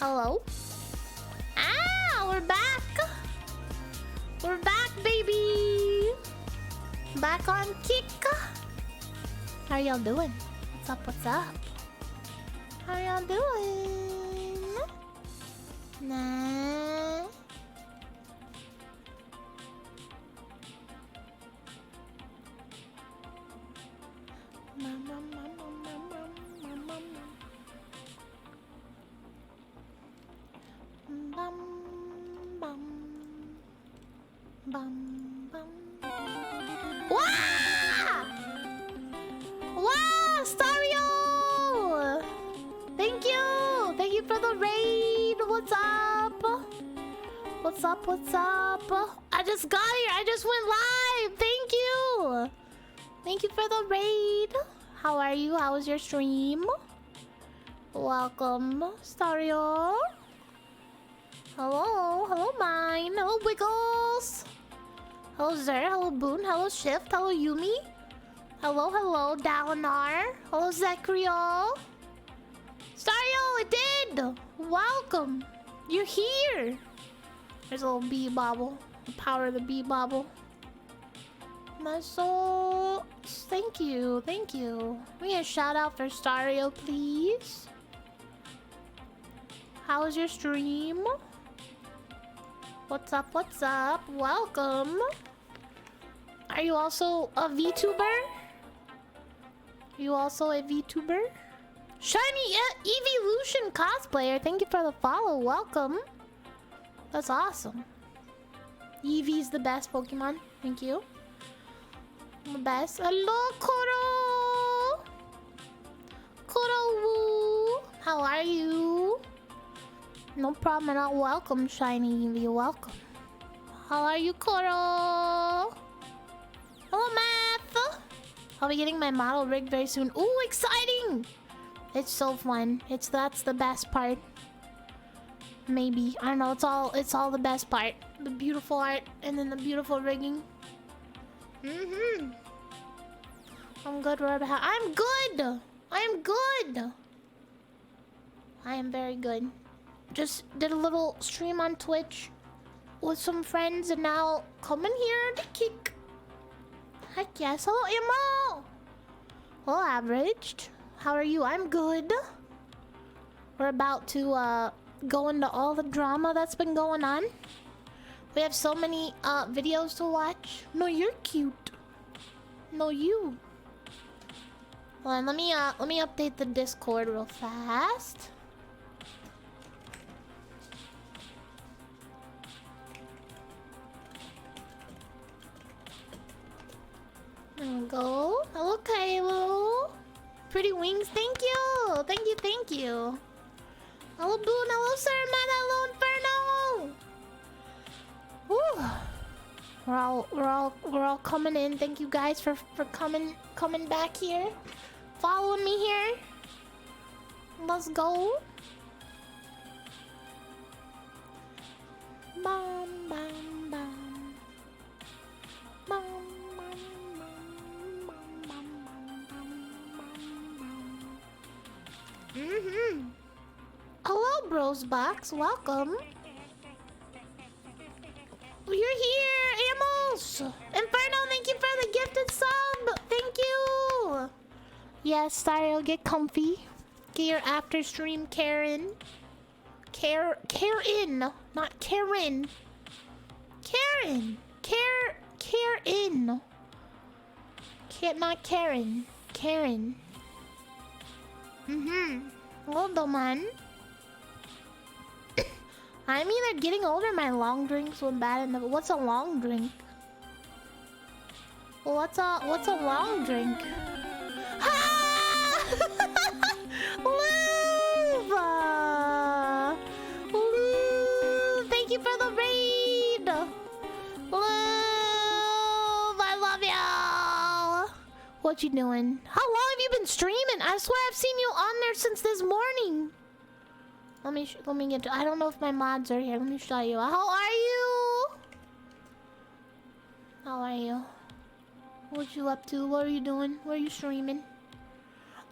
Hello? Ah, we're back! We're back, baby! Back on kick! How y'all doing? What's up, what's up? How y'all doing? Nah. Bum, bum, bum, bum. Wow! Wow, Stario! Thank you! Thank you for the raid! What's up? What's up, what's up? I just got here, I just went live! Thank you! Thank you for the raid! How are you? How was your stream? Welcome, Stario. Hello, hello mine, hello Wiggles. Hello Zer, hello Boon, hello Shift, hello Yumi. Hello, hello Dalinar. Hello Zekriel. Stario, it did! Welcome! You're here! There's a little bee bobble. The power of the bee bobble. My soul. Thank you, thank you. Give me a shout out for Stario, please. How was your stream? What's up, what's up? Welcome. Are you also a VTuber? Are you also a VTuber? Shiny Evolution cosplayer. Thank you for the follow. Welcome. That's awesome. Eevee's the best Pokemon. Thank you. The best. Hello, Koro. Koro. How are you? No problem at all. Welcome, Shiny Eevee. Welcome. How are you, Koro? Hello, Math. I'll be getting my model rig very soon. Ooh, exciting! It's so fun. That's the best part. Maybe. I don't know. It's all the best part. The beautiful art and then the beautiful rigging. I'm good, Robert. I'm good! I'm good! I am very good. Just did a little stream on Twitch with some friends and now coming here to kick. Heck yes. Hello, Imo! Well, averaged. How are you? I'm good. We're about to go into all the drama that's been going on. We have so many videos to watch. No, you're cute. No, you. Hold on, let me update the Discord real fast. There we go. Hello, Kylo. Pretty wings, thank you. Thank you, thank you. Hello, Boon. Hello, Sir Matt. Hello, Inferno. Woo. We're all coming in. Thank you guys for coming back here. Following me here. Let's go. Bum, bum, bum. Bum. Hello, Bros Box. Welcome. You're here, Amos. Inferno, thank you for the gifted sub. Thank you. Yes, Stario, get comfy. Get your after stream Karen. Karen, not Karen. Karen. Karen. Not Karen. Karen. Well done, man. I'm either getting older, my long drinks were bad enough. What's a long drink? What's a long drink? Ah! Lube! Thank you for the raid! Lube! I love y'all! What you doing? How long have you been streaming? I swear I've seen you on there since this morning. Let me get to, I don't know if my mods are here. Let me show you. How are you? How are you? What you up to? What are you doing? Where are you streaming?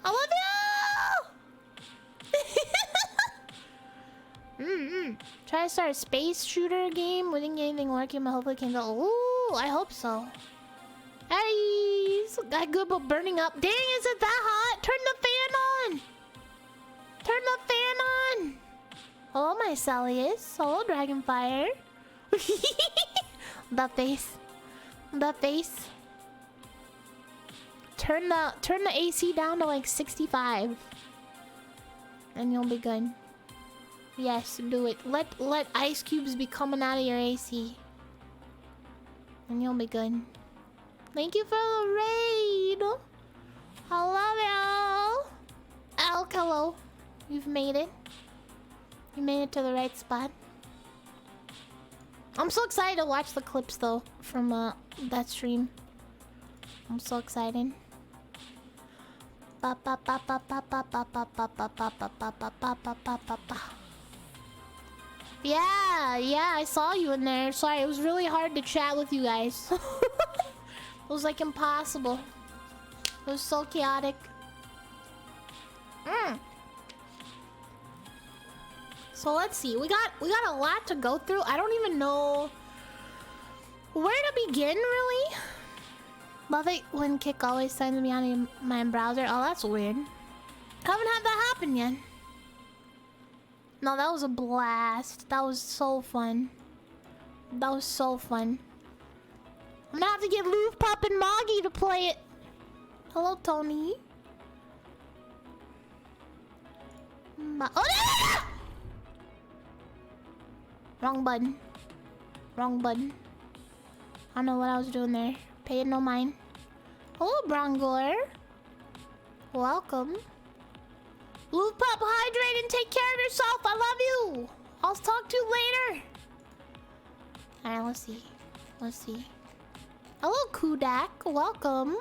I love you! Try to start a space shooter game. We didn't get anything working, but hopefully it can go. Ooh, I hope so. Hey, that good but burning up. Dang, is it that hot? Turn the fan on. Turn the fan on. Hello, my Salius. Hello, Dragonfire. The face. The face. Turn the AC down to like 65. And you'll be good. Yes, do it. Let ice cubes be coming out of your AC. And you'll be good. Thank you for the raid. I love you. Alcalo. You've made it. You made it to the right spot. I'm so excited to watch the clips though from that stream. I'm so excited. Yeah, I saw you in there. Sorry, it was really hard to chat with you guys. It was like impossible. It was so chaotic. So let's see. We got a lot to go through. I don't even know where to begin, really. Love it when Kick always sends me on my browser. Oh, that's weird. Haven't had that happen yet. No, that was a blast. That was so fun. That was so fun. I'm gonna have to get Loof Pup and Moggy to play it. Hello, Tony. Oh, no! Wrong button. Wrong button. I don't know what I was doing there. Pay it no mind. Hello, Brongor. Welcome. Loof Pup, hydrate and take care of yourself. I love you. I'll talk to you later. Alright, let's see. Let's see. Hello, Kudak. Welcome.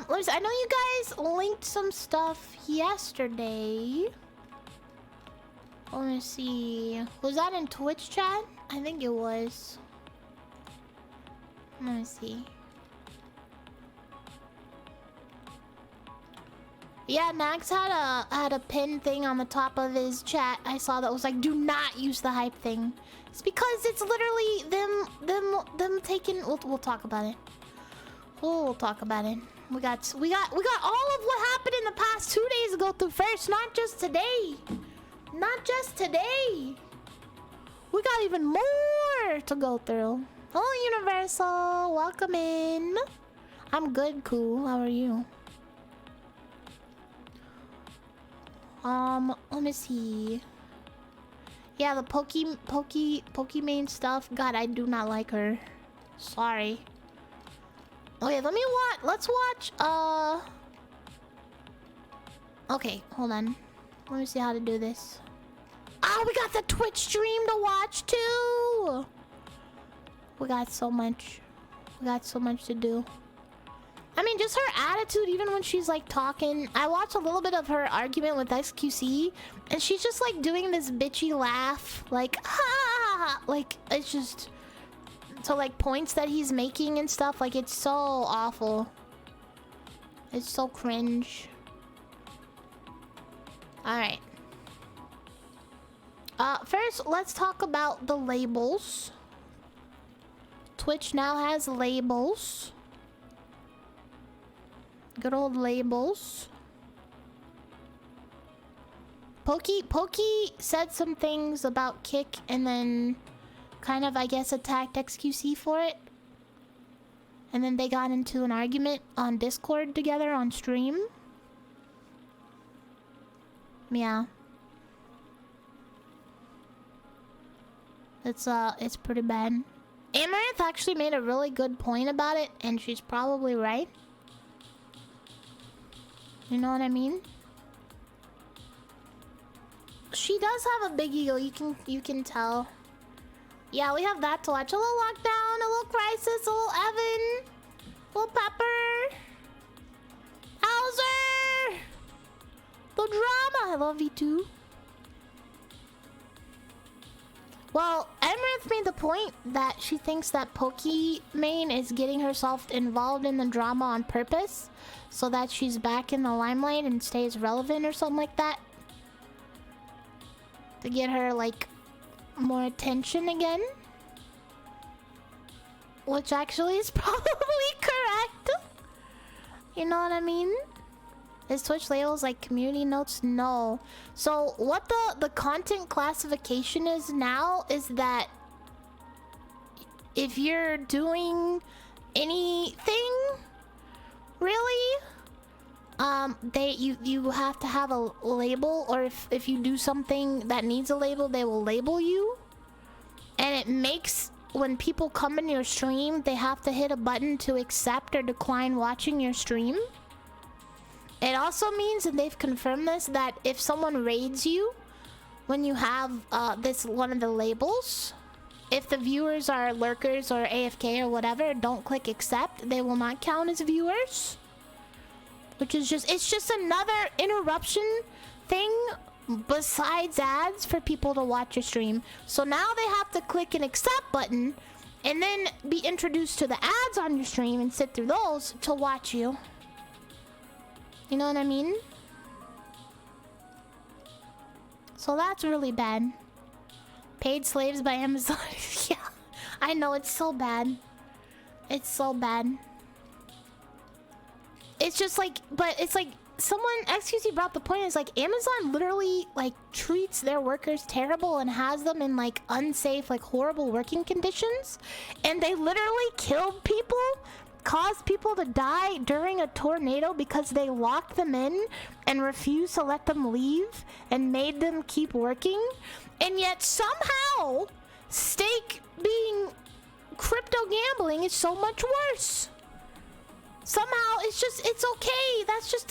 Let's. I know you guys linked some stuff yesterday. Let me see. Was that in Twitch chat? I think it was. Let me see. Yeah, Nax had a pin thing on the top of his chat. I saw that was like, do not use the hype thing. It's because it's literally them taking. We'll talk about it. We'll talk about it. We got all of what happened in the past 2 days to go through first, not just today. Not just today. We got even more to go through. Oh, Universal, welcome in. I'm good, cool. How are you? Let me see. Yeah, the Pokimane stuff. God, I do not like her. Sorry. Okay, let's watch, okay, hold on. Let me see how to do this. Oh, we got the Twitch stream to watch too! We got so much. We got so much to do. I mean, just her attitude, even when she's like talking. I watched a little bit of her argument with XQC, and she's just like doing this bitchy laugh. Like, ha! Like, it's just... So like points that he's making and stuff, like it's so awful. It's so cringe. Alright. First, let's talk about the labels. Twitch now has labels. Good old labels. Pokey said some things about Kick and then kind of, I guess, attacked XQC for it. And then they got into an argument on Discord together on stream. Yeah. It's pretty bad. Amaranth actually made a really good point about it, and she's probably right. You know what I mean? She does have a big ego, you can tell. Yeah, we have that to watch. A little Lockdown, a little Crisis, a little Evan, a little Pepper, Hauser, the drama. I love V2. Well, Amaranth made the point that she thinks that Pokimane is getting herself involved in the drama on purpose so that she's back in the limelight and stays relevant or something like that. to get her like more attention again. Which actually is probably correct. You know what I mean? Is Twitch labels like community notes? No. So what the content classification is now is that if you're doing anything really, you have to have a label, or if you do something that needs a label, they will label you. And it makes, when people come in your stream, they have to hit a button to accept or decline watching your stream. It also means, and they've confirmed this, that if someone raids you when you have this one of the labels, if the viewers are lurkers or AFK or whatever, don't click accept, they will not count as viewers. Which is just, it's just another interruption thing besides ads for people to watch your stream. So now they have to click an accept button and then be introduced to the ads on your stream and sit through those to watch you. You know what I mean? So that's really bad. Paid slaves by Amazon. Yeah, I know, it's so bad. It's so bad. It's just like, but it's like someone, XQC brought the point, is like Amazon literally like treats their workers terrible and has them in like unsafe, like horrible working conditions. And they literally killed people, caused people to die during a tornado because they locked them in and refused to let them leave and made them keep working. And yet somehow stake being crypto gambling is so much worse. Somehow it's okay. That just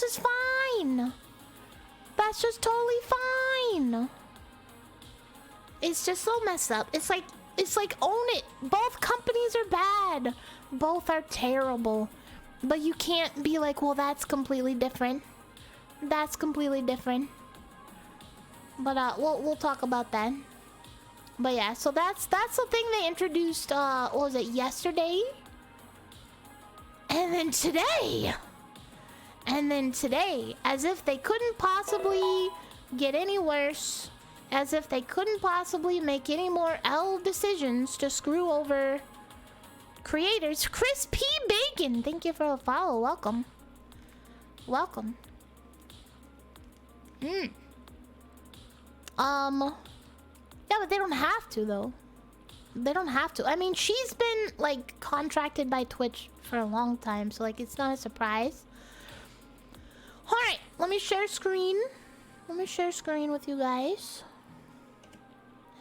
is fine. That's just totally fine. It's just so messed up. It's like own it. Both companies are bad. Both are terrible. But you can't be like, well, that's completely different. That's completely different. But we'll talk about that. But yeah, so that's the thing they introduced, what was it, yesterday? And then today, as if they couldn't possibly get any worse, as if they couldn't possibly make any more L decisions to screw over creators. Chris P. Bacon, thank you for the follow. Welcome. Welcome. Yeah, but they don't have to, though. They don't have to. I mean, she's been, like, contracted by Twitch for a long time, so, like, it's not a surprise. Alright, let me share screen. Let me share screen with you guys.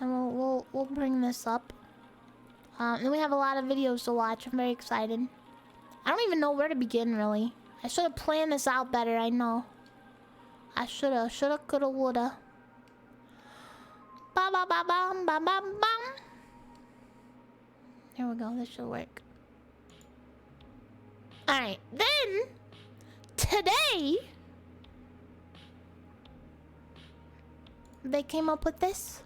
And we'll bring this up. And we have a lot of videos to watch. I'm very excited. I don't even know where to begin, really. I should have planned this out better, I know. I shoulda, coulda, woulda. Ba ba ba bam, ba ba bam. Here we go, this should work. Alright, then today they came up with this.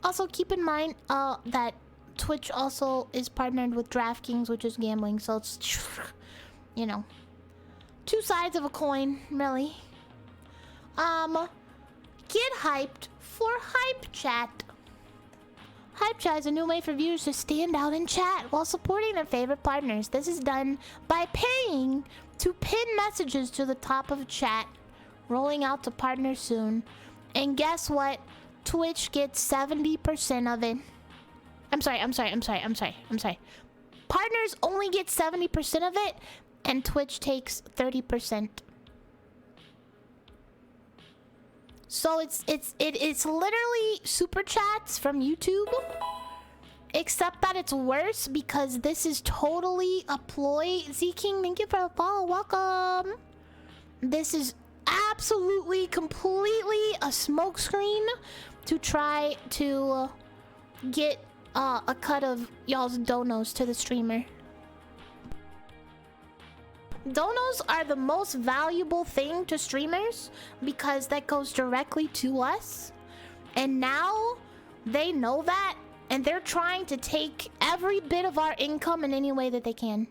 Also keep in mind that Twitch also is partnered with DraftKings, which is gambling, so it's, you know, two sides of a coin, really. Get hyped for Hype Chat. Hype Chat is a new way for viewers to stand out in chat while supporting their favorite partners. This is done by paying to pin messages to the top of chat, rolling out to partners soon. And guess what? Twitch gets 70% of it. I'm sorry. Partners only get 70% of it, and Twitch takes 30%. So it's literally super chats from YouTube, except that it's worse because this is totally a ploy. Z King, thank you for the follow. Welcome. This is absolutely, completely a smokescreen to try to get a cut of y'all's donos to the streamer. Donos are the most valuable thing to streamers because that goes directly to us. And now they know that, and they're trying to take every bit of our income in any way that they can.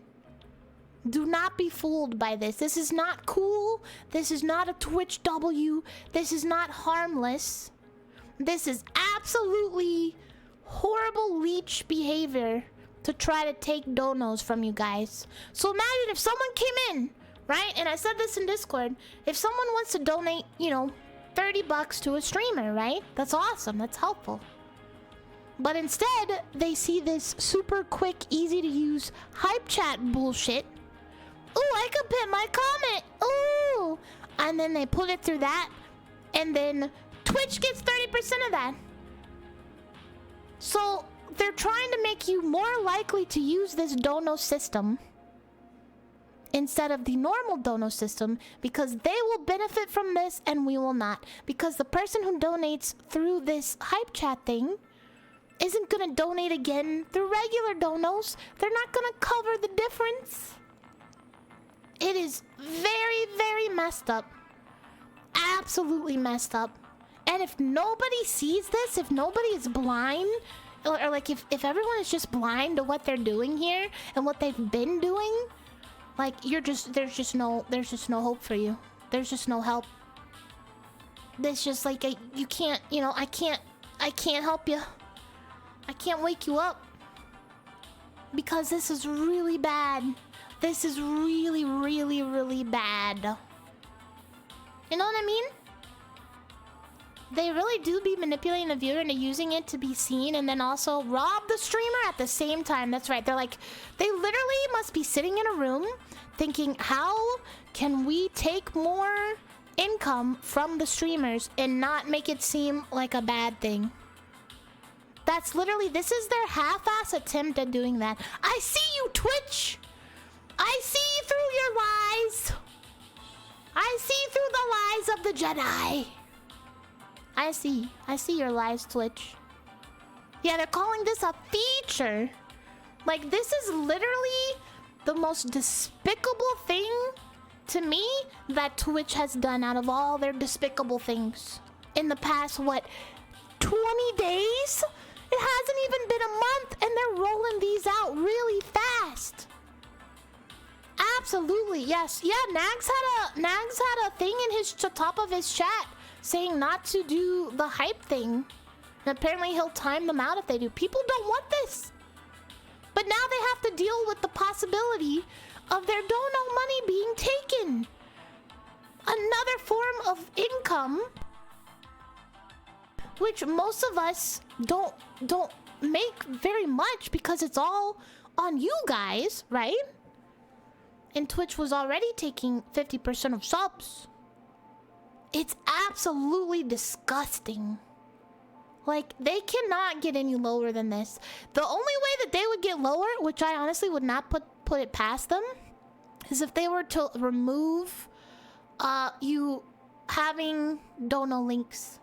Do not be fooled by this. This is not cool. This is not a Twitch W. This is not harmless. This is absolutely horrible leech behavior to try to take donos from you guys. So imagine if someone came in, right? And I said this in Discord. If someone wants to donate, you know, 30 bucks to a streamer, right? That's awesome. That's helpful. But instead, they see this super quick, easy to use hype chat bullshit. Ooh, I can pin my comment. Ooh. And then they put it through that. And then Twitch gets 30% of that. So they're trying to make you more likely to use this dono system instead of the normal dono system, because they will benefit from this and we will not. Because the person who donates through this hype chat thing isn't gonna donate again through regular donos. They're not gonna cover the difference. It is very, very messed up. Absolutely messed up. And if nobody sees this, if nobody is blind, or like if everyone is just blind to what they're doing here and what they've been doing, like there's just no hope for you. There's just no help. There's just like you can't, you know, I can't help you. I can't wake you up. Because this is really bad. This is really, really, really bad. You know what I mean? They really do be manipulating the viewer into using it to be seen and then also rob the streamer at the same time. That's right. They're like, they literally must be sitting in a room thinking, how can we take more income from the streamers and not make it seem like a bad thing? That's literally, this is their half-ass attempt at doing that. I see you, Twitch! I see through your lies! I see through the lies of the Jedi! I see your lies, Twitch. Yeah, they're calling this a feature. Like, this is literally the most despicable thing to me that Twitch has done out of all their despicable things. In the past, what, 20 days? It hasn't even been a month and they're rolling these out really fast. Absolutely, yes. Yeah, Nags had a thing in his top of his chat saying not to do the hype thing. And apparently he'll time them out if they do. People don't want this. But now they have to deal with the possibility of their dono money being taken. Another form of income, which most of us don't make very much because it's all on you guys, right? And Twitch was already taking 50% of subs. It's absolutely disgusting. Like, they cannot get any lower than this. The only way that they would get lower, which I honestly would not put it past them, is if they were to remove you having dono links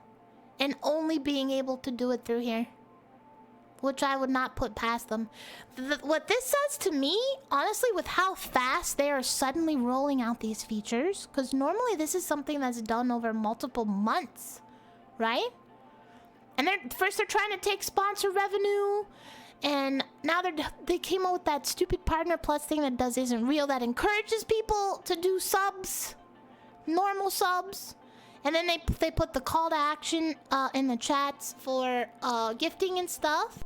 and only being able to do it through here, which I would not put past them. What this says to me, honestly, with how fast they are suddenly rolling out these features, because normally this is something that's done over multiple months, right? And they're trying to take sponsor revenue, and now they came up with that stupid Partner Plus thing that isn't real, that encourages people to do subs, normal subs. And then they put the call to action in the chats for gifting and stuff.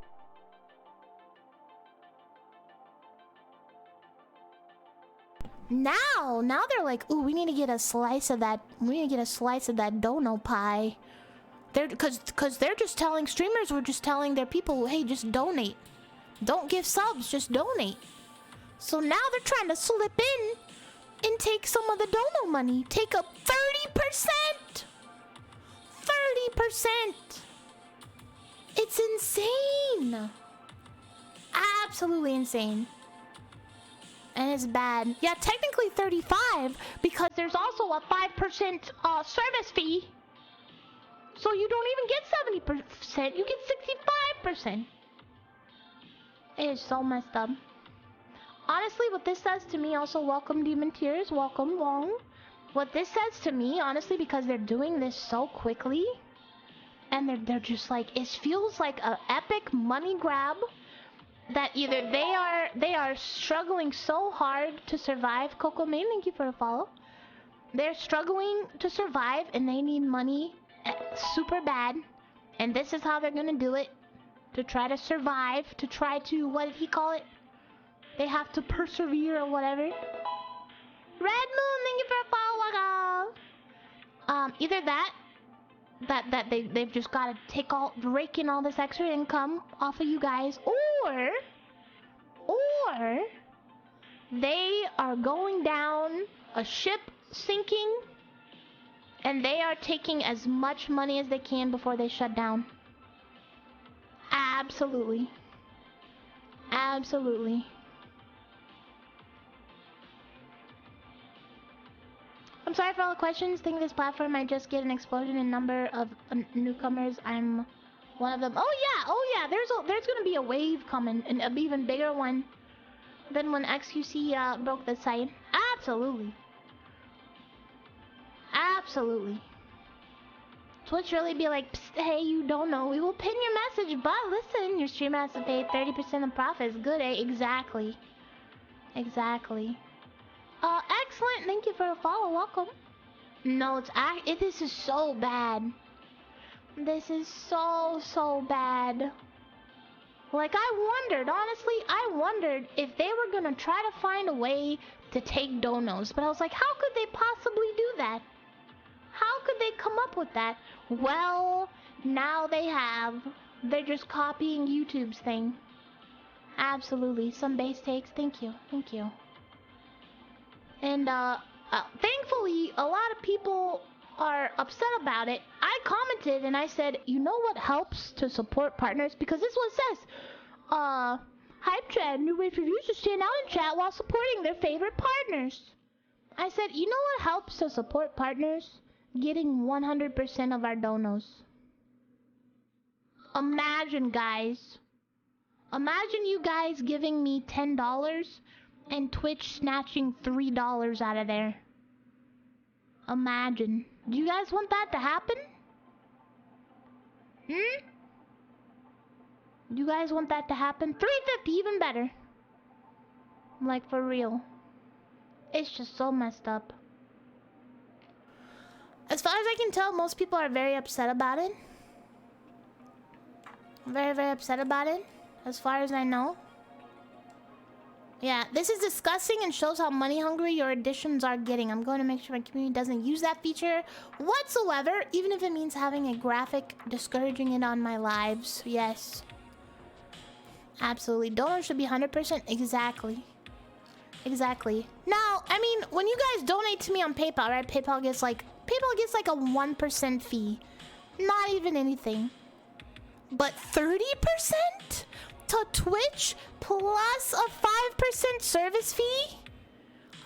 Now they're like, ooh, we need to get a slice of that. We need to get a slice of that dono pie. Because they're just telling streamers, were just telling their people, hey, just donate. Don't give subs, just donate. So now they're trying to slip in and take some of the dono money. Take up 30%. 30%. It's insane. Absolutely insane. And it's bad. Yeah, technically 35 because there's also a 5% service fee. So you don't even get 70%, you get 65%. It is so messed up. Honestly, what this says to me, also welcome Demon Tears, welcome Long. What this says to me, honestly, because they're doing this so quickly, and they're just like, it feels like an epic money grab that either they are struggling so hard to survive. Coco Main, thank you for the follow. They're struggling to survive and they need money super bad, And this is how they're gonna do it. To try to survive. To try to, what did he call it? They have to persevere or whatever. Red Moon, thank you for a follow. Either that they've just gotta rake in all this extra income off of you guys, or they are going down a ship sinking and they are taking as much money as they can before they shut down. Absolutely. Absolutely. I'm sorry for all the questions. Think this platform might just get an explosion in number of newcomers. I'm one of them. Oh yeah. There's gonna be a wave coming, and an even bigger one than when XQC broke the site. Absolutely. Absolutely. Twitch really be like, psst, hey, you don't know. We will pin your message, but listen, your streamer has to pay 30% of profits. Good, eh? Exactly. Exactly. Excellent. Thank you for a follow. Welcome. No, this is so bad. This is so bad. Like, honestly, I wondered if they were gonna try to find a way to take donos. But I was like, how could they possibly do that? How could they come up with that? Well, now they have. They're just copying YouTube's thing. Absolutely. Some base takes. Thank you. Thank you. And, thankfully, a lot of people are upset about it. I commented and I said, you know what helps to support partners? Because this is what it says. Hype chat, new way for viewers to stand out in chat while supporting their favorite partners. I said, you know what helps to support partners? Getting 100% of our donos. Imagine, guys. Imagine you guys giving me $10 and Twitch snatching $3 out of there. Imagine. Do you guys want that to happen? Do you guys want that to happen? $3.50, even better. Like, for real. It's just so messed up. As far as I can tell, most people are very upset about it. Very, very upset about it. As far as I know. Yeah, this is disgusting and shows how money hungry your additions are getting. I'm going to make sure my community doesn't use that feature whatsoever, even if it means having a graphic discouraging it on my lives. Yes. Absolutely. Donors should be 100%. Exactly. Exactly. Now, I mean, when you guys donate to me on PayPal, right? PayPal gets like a 1% fee. Not even anything. But 30% to Twitch plus a 5% service fee?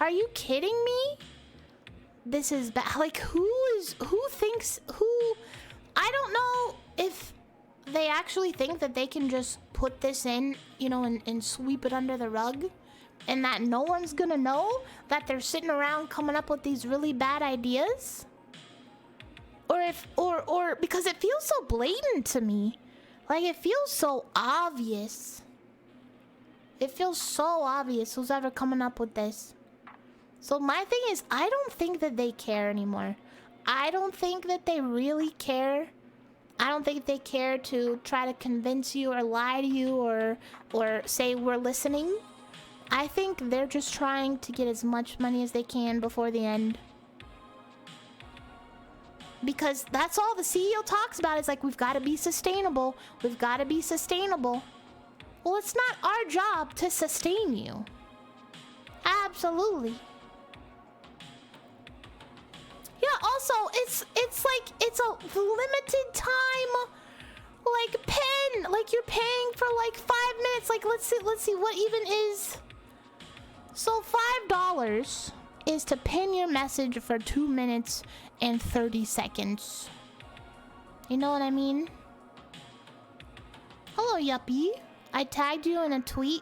Are you kidding me? This is bad. Like, who thinks, I don't know if they actually think that they can just put this in, you know, and sweep it under the rug, and that no one's gonna know that they're sitting around coming up with these really bad ideas? Or because it feels so blatant to me. Like, it feels so obvious. It feels so obvious who's ever coming up with this. So my thing is, I don't think that they care anymore. I don't think that they really care. I don't think they care to try to convince you or lie to you or say we're listening. I think they're just trying to get as much money as they can before the end. Because that's all the CEO talks about. Is like, we've got to be sustainable. We've got to be sustainable. Well, it's not our job to sustain you. Absolutely. Yeah, also, it's like, it's a limited time, like, pen. Like, you're paying for, like, 5 minutes. Like, let's see what even is. So, $5 is to pin your message for 2 minutes and 30 seconds. You know what I mean? Hello, Yuppie. I tagged you in a tweet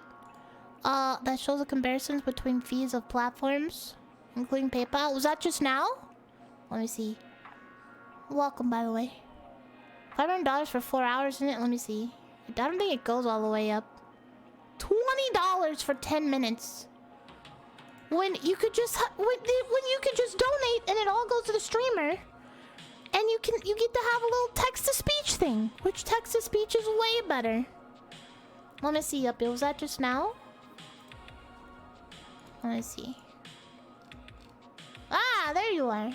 that shows the comparisons between fees of platforms, including PayPal. Was that just now? Let me see. Welcome, by the way. $500 for 4 hours, isn't it? Let me see. I don't think it goes all the way up. $20 for 10 minutes. When you could just donate and it all goes to the streamer, and And you get to have a little text-to-speech thing, which text-to-speech is way better. Let me see, was that just now? Let me see. Ah, there you are.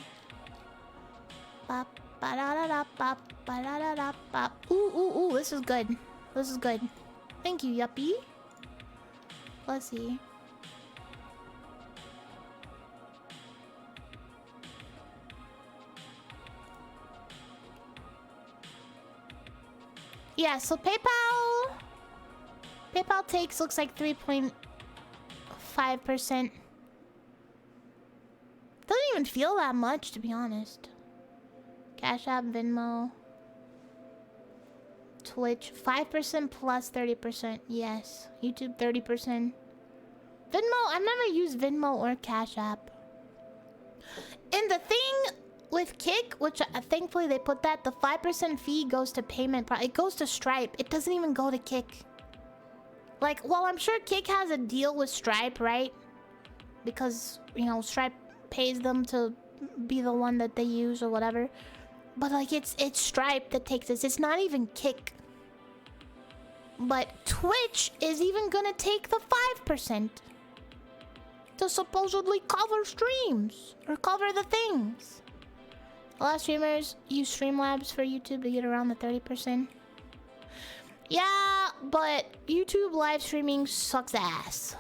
Bop, ba-da-da-da-bop, ba-da-da-da-bop. Ooh, this is good. This is good. Thank you, Yuppie. Let's see. Yeah, so PayPal takes, looks like 3.5%. Doesn't even feel that much, to be honest. Cash App, Venmo, Twitch, 5% plus 30%. Yes. YouTube, 30%. Venmo, I've never used Venmo or Cash App. And the thing with Kick, which thankfully they put that, the 5% fee goes to payment. It goes to Stripe. It doesn't even go to Kick. Like, well, I'm sure Kick has a deal with Stripe, right? Because, you know, Stripe pays them to be the one that they use or whatever. But, like, it's Stripe that takes this. It's not even Kick. But Twitch is even gonna take the 5% to supposedly cover streams or cover the things. A lot of streamers use Streamlabs for YouTube to get around the 30%. Yeah, but YouTube live streaming sucks ass.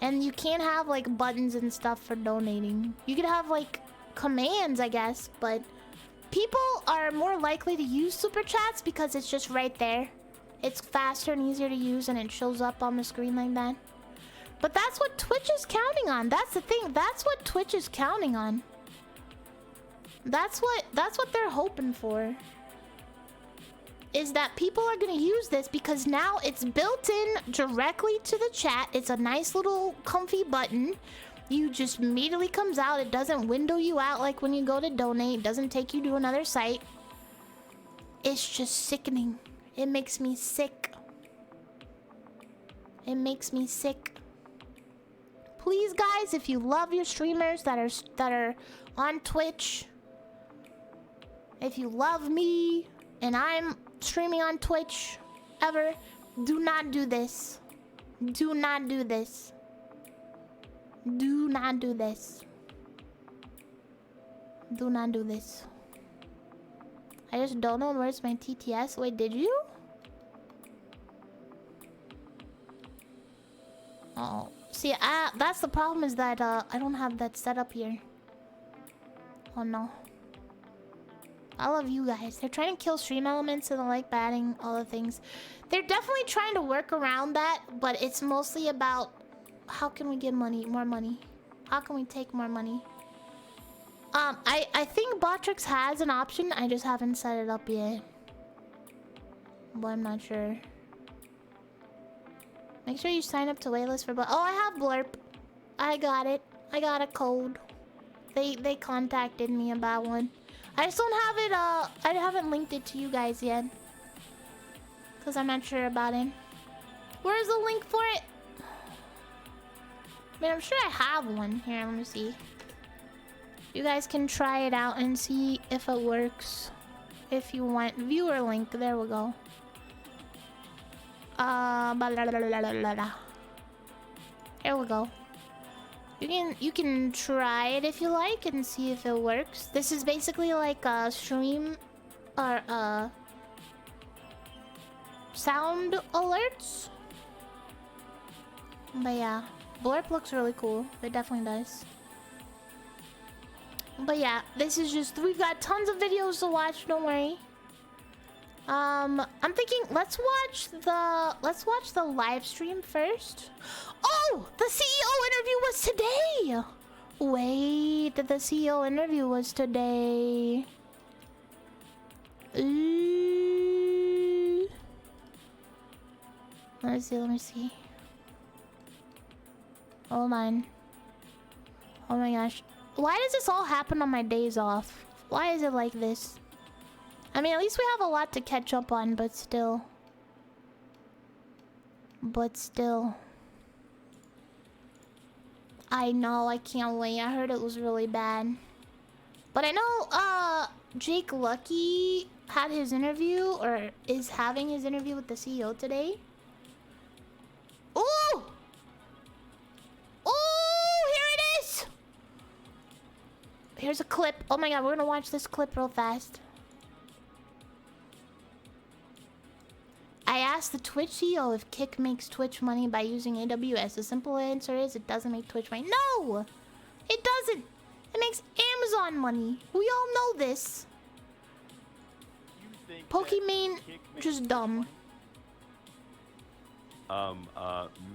And you can't have like buttons and stuff for donating. You could have like commands, I guess, but people are more likely to use super chats because it's just right there. It's faster and easier to use and it shows up on the screen like that. But that's what Twitch is counting on. That's the thing. That's what Twitch is counting on. That's what they're hoping for. Is that people are gonna use this because now it's built in directly to the chat. It's a nice little comfy button. You just immediately comes out. It doesn't window you out like when you go to donate. It doesn't take you to another site. It's just sickening. It makes me sick. It makes me sick. Please, guys, if you love your streamers that are on Twitch, if you love me and I'm streaming on Twitch ever, do not do this. Do not do this. Do not do this. Do not do this. I just don't know where's my TTS. Wait, did you? Oh, see, that's the problem is that I don't have that set up here. Oh no. I love you guys. They're trying to kill stream elements and I like batting all the things. They're definitely trying to work around that, but it's mostly about how can we get money, more money? How can we take more money? I think Botrix has an option. I just haven't set it up yet. But I'm not sure. Make sure you sign up to waitlist for oh, I have Blurp. I got it. I got a code. They contacted me about one. I just don't have it, I haven't linked it to you guys yet. Because I'm not sure about it. Where's the link for it? I mean, I'm sure I have one. Here, let me see. You guys can try it out and see if it works. If you want. Viewer link. There we go. Here we go. You can try it if you like and see if it works. This is basically like a stream or sound alerts. But yeah, Blurp looks really cool. It definitely does. But yeah, this is just, we've got tons of videos to watch, don't worry. I'm thinking let's watch the live stream first. Oh, the CEO interview was today. Wait, the CEO interview was today. Let me see. Hold on. Oh my gosh. Why does this all happen on my days off? Why is it like this? I mean, at least we have a lot to catch up on, but still. I know, I can't wait. I heard it was really bad. But I know Jake Lucky had his interview, or is having his interview with the CEO today. Ooh! Ooh, here it is! Here's a clip. Oh my god, we're gonna watch this clip real fast. I asked the Twitch CEO if Kick makes Twitch money by using AWS. The simple answer is it doesn't make Twitch money. No! It doesn't! It makes Amazon money. We all know this. Pokimane, just dumb.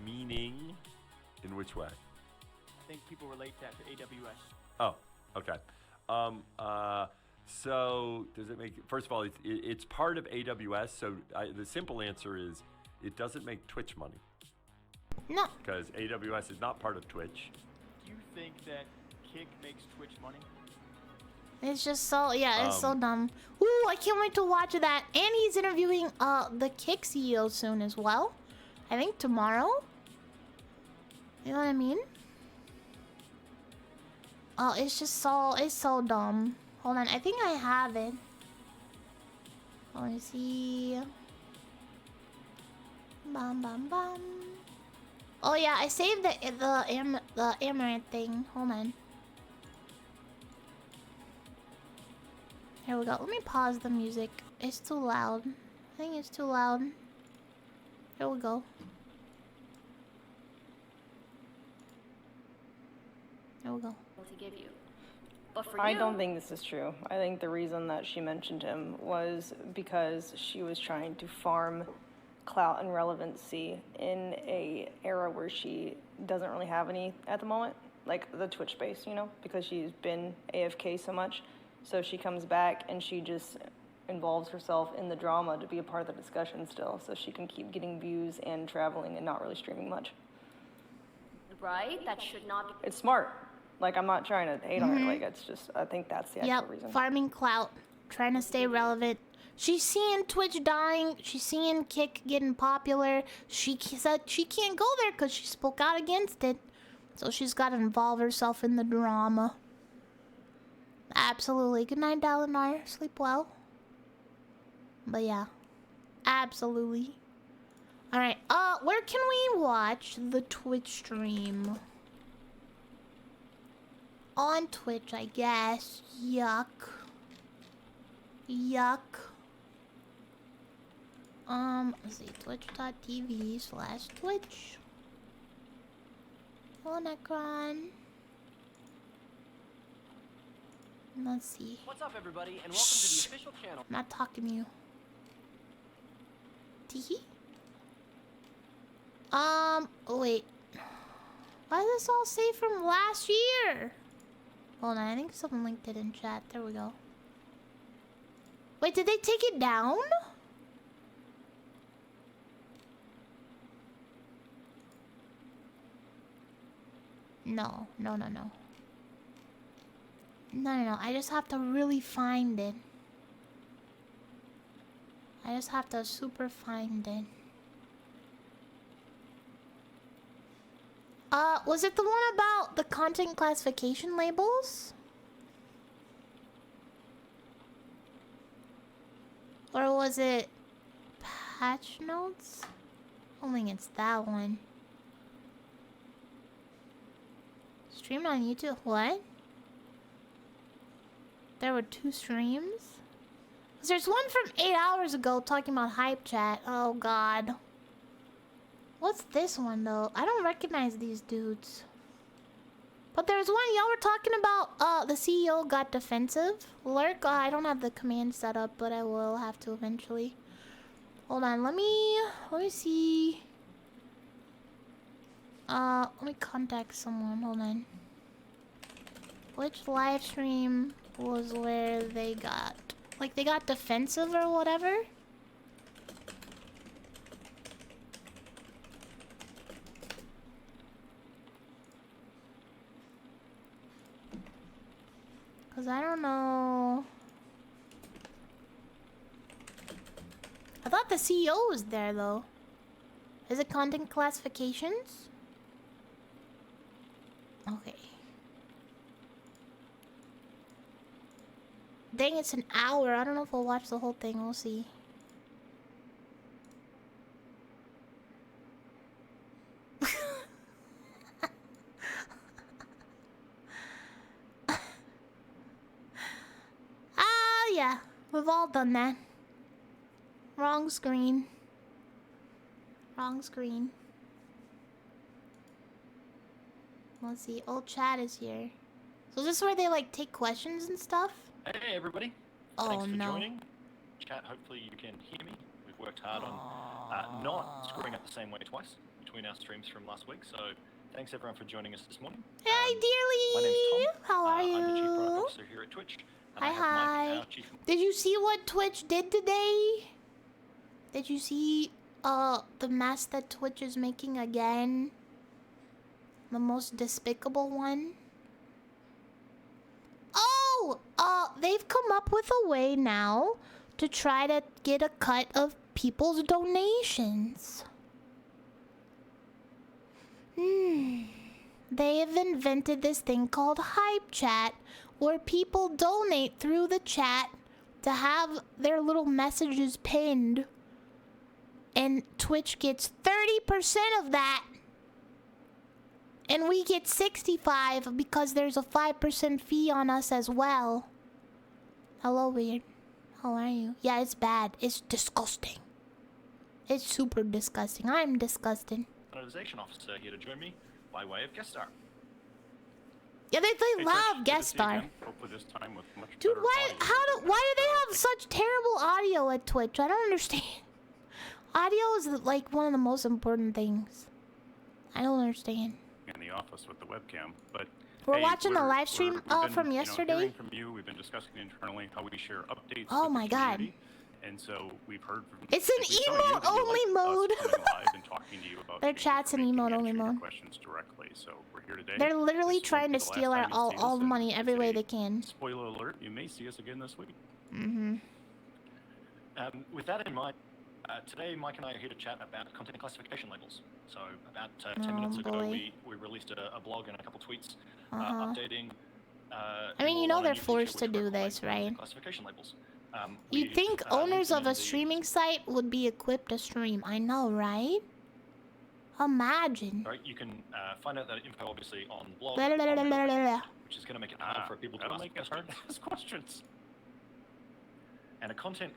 Meaning, in which way? I think people relate that to AWS. Oh, okay. So does it make? First of all, it's part of AWS. So the simple answer is, it doesn't make Twitch money. No. Because AWS is not part of Twitch. Do you think that Kick makes Twitch money? It's just so, yeah, it's so dumb. Ooh, I can't wait to watch that. And he's interviewing the Kick CEO soon as well. I think tomorrow. You know what I mean? Oh, it's just so, it's so dumb. Hold on, I think I have it. Let me see. Bum bum bum. Oh yeah, I saved the Amaranth thing. Hold on. Here we go. Let me pause the music. It's too loud. I think it's too loud. Here we go. There we go. To give you. But for I don't think this is true. I think the reason that she mentioned him was because she was trying to farm clout and relevancy in a era where she doesn't really have any at the moment, like the Twitch space, you know, because she's been AFK so much. So she comes back and she just involves herself in the drama to be a part of the discussion still, so she can keep getting views and traveling and not really streaming much. Right? That should not be. It's smart. Like, I'm not trying to hate on her. Like, it's just, I think that's the actual reason. Farming clout, trying to stay relevant. She's seeing Twitch dying. She's seeing Kick getting popular. She said she can't go there because she spoke out against it. So she's got to involve herself in the drama. Absolutely. Good night, Dalinar. Sleep well. But yeah, absolutely. All right. Where can we watch the Twitch stream? On Twitch, I guess. Yuck. Yuck. Let's see. Twitch.tv/Twitch. On Ekron. Let's see. What's up, everybody, and welcome to the official channel. I'm not talking to you. Teehee? Wait. Why does this all say from last year? Hold on, I think someone linked it in chat. There we go. Wait, did they take it down? No. No. I just have to really find it. I just have to super find it. Was it the one about the content classification labels? Or was it patch notes? I don't think it's that one. Streamed on YouTube? What? There were 2 streams? 'Cause there's one from 8 hours ago talking about hype chat. Oh god. What's this one though? I don't recognize these dudes. But there's one y'all were talking about. The CEO got defensive. Lurk. I don't have the command set up, but I will have to eventually. Hold on. Let me see. Let me contact someone. Hold on. Which live stream was where they got, like, they got defensive or whatever? Cause I don't know. I thought the CEO was there though. Is it content classifications? Okay. dang, it's an hour. I don't know if we'll watch the whole thing. We'll see. Ah, yeah. We've all done that. Wrong screen. Wrong screen. Let's see. Old chat is here. So is this where they like take questions and stuff? Hey everybody. Oh, Thanks for no. joining. Chat, hopefully you can hear me. We've worked hard on not screwing up the same way twice between our streams from last week. So thanks everyone for joining us this morning. Hi, My name's dearly. Tom. How are you? I'm the Chief Product Officer here at Twitch. And I have Hi. Mike, our Chief... Did you see what Twitch did today? Did you see the mess that Twitch is making again? The most despicable one? Oh! They've come up with a way now to try to get a cut of people's donations. They have invented this thing called Hype Chat, where people donate through the chat to have their little messages pinned. And Twitch gets 30% of that. And we get 65 because there's a 5% fee on us as well. Hello, Weird. How are you? Yeah, it's bad. It's disgusting. It's super disgusting. I'm disgusting. Monetization Officer here to join me by way of guest star. Yeah, they love guest star. Hopefully this time with much Dude, better why audio. do they have such terrible audio at Twitch? I don't understand. Audio is like one of the most important things. I don't understand. In the office with the webcam, but We're hey, watching the we're- live stream we've been, from you know, yesterday. hearing from you, we've been discussing internally how we share updates. Oh with my the God. community. And so we've heard from. It's an we saw you, that you emote-only like us mode. coming live and talking to you about Their changes chat's we're an making, emote-only answering your mode. questions directly. So we're here today. They're literally This won't trying be to the last steal time our you'll see all us, the and money every way today, they can. Spoiler alert: you may see us again this week. With that in mind, today Mike and I are here to chat about content classification labels. So about 10 minutes ago, boy. we released a blog and a couple tweets Uh-huh. updating. I mean, you all know on a they're new feature forced to which we're do calling this, right? content classification labels. You'd We've, think linked owners them of in a the- streaming site would be equipped to stream. I know, right? Imagine. Right, you can find out that info obviously on the blog, Blah, blah, blah, blah, blah, blah. which is going to make it harder for people to That'll ask make it hard questions. to ask questions. And a content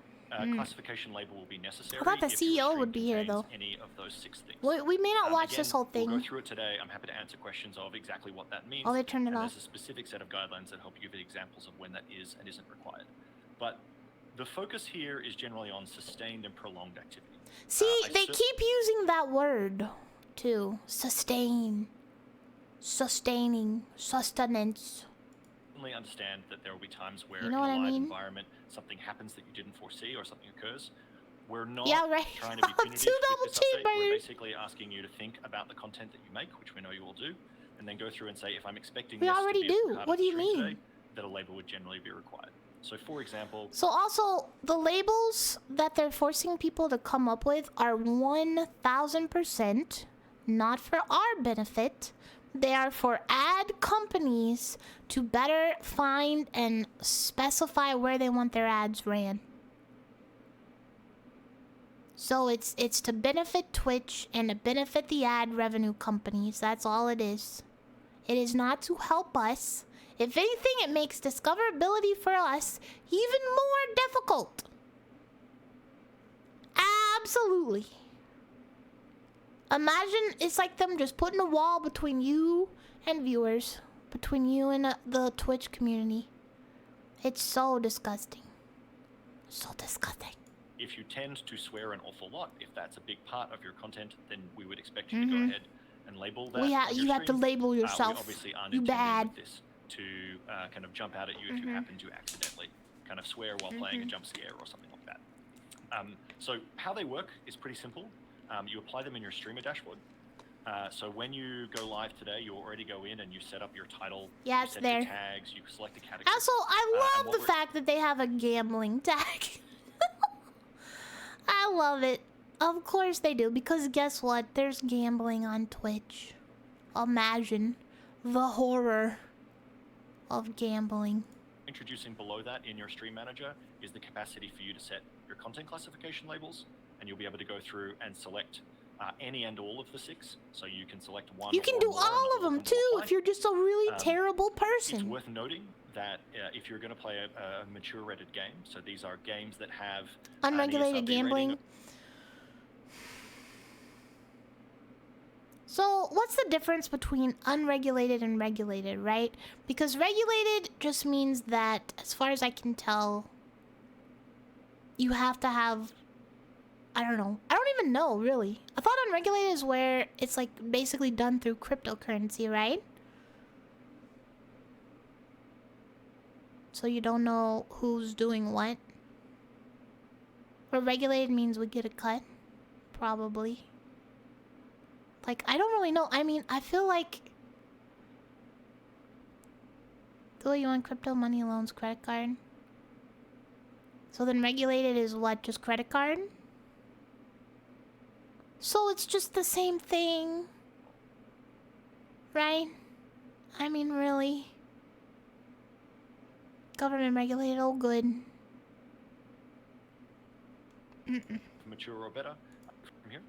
classification label will be necessary. I thought the if your CEO stream would be here, contains though. Any of those 6 things. We may not watch Again, this whole thing. We'll go through it today. I'm happy to answer questions of exactly what that means. Oh, they turned it and off. There's a specific set of guidelines that help you give examples of when that is and isn't required. But the focus here is generally on sustained and prolonged activity. See, I they keep using that word, too. Sustain. Sustaining. Sustenance. Certainly understand that there will be times where You know in what a I live mean? environment something happens that you didn't foresee or something occurs. We're not Yeah, right. trying to be punitive Two with double this update. We're cheeseburgers. basically asking you to think about the content that you make, which we know you will do, and then go through and say, if I'm expecting We this already to be a do. part What of do the you stream mean? today, that a label would generally be required. So, for example, So also, the labels that they're forcing people to come up with are 1000% not for our benefit. They are for ad companies to better find and specify where they want their ads ran. So it's to benefit Twitch and to benefit the ad revenue companies. That's all it is. It is not to help us. If anything, it makes discoverability for us even more difficult. Absolutely. Imagine it's like them just putting a wall between you and viewers, between you and the Twitch community. It's so disgusting. So disgusting. if you tend to swear an awful lot, if that's a big part of your content, then we would expect you to go ahead and label that. You have to label yourself. We obviously aren't You intending bad. with this to kind of jump out at you if you happen to accidentally kind of swear while playing a jump scare or something like that. So how they work is pretty simple. You apply them in your streamer dashboard. So when you go live today, you already go in and you set up your title. Yeah, you it's set there. your tags, you select a category. Also, I and love what the fact that they have a gambling tag. I love it. Of course they do, because guess what? There's gambling on Twitch. Imagine the horror of gambling. introducing below that in your stream manager is the capacity for you to set your content classification labels, and you'll be able to go through and select any and all of the 6. So you can select one. You can or do more, and all of them will too apply. if you're just a really terrible It's person. worth noting that if you're going to play a mature rated game, so these are games that have an Unregulated ESRB gambling. rating. So, what's the difference between unregulated and regulated, right? Because regulated just means that, as far as I can tell, you have to have... I don't know. I don't even know, really. I thought unregulated is where it's, like, basically done through cryptocurrency, right? So you don't know who's doing what? Or regulated means we get a cut? Probably. Like, I don't really know. I mean, I feel like... Do you want crypto, money, loans, credit card? So then regulated is what? Just credit card? So it's just the same thing. Right? I mean, really. Government regulated, all good. Mature or better from here.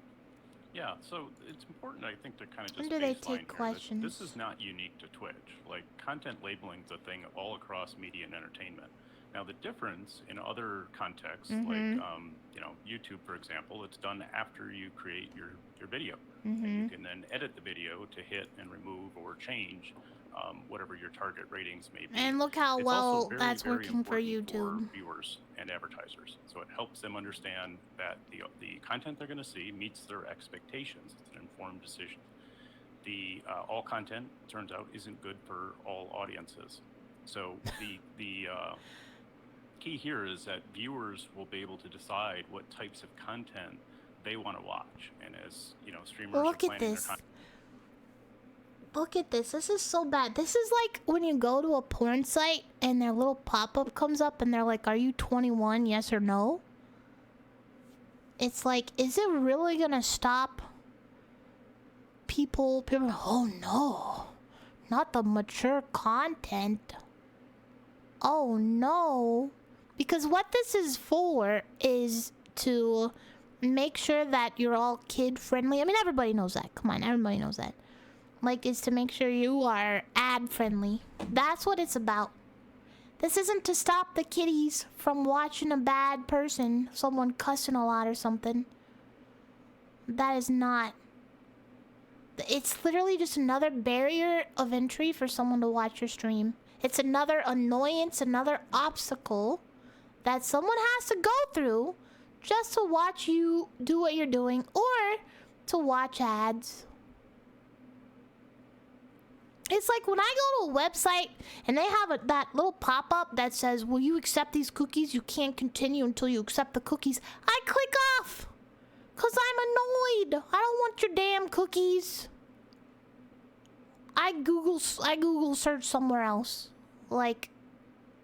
Yeah, so it's important, I think, to kind of When just do they baseline take here that questions? this is not unique to Twitch. Like, content labeling is a thing all across media and entertainment. Now, the difference in other contexts, like, you know, YouTube, for example, it's done after you create your video. And you can then edit the video to hit and remove or change whatever your target ratings may be. And look how It's well also very, that's very working for important YouTube. for viewers and advertisers. So it helps them understand that the content they're going to see meets their expectations. It's an informed decision. The all content, turns out, isn't good for all audiences. So the key here is that viewers will be able to decide what types of content they want to watch. And as you know, streamers Look are at planning this. their content. Look at this. This is so bad. This is like when you go to a porn site and their little pop-up comes up and they're like, are you 21? Yes or no? It's like, is it really gonna stop people? Oh no. Not the mature content. Oh no. Because what this is for is to make sure that you're all kid-friendly. I mean, everybody knows that. Come on, everybody knows that. Like, is to make sure you are ad-friendly. That's what it's about. This isn't to stop the kiddies from watching a bad person, someone cussing a lot or something. That is not. It's literally just another barrier of entry for someone to watch your stream. It's another annoyance, another obstacle that someone has to go through just to watch you do what you're doing or to watch ads. It's like when I go to a website and they have that little pop-up that says, will you accept these cookies? You can't continue until you accept the cookies. I click off because I'm annoyed. I don't want your damn cookies. I Google search somewhere else. Like,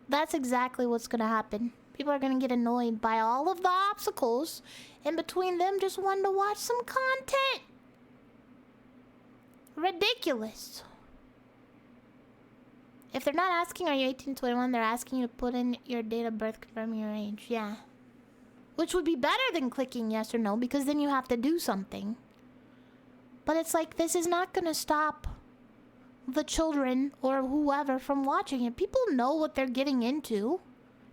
that's exactly what's gonna happen. People are gonna get annoyed by all of the obstacles in between them just wanting to watch some content. Ridiculous. If they're not asking, are you 18, 21, they're asking you to put in your date of birth, confirm your age. Yeah. Which would be better than clicking yes or no, because then you have to do something. But it's like, this is not gonna stop the children or whoever from watching it. People know what they're getting into.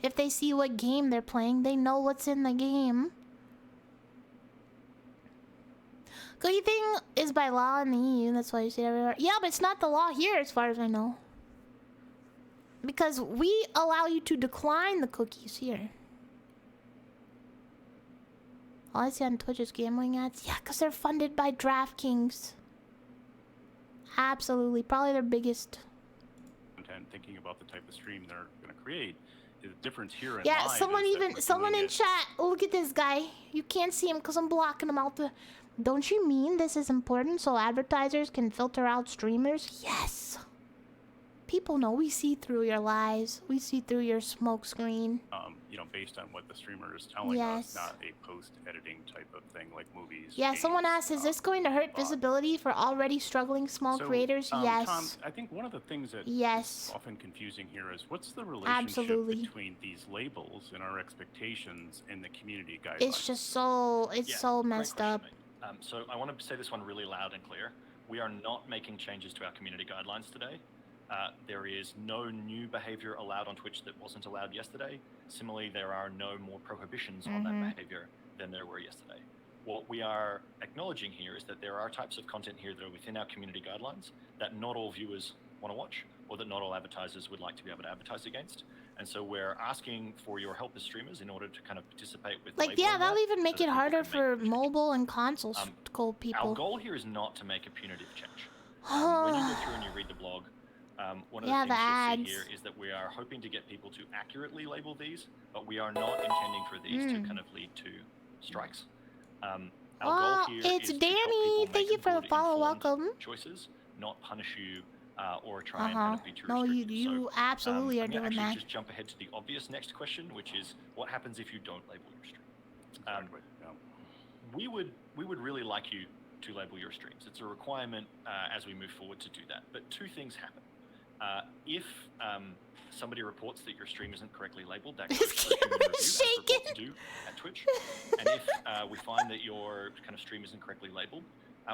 If they see what game they're playing, they know what's in the game. Cookie thing is by law in the EU, that's why you see it everywhere. Yeah, but it's not the law here as far as I know. Because we allow you to decline the cookies here. All I see on Twitch is gambling ads. Yeah, because they're funded by DraftKings. Absolutely. Probably their biggest. Content, thinking about the type of stream they're going to create. The difference here in Yeah, live someone is that even, we're someone doing in it- chat. Look at this guy. You can't see him because I'm blocking him out. Don't you mean this is important so advertisers can filter out streamers? Yes. People know. We see through your lies. We see through your smoke screen. Based on what the streamer is telling us, not a post-editing type of thing like movies. Yeah, games, someone asked, is this going to hurt visibility for already struggling small creators? Yes. Tom, I think one of the things that is often confusing here is what's the relationship between these labels and our expectations and the community guidelines? It's just so, so messed up. So I want to say this one really loud and clear. We are not making changes to our community guidelines today. There is no new behavior allowed on Twitch that wasn't allowed yesterday. Similarly, there are no more prohibitions on that behavior than there were yesterday. What we are acknowledging here is that there are types of content here that are within our community guidelines that not all viewers want to watch, or that not all advertisers would like to be able to advertise against. And so we're asking for your help as streamers in order to kind of participate with that'll even make it harder for mobile and console people. Our goal here is not to make a punitive change. When you go through and you read the blog, one of the things you'll see here is that we are hoping to get people to accurately label these, but we are not intending for these to kind of lead to strikes. Our goal here it's is Danny. To Thank you for the follow. Welcome. Choices, not punish you or try and kind of be too No, restrictive. you absolutely are doing I'm that. Just jump ahead to the obvious next question, which is what happens if you don't label your stream? Exactly. We would really like you to label your streams. It's a requirement as we move forward to do that. But two things happen. If somebody reports that your stream isn't correctly labeled, that goes to a human review, as reports do at Twitch. And if we find that your kind of stream isn't correctly labeled,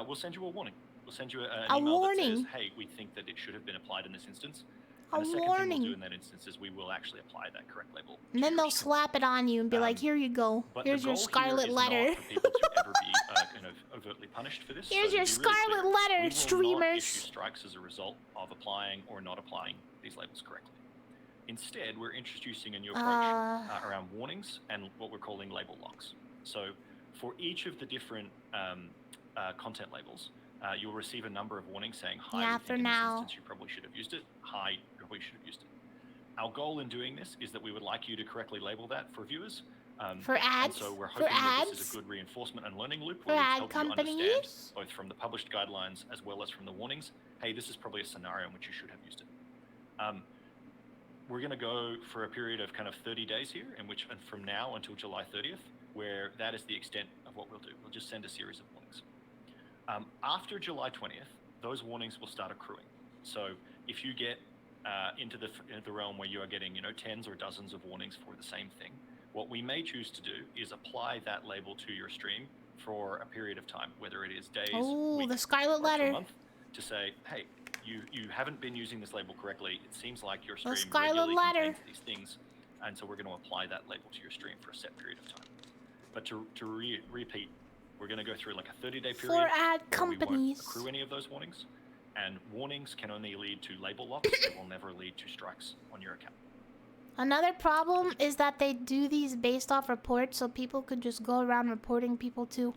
we'll send you a warning. We'll send you an email that says, hey, we think that it should have been applied in this instance. And the second thing we'll do in that instance is we will actually apply that correct label. And then they'll slap it on you and be like, here you go. Here's your scarlet letter. Not for people to ever be kind of overtly punished for this. Here's your scarlet letter, streamers. We will not issue strikes as a result of applying or not applying these labels correctly. Instead, we're introducing a new approach around warnings and what we're calling label locks. So for each of the different content labels, you'll receive a number of warnings saying, hi, yeah, for now. You probably should have used it. Hi, you probably should have used it. Our goal in doing this is that we would like you to correctly label that for viewers. For ads? And so we're hoping that this is a good reinforcement and learning loop where we help you understand, both from the published guidelines as well as from the warnings, hey, this is probably a scenario in which you should have used it. We're going to go for a period of kind of 30 days here, in which, and from now until July 30th, where that is the extent of what we'll do. We'll just send a series of warnings. After July 20th, those warnings will start accruing. So if you get into the realm where you are getting, tens or dozens of warnings for the same thing, what we may choose to do is apply that label to your stream for a period of time, whether it is days, weeks, the scarlet letter, a month, to say, hey, you haven't been using this label correctly. It seems like your stream regularly contains these things, and so we're going to apply that label to your stream for a set period of time. But to repeat, we're going to go through like a 30-day period for ad companies. We won't accrue any of those warnings, and warnings can only lead to label locks. They will never lead to strikes on your account. Another problem is that they do these based off reports, so people could just go around reporting people to,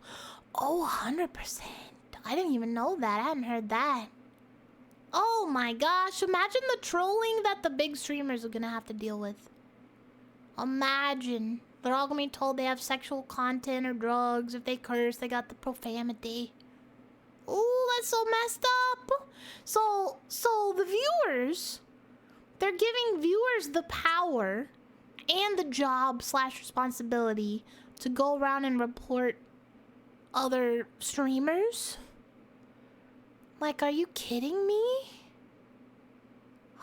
100%. I didn't even know that. I hadn't heard that. Oh my gosh, imagine the trolling that the big streamers are gonna have to deal with. Imagine. They're all gonna be told they have sexual content or drugs. If they curse, they got the profanity. Ooh, that's so messed up. So the viewers, they're giving viewers the power and the job / responsibility to go around and report other streamers. Like, are you kidding me?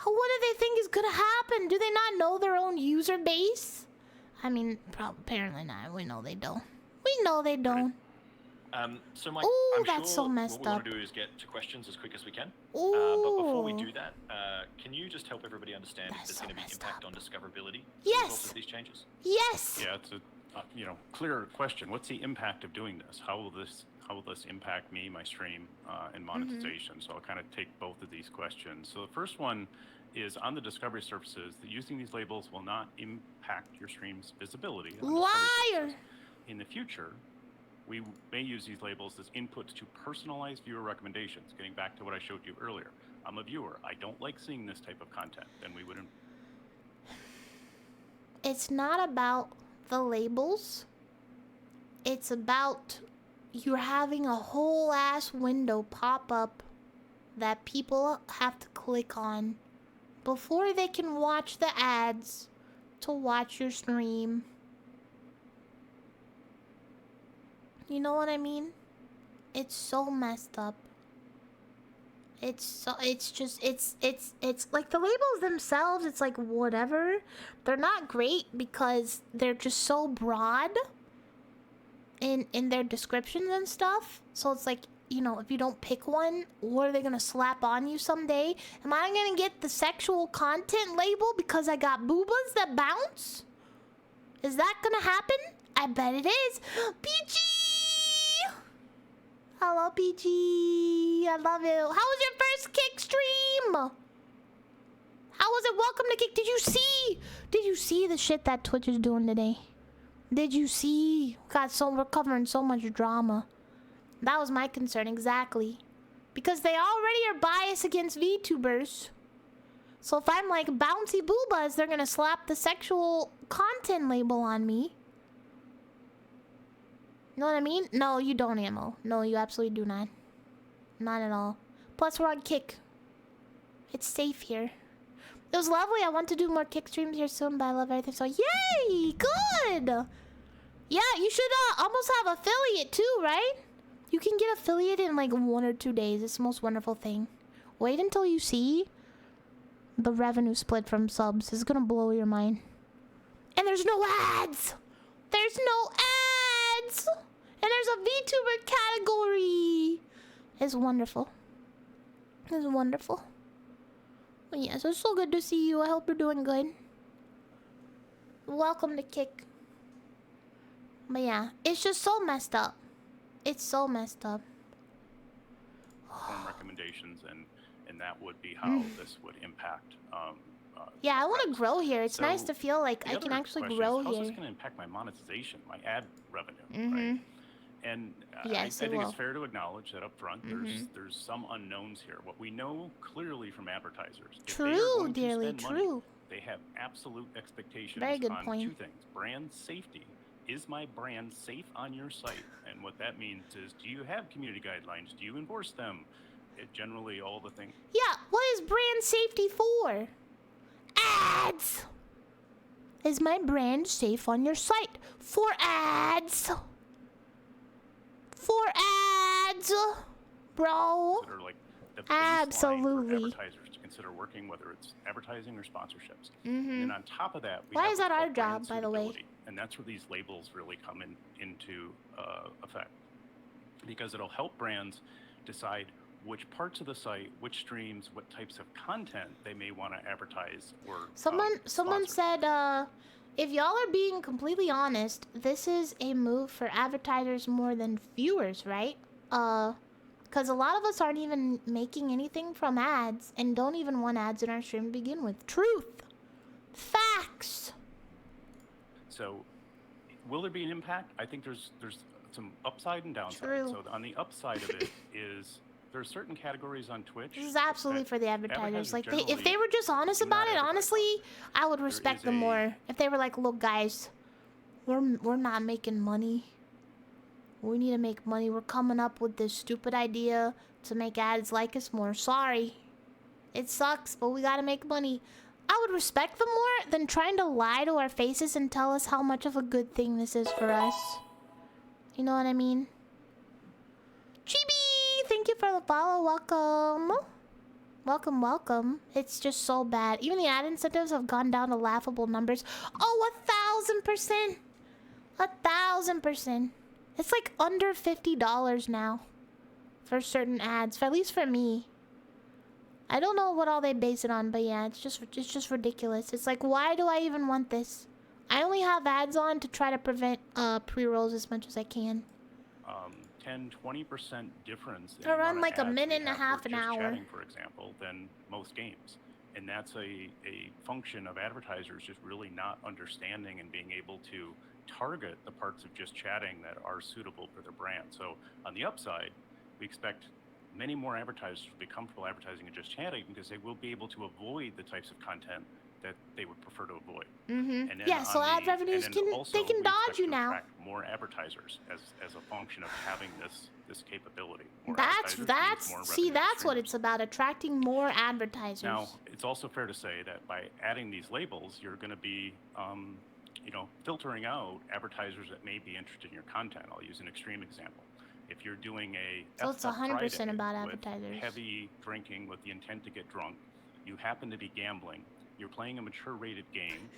What do they think is gonna happen? Do they not know their own user base? I mean, apparently not. We know they don't. We know they don't. So Mike, Ooh, I'm that's sure so messed what we up. want to do is get to questions as quick as we can. Ooh. But before we do that, can you just help everybody understand if there's going to be impact on discoverability as a result of these changes? Yes. Yeah, it's a clear question. What's the impact of doing this? How will this impact me, my stream, and monetization? So I'll kind of take both of these questions. So the first one is on the discovery surfaces that using these labels will not impact your stream's visibility. Liar! In the future, we may use these labels as inputs to personalized viewer recommendations. Getting back to what I showed you earlier. I'm a viewer. I don't like seeing this type of content. Then we wouldn't. It's not about the labels. It's about you're having a whole ass window pop up that people have to click on before they can watch the ads to watch your stream. You know what I mean? It's so messed up. It's like the labels themselves, it's like whatever. They're not great because they're just so broad in their descriptions and stuff. So it's like, you know, if you don't pick one, what are they gonna slap on you someday? Am I gonna get the sexual content label because I got boobas that bounce? Is that gonna happen? I bet it is. PG! Hello, PG. I love you. How was your first Kick stream? How was it? Welcome to Kick. Did you see the shit that Twitch is doing today? Did you see? God, we're covering so much drama. That was my concern, exactly. Because they already are biased against VTubers. So if I'm like bouncy boobas, they're gonna slap the sexual content label on me. You know what I mean? No, you don't, Ammo. No, you absolutely do not. Not at all. Plus, we're on Kick. It's safe here. It was lovely. I want to do more Kick streams here soon, but I love everything. So, yay! Good! Yeah, you should almost have affiliate too, right? You can get affiliate in like 1 or 2 days. It's the most wonderful thing. Wait until you see the revenue split from subs. It's gonna blow your mind. And there's no ads! There's no ads! And there's a VTuber category! It's wonderful. It's wonderful. But yeah, so it's so good to see you. I hope you're doing good. Welcome to Kick. But yeah, it's just so messed up. It's so messed up. Recommendations, and that would be how this would impact. Yeah, I want to grow here. It's nice to feel like I can actually grow here. How's this here. going to impact my monetization, my ad revenue, right? And Yes, I think it's fair to acknowledge that up front, there's some unknowns here. What we know clearly from advertisers, True, dearly, true. Money, they have absolute expectations Very good on point. 2 things: brand safety. Is my brand safe on your site? And what that means is, do you have community guidelines? Do you enforce them? Generally, all the things. Yeah, what is brand safety for? Ads! Is my brand safe on your site? For ads! For ads! Bro! That are like the absolutely. For advertisers to consider working, whether it's advertising or sponsorships. And then on top of that, we Why have is what's that our called brand job, by the way? suitability. And that's where these labels really come into effect, because it'll help brands decide which parts of the site, which streams, what types of content they may want to advertise or Someone sponsor. said, if y'all are being completely honest, this is a move for advertisers more than viewers, right? Because a lot of us aren't even making anything from ads and don't even want ads in our stream to begin with. Truth. Facts. So, will there be an impact? I think there's some upside and downside. True. So on the upside of it is there are certain categories on Twitch. This is absolutely for the advertisers. Like, if generally they were just honest do not about it, advertise. honestly, I would respect is them a- more. If they were like, look, guys, we're not making money. We need to make money. We're coming up with this stupid idea to make ads like us more. Sorry. It sucks, but we gotta make money. I would respect them more than trying to lie to our faces and tell us how much of a good thing this is for us. You know what I mean? Chibi! Thank you for the follow. Welcome. Welcome, welcome. It's just so bad. Even the ad incentives have gone down to laughable numbers. Oh, 1,000%. 1,000%. It's like under $50 now for certain ads, at least for me. I don't know what all they base it on, but yeah, it's just ridiculous. It's like, why do I even want this? I only have ads on to try to prevent pre-rolls as much as I can. 10-20% difference in Around amount of like a ads minute we and a have half, for an just hour. chatting, for example, than most games. And that's a function of advertisers just really not understanding and being able to target the parts of just chatting that are suitable for their brand. So on the upside, we expect many more advertisers will be comfortable advertising in just chatting because they will be able to avoid the types of content that they would prefer to avoid. And then Yeah, so ad revenues and then can also they can we dodge expect you to now. attract more advertisers as a function of having this capability. More That's advertisers means more see, revenue to that's what streamers. it's about, attracting more advertisers. Now, it's also fair to say that by adding these labels, you're going to be, filtering out advertisers that may be interested in your content. I'll use an extreme example. If you're doing a So it's F Up 100% Friday about with advertisers. heavy drinking with the intent to get drunk, you happen to be gambling, you're playing a mature-rated game,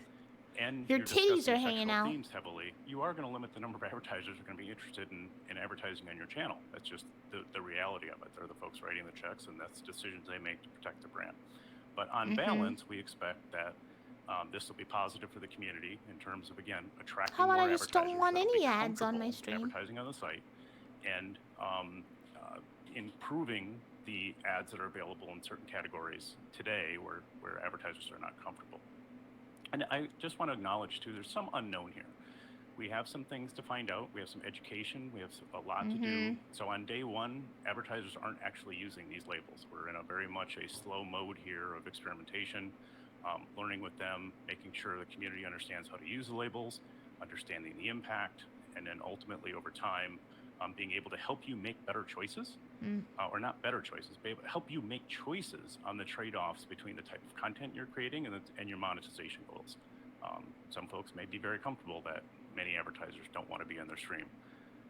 and Your you're titties discussing are hanging sexual out. themes heavily, you are going to limit the number of advertisers who are going to be interested in advertising on your channel. That's just the reality of it. They're the folks writing the checks, and that's decisions they make to protect the brand. But on balance, we expect that this will be positive for the community in terms of, again, attracting How about more I just don't advertisers want that'll be any ads on my comfortable stream? advertising on the site, and improving the ads that are available in certain categories today where advertisers are not comfortable. And I just want to acknowledge, too, there's some unknown here. We have some things to find out. We have some education. We have a lot to do. So on day one, advertisers aren't actually using these labels. We're in a very much a slow mode here of experimentation, learning with them, making sure the community understands how to use the labels, understanding the impact, and then ultimately over time, being able to help you make better choices, or not better choices, but help you make choices on the trade-offs between the type of content you're creating and your monetization goals. Some folks may be very comfortable that many advertisers don't want to be on their stream.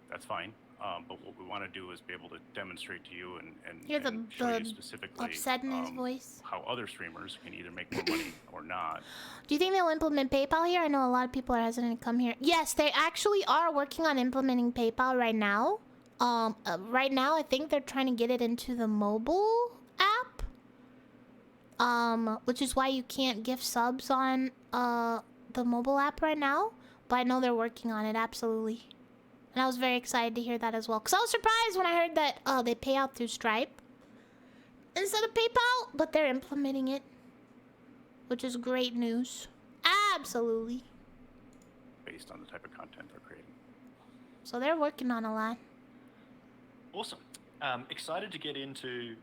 That's fine. But what we want to do is be able to demonstrate to you and Hear the show you specifically upset in his voice. how other streamers can either make more money or not. Do you think they'll implement PayPal here? I know a lot of people are hesitant to come here. Yes, they actually are working on implementing PayPal right now. Right now, I think they're trying to get it into the mobile app. Which is why you can't gift subs on the mobile app right now. But I know they're working on it, absolutely. And I was very excited to hear that as well. Because I was surprised when I heard that they pay out through Stripe instead of PayPal. But they're implementing it. Which is great news. Absolutely. Based on the type of content they're creating. So they're working on a lot. Awesome. Excited to get into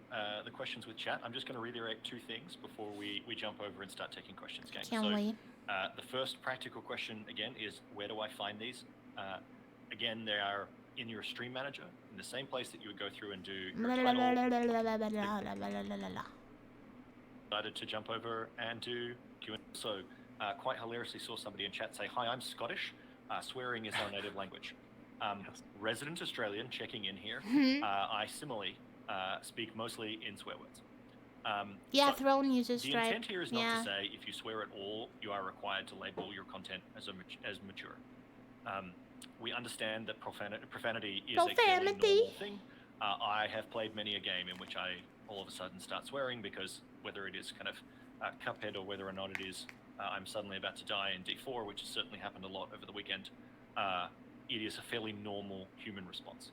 the questions with chat. I'm just going to reiterate two things before we jump over and start taking questions, gang. Can't wait. The first practical question, again, is where do I find these? Again, they are in your stream manager, in the same place that you would go through and do your title. Decided to jump over and do Q&A. So, quite hilariously saw somebody in chat say, "Hi, I'm Scottish. Swearing is our native language." Resident Australian checking in here. I similarly speak mostly in swear words. Yeah, so Throne uses the Stripe. intent here is not to say if you swear at all, you are required to label your content as mature. We understand that profanity is a fairly normal thing. I have played many a game in which I all of a sudden start swearing because whether it is kind of Cuphead or whether or not it is I'm suddenly about to die in D4, which has certainly happened a lot over the weekend, it is a fairly normal human response.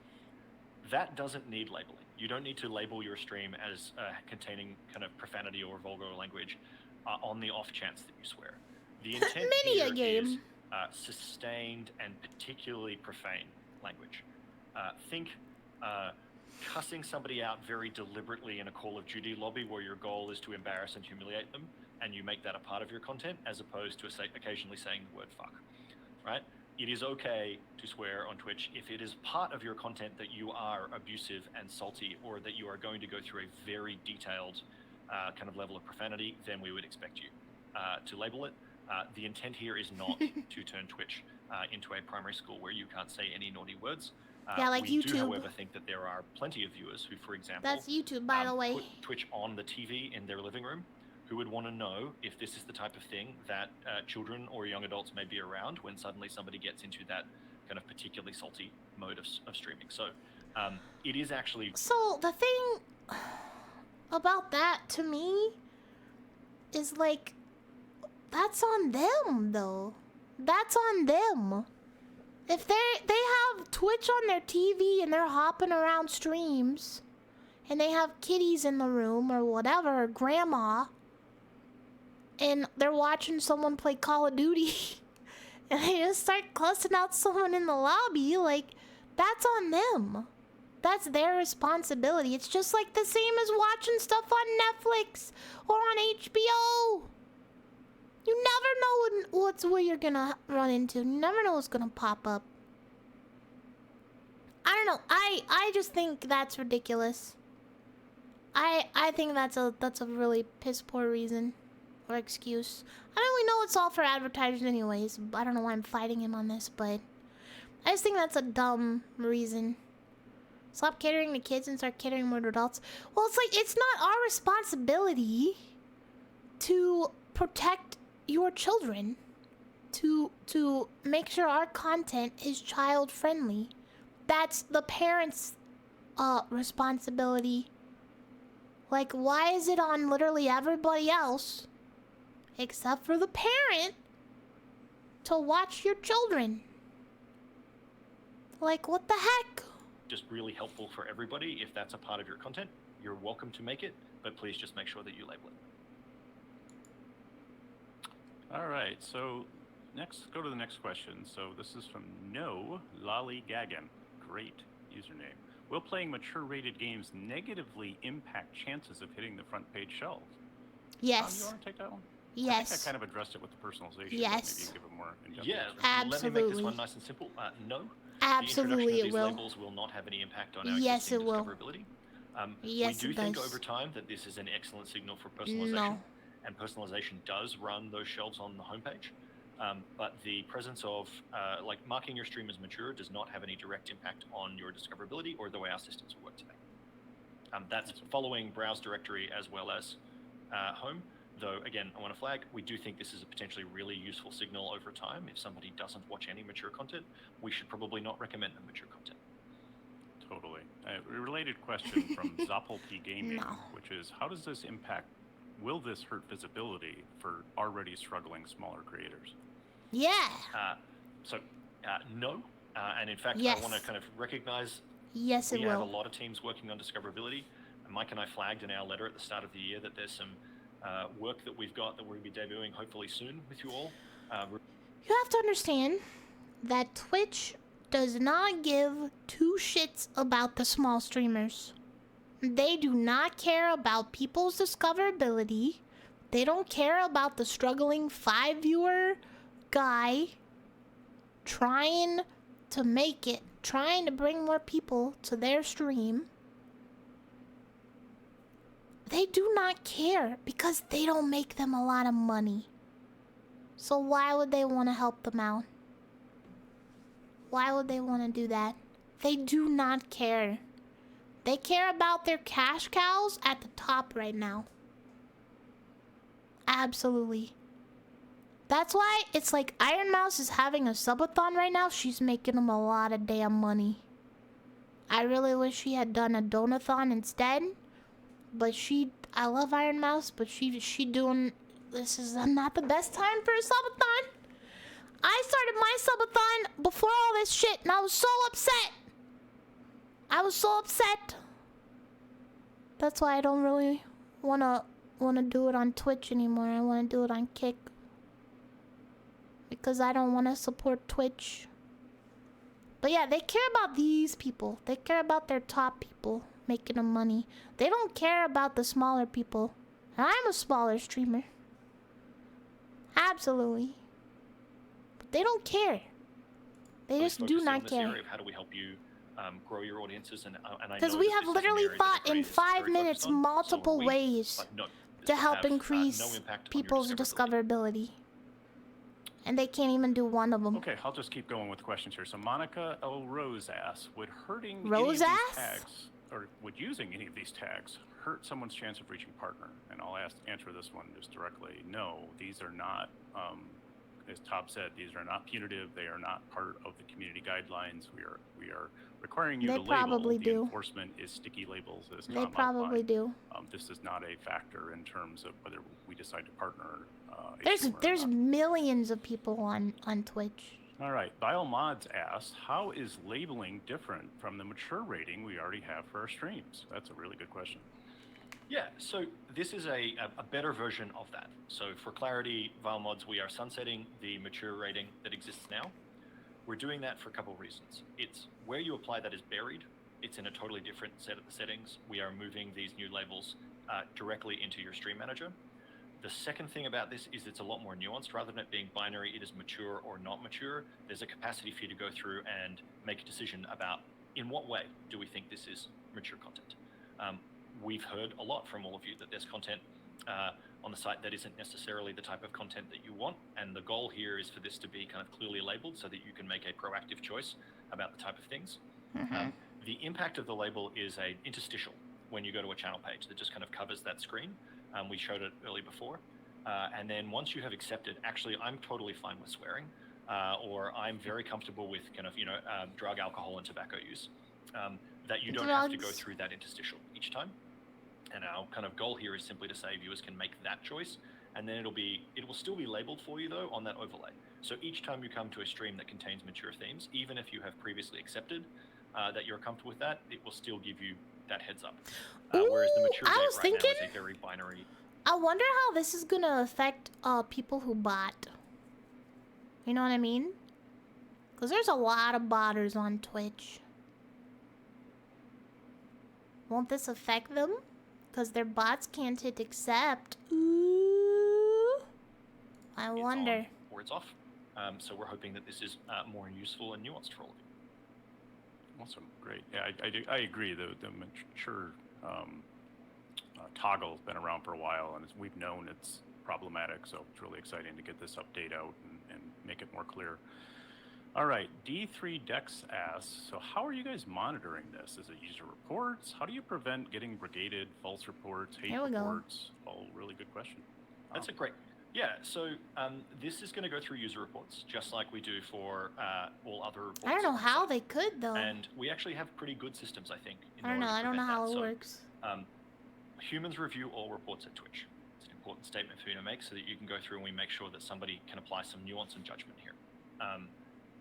That doesn't need labeling. You don't need to label your stream as containing kind of profanity or vulgar language on the off chance that you swear. The intent here is sustained and particularly profane language. Think cussing somebody out very deliberately in a Call of Duty lobby where your goal is to embarrass and humiliate them, and you make that a part of your content, as opposed to occasionally saying the word fuck, right? It is okay to swear on Twitch if it is part of your content that you are abusive and salty, or that you are going to go through a very detailed kind of level of profanity, then we would expect you to label it. The intent here is not to turn Twitch into a primary school where you can't say any naughty words. Yeah, like we YouTube. do, however, think that there are plenty of viewers who, for example, That's YouTube, by the way. put Twitch on the TV in their living room, who would want to know if this is the type of thing that children or young adults may be around when suddenly somebody gets into that kind of particularly salty mode of streaming. So it is actually... So the thing about that to me is like, that's on them though. That's on them. If they have Twitch on their TV and they're hopping around streams and they have kitties in the room or whatever, or grandma, and they're watching someone play Call of Duty and they just start cussing out someone in the lobby, like, that's on them. that's their responsibility. It's just like the same as watching stuff on Netflix or on HBO. You never know what you're gonna run into. You never know what's gonna pop up. I don't know. I just think that's ridiculous. I think that's a really piss poor reason or excuse. I mean, we know it's all for advertisers anyways. I don't know why I'm fighting him on this, but I just think that's a dumb reason. Stop catering to kids and start catering more to adults. Well, it's like, it's not our responsibility to protect your children. To make sure our content is child friendly. That's the parents' responsibility. Like, why is it on literally everybody else except for the parent to watch your children? Like, what the heck? Just really helpful for everybody. If that's a part of your content, you're welcome to make it, but please just make sure that you label it. All right, so go to the next question. So this is from No Lollygagan. Great username. Will playing mature-rated games negatively impact chances of hitting the front page shelf? Yes. You want to take that one? Yes. I think I kind of addressed it with the personalization. Yes. Maybe you give it more in-depth Yeah, answer. let me make this one nice and simple. No. Absolutely, the introduction of it these will. labels will not have any impact on our Yes, existing it will. discoverability. Yes, we do it think does. over time that this is an excellent signal for personalization. No. And personalization does run those shelves on the homepage. But the presence of, like, marking your stream as mature does not have any direct impact on your discoverability or the way our systems work today. That's following browse directory as well as home. Though, again, I want to flag, we do think this is a potentially really useful signal over time. If somebody doesn't watch any mature content, we should probably not recommend them mature content. Totally. A related question from Zoppelty Gaming, No. which is, how does this impact, will this hurt visibility for already struggling smaller creators? Yeah. No. And in fact, Yes. I want to kind of recognize Yes, it we have a will. lot of teams working on discoverability. And Mike and I flagged in our letter at the start of the year that there's some work that we've got that we're going to be debuting hopefully soon with you all. You have to understand that Twitch does not give two shits about the small streamers. They do not care about people's discoverability. They don't care about the struggling 5-viewer guy trying to make it, trying to bring more people to their stream. They do not care because they don't make them a lot of money. So why would they want to help them out? Why would they want to do that? They do not care. They care about their cash cows at the top right now. Absolutely. That's why it's like Iron Mouse is having a subathon right now. She's making them a lot of damn money. I really wish she had done a donathon instead. But I love Iron Mouse, but she doing, this is not the best time for a subathon. I started my subathon before all this shit, and I was so upset. I was so upset. That's why I don't really wanna do it on Twitch anymore. I wanna do it on Kick. Because I don't wanna support Twitch. But yeah, they care about these people. They care about their top people making them money. They don't care about the smaller people. And I'm a smaller streamer. Absolutely. But they don't care. They just do not care. Area of how do we help you grow your audiences? And I because know we that have this is an literally area that thought the in grade is 5 very minutes focused on, multiple so we, ways but no, this to will help have, increase no impact on people's your discoverability. And they can't even do one of them. Okay, I'll just keep going with questions here. So Monica L. Rose asks, would hurting any of Rose these ass? tags, or would using any of these tags hurt someone's chance of reaching partner? And I'll answer this one just directly. No, these are not, as Tob said, these are not punitive. They are not part of the community guidelines. We are requiring you They to label. probably The do. enforcement is sticky labels, as They Tom probably outlined. do. This is not a factor in terms of whether we decide to partner. There's millions of people on Twitch. All right, BioMods asks, how is labeling different from the mature rating we already have for our streams? That's a really good question. Yeah, so this is a better version of that. So for clarity, VileMods, we are sunsetting the mature rating that exists now. We're doing that for a couple of reasons. It's where you apply that is buried it's in a totally different set of the settings. We are moving these new labels directly into your stream manager. The second thing about this is it's a lot more nuanced. Rather than it being binary, it is mature or not mature. There's a capacity for you to go through and make a decision about in what way do we think this is mature content. We've heard a lot from all of you that there's content on the site that isn't necessarily the type of content that you want, and the goal here is for this to be kind of clearly labeled so that you can make a proactive choice about the type of things. The impact of the label is an interstitial when you go to a channel page that just kind of covers that screen. We showed it earlier before. And then once you have accepted, actually, I'm totally fine with swearing, or I'm very comfortable with kind of, drug, alcohol, and tobacco use, that you don't have to go through that interstitial each time. And our kind of goal here is simply to say viewers can make that choice, and then it will still be labeled for you though on that overlay. So each time you come to a stream that contains mature themes, even if you have previously accepted that you're comfortable with that, it will still give you that heads up. Whereas the mature date right now is a very binary. I wonder how this is gonna affect people who bot. You know what I mean? Because there's a lot of botters on Twitch. Won't this affect them? Because their bots can't hit accept. Ooh. I wonder. It's on or it's off. So we're hoping that this is more useful and nuanced for all of you. Awesome, great. Yeah, I agree. The mature toggle has been around for a while, and we've known it's problematic. So it's really exciting to get this update out and make it more clear. All right, D3Dex asks, so how are you guys monitoring this? Is it user reports? How do you prevent getting brigaded, false reports, hate reports? All really good question. That's a great, yeah, so this is going to go through user reports, just like we do for all other reports. I don't know how they could, though. And we actually have pretty good systems, I think. I don't know how it works. Humans review all reports at Twitch. It's an important statement for you to make so that you can go through and we make sure that somebody can apply some nuance and judgment here.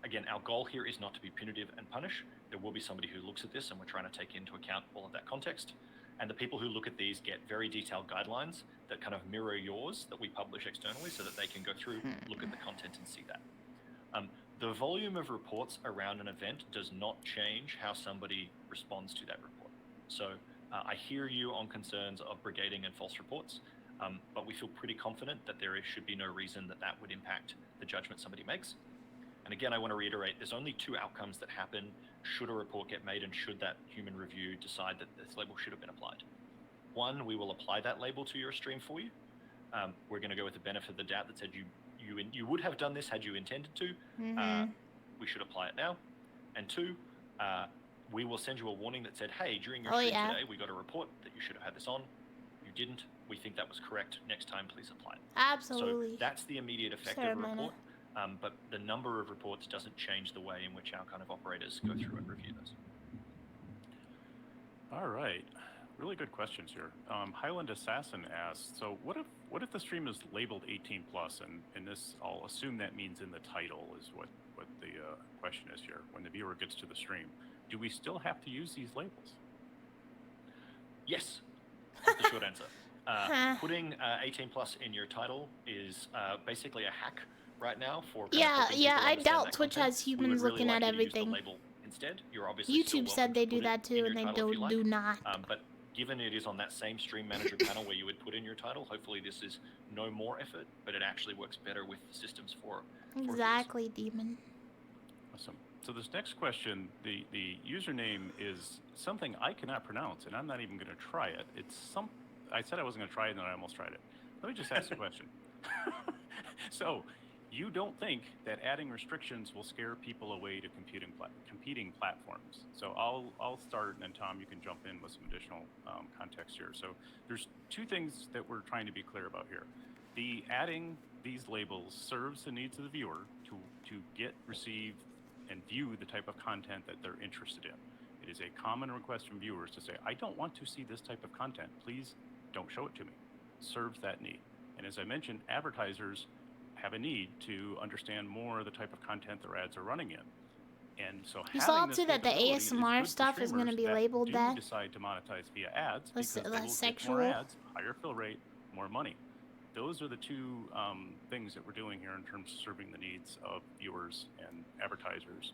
Again, our goal here is not to be punitive and punish. There will be somebody who looks at this, and we're trying to take into account all of that context. And the people who look at these get very detailed guidelines that kind of mirror yours that we publish externally so that they can go through, look at the content and see that. The volume of reports around an event does not change how somebody responds to that report. So I hear you on concerns of brigading and false reports, but we feel pretty confident that there should be no reason that that would impact the judgment somebody makes. And again, I want to reiterate, there's only two outcomes that happen should a report get made and should that human review decide that this label should have been applied. One, we will apply that label to your stream for you. We're going to go with the benefit of the doubt that said you would have done this had you intended to. We should apply it now. And two, we will send you a warning that said, hey, during your stream today, we got a report that you should have had this on. You didn't. We think that was correct. Next time, please apply it. Absolutely. So that's the immediate effect of a report. But the number of reports doesn't change the way in which our kind of operators go through and review those. All right, really good questions here. Highland Assassin asks, so what if the stream is labeled 18+, and this, I'll assume that means in the title is what the question is here. When the viewer gets to the stream, do we still have to use these labels? Yes, that's the short answer. Putting 18+ in your title is basically a hack right now for I doubt Twitch has humans looking at everything. Label instead. You're obviously YouTube said they do that too, and they do not. But given it is on that same stream manager panel where you would put in your title, hopefully this is no more effort, but it actually works better with the systems for exactly, Demon. Awesome. So this next question, the username is something I cannot pronounce, and I'm not even going to try it. I said I wasn't going to try it, and then I almost tried it. Let me just ask the question. So, you don't think that adding restrictions will scare people away to competing platforms? So I'll start, and then Tom, you can jump in with some additional context here. So there's two things that we're trying to be clear about here. The adding these labels serves the needs of the viewer to get, receive, and view the type of content that they're interested in. It is a common request from viewers to say, I don't want to see this type of content. Please don't show it to me. Serves that need. And as I mentioned, advertisers have a need to understand more of the type of content their ads are running in. And so you saw too that the ASMR stuff is going to be labeled that. Decide to monetize via ads because less sexual. More ads, higher fill rate, more money. Those are the two things that we're doing here in terms of serving the needs of viewers and advertisers.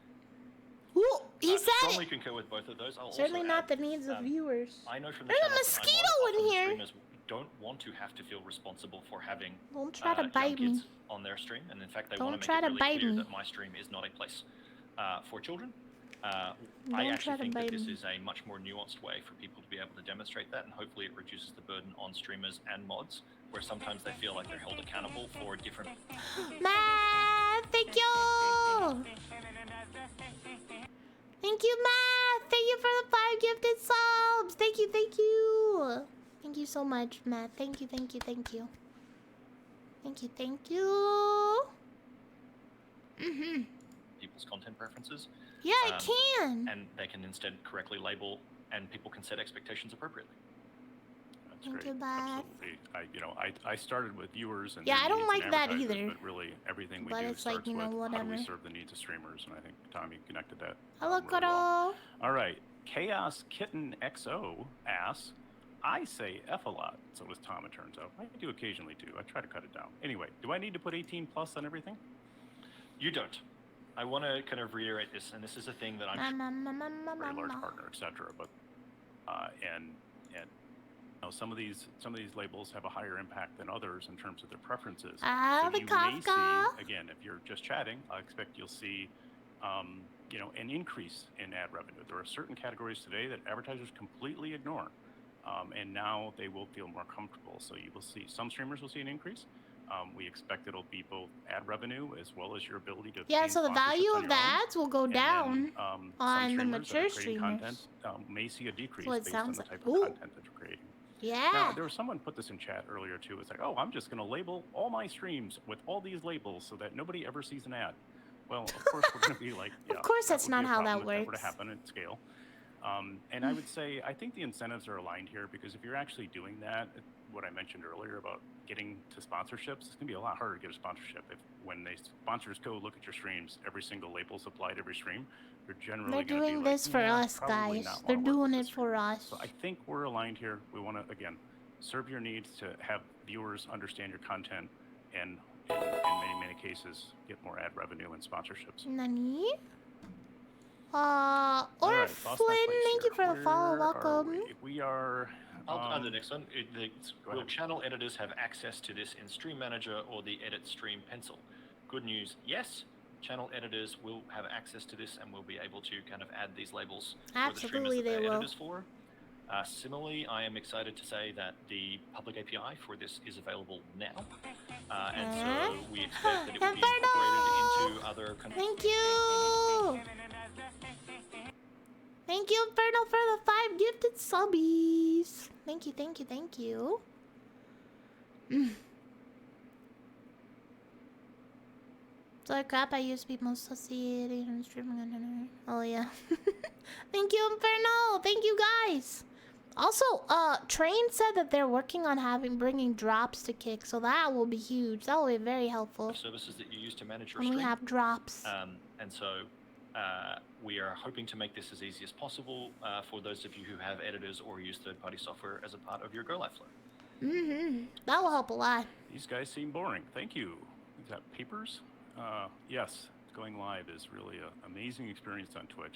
Ooh, he said Strongly it. concur with both of those. I'll Certainly also not the add, needs of viewers. I know from the There's a channels mosquito that I'm on, in often here. streamers don't want to have to feel responsible for having Don't try to young bite kids me. on their stream, and in fact, they Don't want to try make it to really bite clear me. that my stream is not a place for children. I Don't try actually to think that bite this me. is a much more nuanced way for people to be able to demonstrate that, and hopefully it reduces the burden on streamers and mods, where sometimes they feel like they're held accountable for different... Matt, thank you. Thank you, Matt. Thank you for the 5 gifted subs. Thank you, thank you. Thank you so much, Matt. Thank you, thank you, thank you. Thank you, thank you. people's content preferences. Yeah, I can. And they can instead correctly label, and people can set expectations appropriately. That's Thank great. you, Beth. Absolutely. I started with viewers and Yeah, their I don't needs and like that advertisers, either. But really, everything we But do it's like, starts you know, with how do we whatever. serve the needs of streamers, and I think Tommy connected that. Hello, really Koro. well. All right, Chaos Kitten XO asks, I say F a lot, so does Tom, it turns out. I do occasionally too. I try to cut it down. Anyway, do I need to put 18 plus on everything? You don't. I want to kind of reiterate this, and this is a thing that I'm Very large partner, etc. But and you know, some of these labels have a higher impact than others in terms of their preferences. Ah, so the you may Kafka. see, again, if you're just chatting, I expect you'll see you know, an increase in ad revenue. There are certain categories today that advertisers completely ignore, and now they will feel more comfortable. So you will see some streamers will see an increase. We expect it'll be both ad revenue as well as your ability to Yeah, gain so the sponsorships value on of your the own. ads will go And down then, on some the streamers mature that are creating streamers. content may see a decrease So it based on sounds the like- type of Ooh. content that you're creating. Yeah. Now, there was someone put this in chat earlier too. It's like, oh, I'm just going to label all my streams with all these labels so that nobody ever sees an ad. Well, of course, we're going to be like, yeah, Of course that that's would be not a how problem that if were works. to happen at scale. And I would say, I think the incentives are aligned here because if you're actually doing that, what I mentioned earlier about getting to sponsorships, it's going to be a lot harder to get a sponsorship. If when they sponsors go look at your streams, every single label's applied to every stream, they're generally They're going to be doing like, this for "Yeah, us, probably guys. not They're wanna work doing with it this for streamer." us. So I think we're aligned here. We want to, again, serve your needs to have viewers understand your content and in many cases, get more ad revenue and sponsorships. Nani? All Or right, Flynn, lost my place thank you here. for the follow. Where are Welcome. we are. On the next one, go will ahead. channel editors have access to this in Stream Manager or the Edit Stream pencil? Good news, yes. Channel editors will have access to this and will be able to kind of add these labels for the streamers Absolutely, that they they're will. editors for. Similarly, I am excited to say that the public API for this is available now. And so we expect that it will be incorporated into other... Thank you. Thank you, Inferno, for the 5 gifted subbies. Thank you, thank you, thank you. So crap, I used to be most associated and streaming. Oh yeah. Thank you, Inferno. Thank you, guys. Also, Train said that they're working on bringing drops to Kick, so that will be huge. That will be very helpful services that you use to manage your when we stream. have drops. And so we are hoping to make this as easy as possible for those of you who have editors or use third-party software as a part of your Go Live flow. That will help a lot. These guys seem boring. Thank you. Is that Papers? Yes, going live is really an amazing experience on Twitch.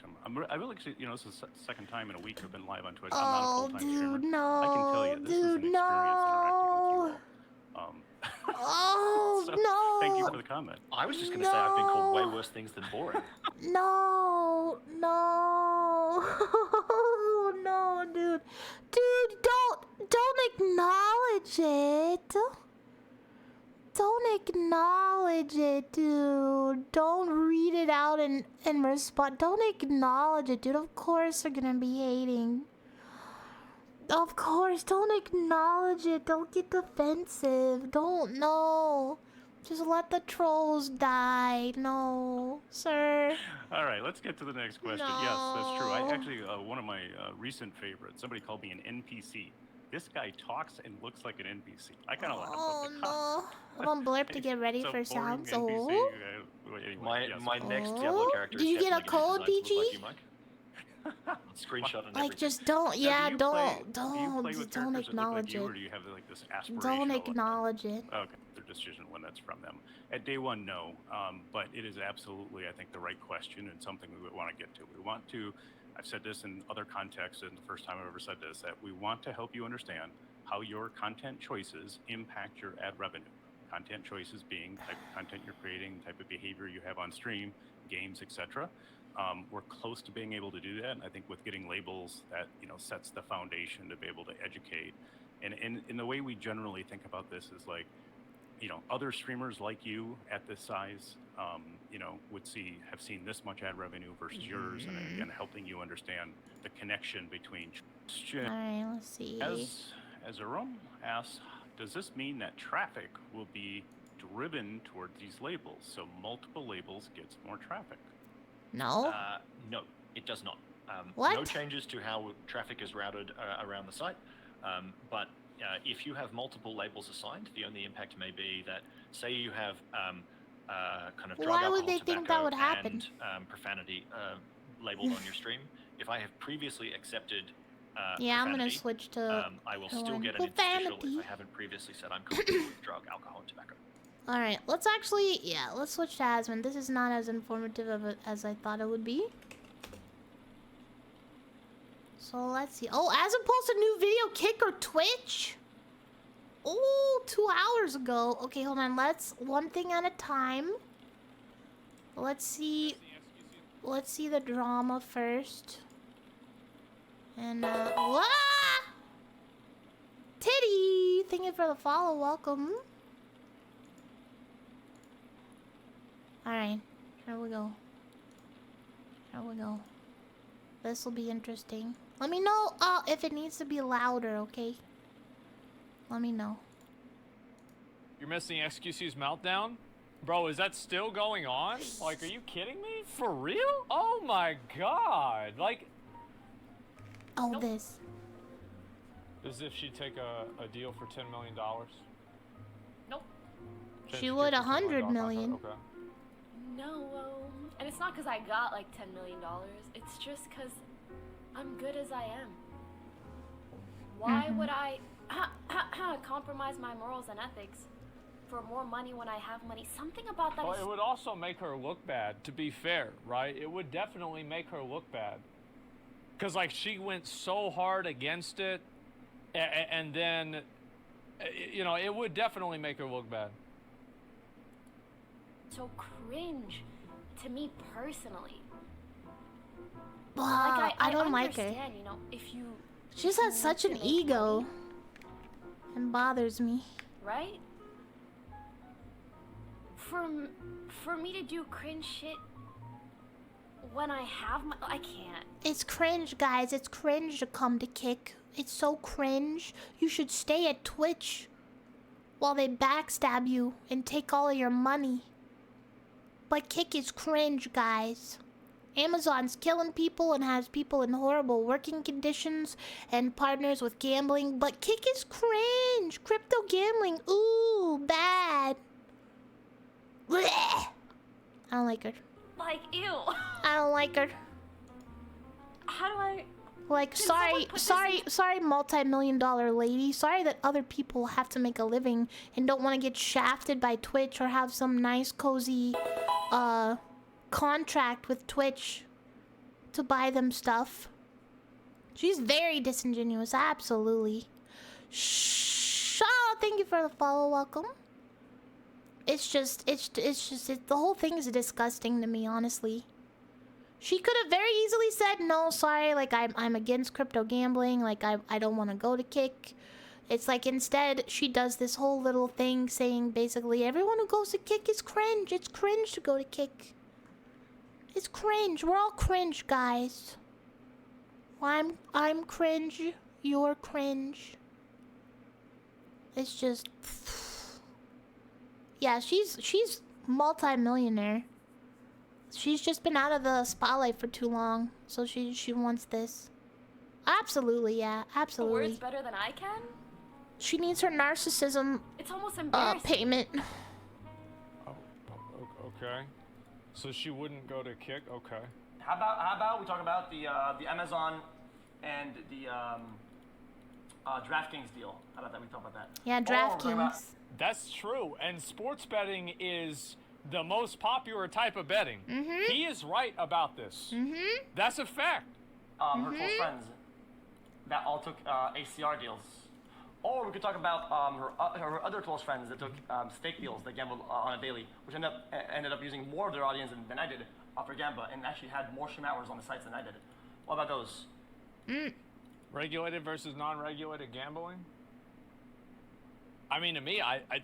I really, you know, this is the second time in a week I've been live on Twitch. I'm not a full-time streamer. No. I can tell you, this is an experience interacting with you all. Oh, so, no. Thank you for the comment. I was just going to say I've been called way worse things than boring. No, no, dude. Dude, don't acknowledge it. Don't acknowledge it, dude. Don't read it out and respond. Don't acknowledge it, dude. Of course they're gonna be hating. Of course, don't acknowledge it. Don't get defensive. Don't, no. Just let the trolls die. No, sir. All right, let's get to the next question. No. Yes, that's true. I actually, one of my recent favorites, somebody called me an NPC. This guy talks and looks like an NPC. I kind of laughed. Oh, no. I'm on blurb to get ready So for boring sounds. NPC, Oh. Anyway, yes. My next Oh. Diablo character Did is you get a definitely gonna code, be designed to look BG? like you, Mike. Screenshot and Like, everything. just don't, Now, yeah, do you don't, play with don't characters that look like acknowledge you, it. or do you have like this aspirational? Don't acknowledge it. Okay, they're decision when that's from them. At day one, no, but it is absolutely, I think, the right question and something we would want to get to. We want to, I've said this in other contexts, and the first time I've ever said this, that we want to help you understand how your content choices impact your ad revenue. Content choices being type of content you're creating, type of behavior you have on stream, games, etc. We're close to being able to do that. And I think with getting labels, that sets the foundation to be able to educate. And in the way we generally think about this is like, other streamers like you at this size, have seen this much ad revenue versus yours, and again, helping you understand the connection between. All right, let's see. As Aurora asks, does this mean that traffic will be driven towards these labels? So multiple labels gets more traffic? No. No, it does not. What? No changes to how traffic is routed around the site. But if you have multiple labels assigned, the only impact may be that, say you have kind of drug, Why would alcohol, they think that tobacco, would happen? and profanity labeled on your stream. If I have previously accepted Yeah, I'm gonna profanity, switch to I will still get an profanity. interstitial if I haven't previously said I'm comfortable with drug, alcohol, and tobacco. All right, let's switch to Asmon. This is not as informative as I thought it would be. So let's see. Oh, Asmon posted a new video, Kick or Twitch? Oh, 2 hours ago. Okay, hold on. Let's one thing at a time. Let's see the drama first. And wah! Titty! Thank you for the follow. Welcome. Alright, here we go. This will be interesting. Let me know if it needs to be louder, okay? Let me know. You're missing XQC's meltdown? Bro, is that still going on? Like, are you kidding me? For real? Oh my god. Like... Oh, nope. This. As if she'd take a deal for $10 million. Nope. She would $100 million. Okay. No, and it's not because I got like $10 million. It's just because I'm good as I am. Why would I compromise my morals and ethics for more money when I have money? Something about that. Well, it would also make her look bad, to be fair, right? It would definitely make her look bad. Because, like, she went so hard against it, and then, it would definitely make her look bad. So cringe to me personally. I don't like her. If you She just has such an ego. Money, and bothers me. Right? For me to do cringe shit when I have I can't. It's cringe, guys. It's cringe to come to Kick. It's so cringe. You should stay at Twitch while they backstab you and take all of your money. But Kick is cringe, guys. Amazon's killing people and has people in horrible working conditions and partners with gambling. But Kick is cringe. Crypto gambling. Ooh, bad. Blech. I don't like her. Like, ew. I don't like her. How do I... Like, sorry, multi-million-dollar lady. Sorry that other people have to make a living and don't want to get shafted by Twitch or have some nice, cozy, contract with Twitch to buy them stuff. She's very disingenuous, absolutely. Thank you for the follow, welcome. The whole thing is disgusting to me, honestly. She could have very easily said, no, sorry, like, I'm against crypto gambling, like, I don't want to go to Kick. It's like, instead, she does this whole little thing saying, basically, everyone who goes to Kick is cringe. It's cringe to go to Kick. It's cringe. We're all cringe, guys. I'm cringe. You're cringe. It's just... Yeah, she's multi-millionaire. She's just been out of the spotlight for too long, so she wants this. Absolutely, yeah, absolutely. Words better than I can? She needs her narcissism. It's almost embarrassing. Payment. Oh, okay. So she wouldn't go to Kick? Okay. How about we talk about the Amazon and the DraftKings deal? How about that? We talk about that. Yeah, DraftKings. That's true. And sports betting is the most popular type of betting. He is right about this. That's a fact. Her close friends that all took ACR deals. Or we could talk about her other close friends that took stake deals that gambled on a daily, which ended up using more of their audience than I did for Gamba, and actually had more stream hours on the sites than I did. What about those? Regulated versus non-regulated gambling? I mean, to me,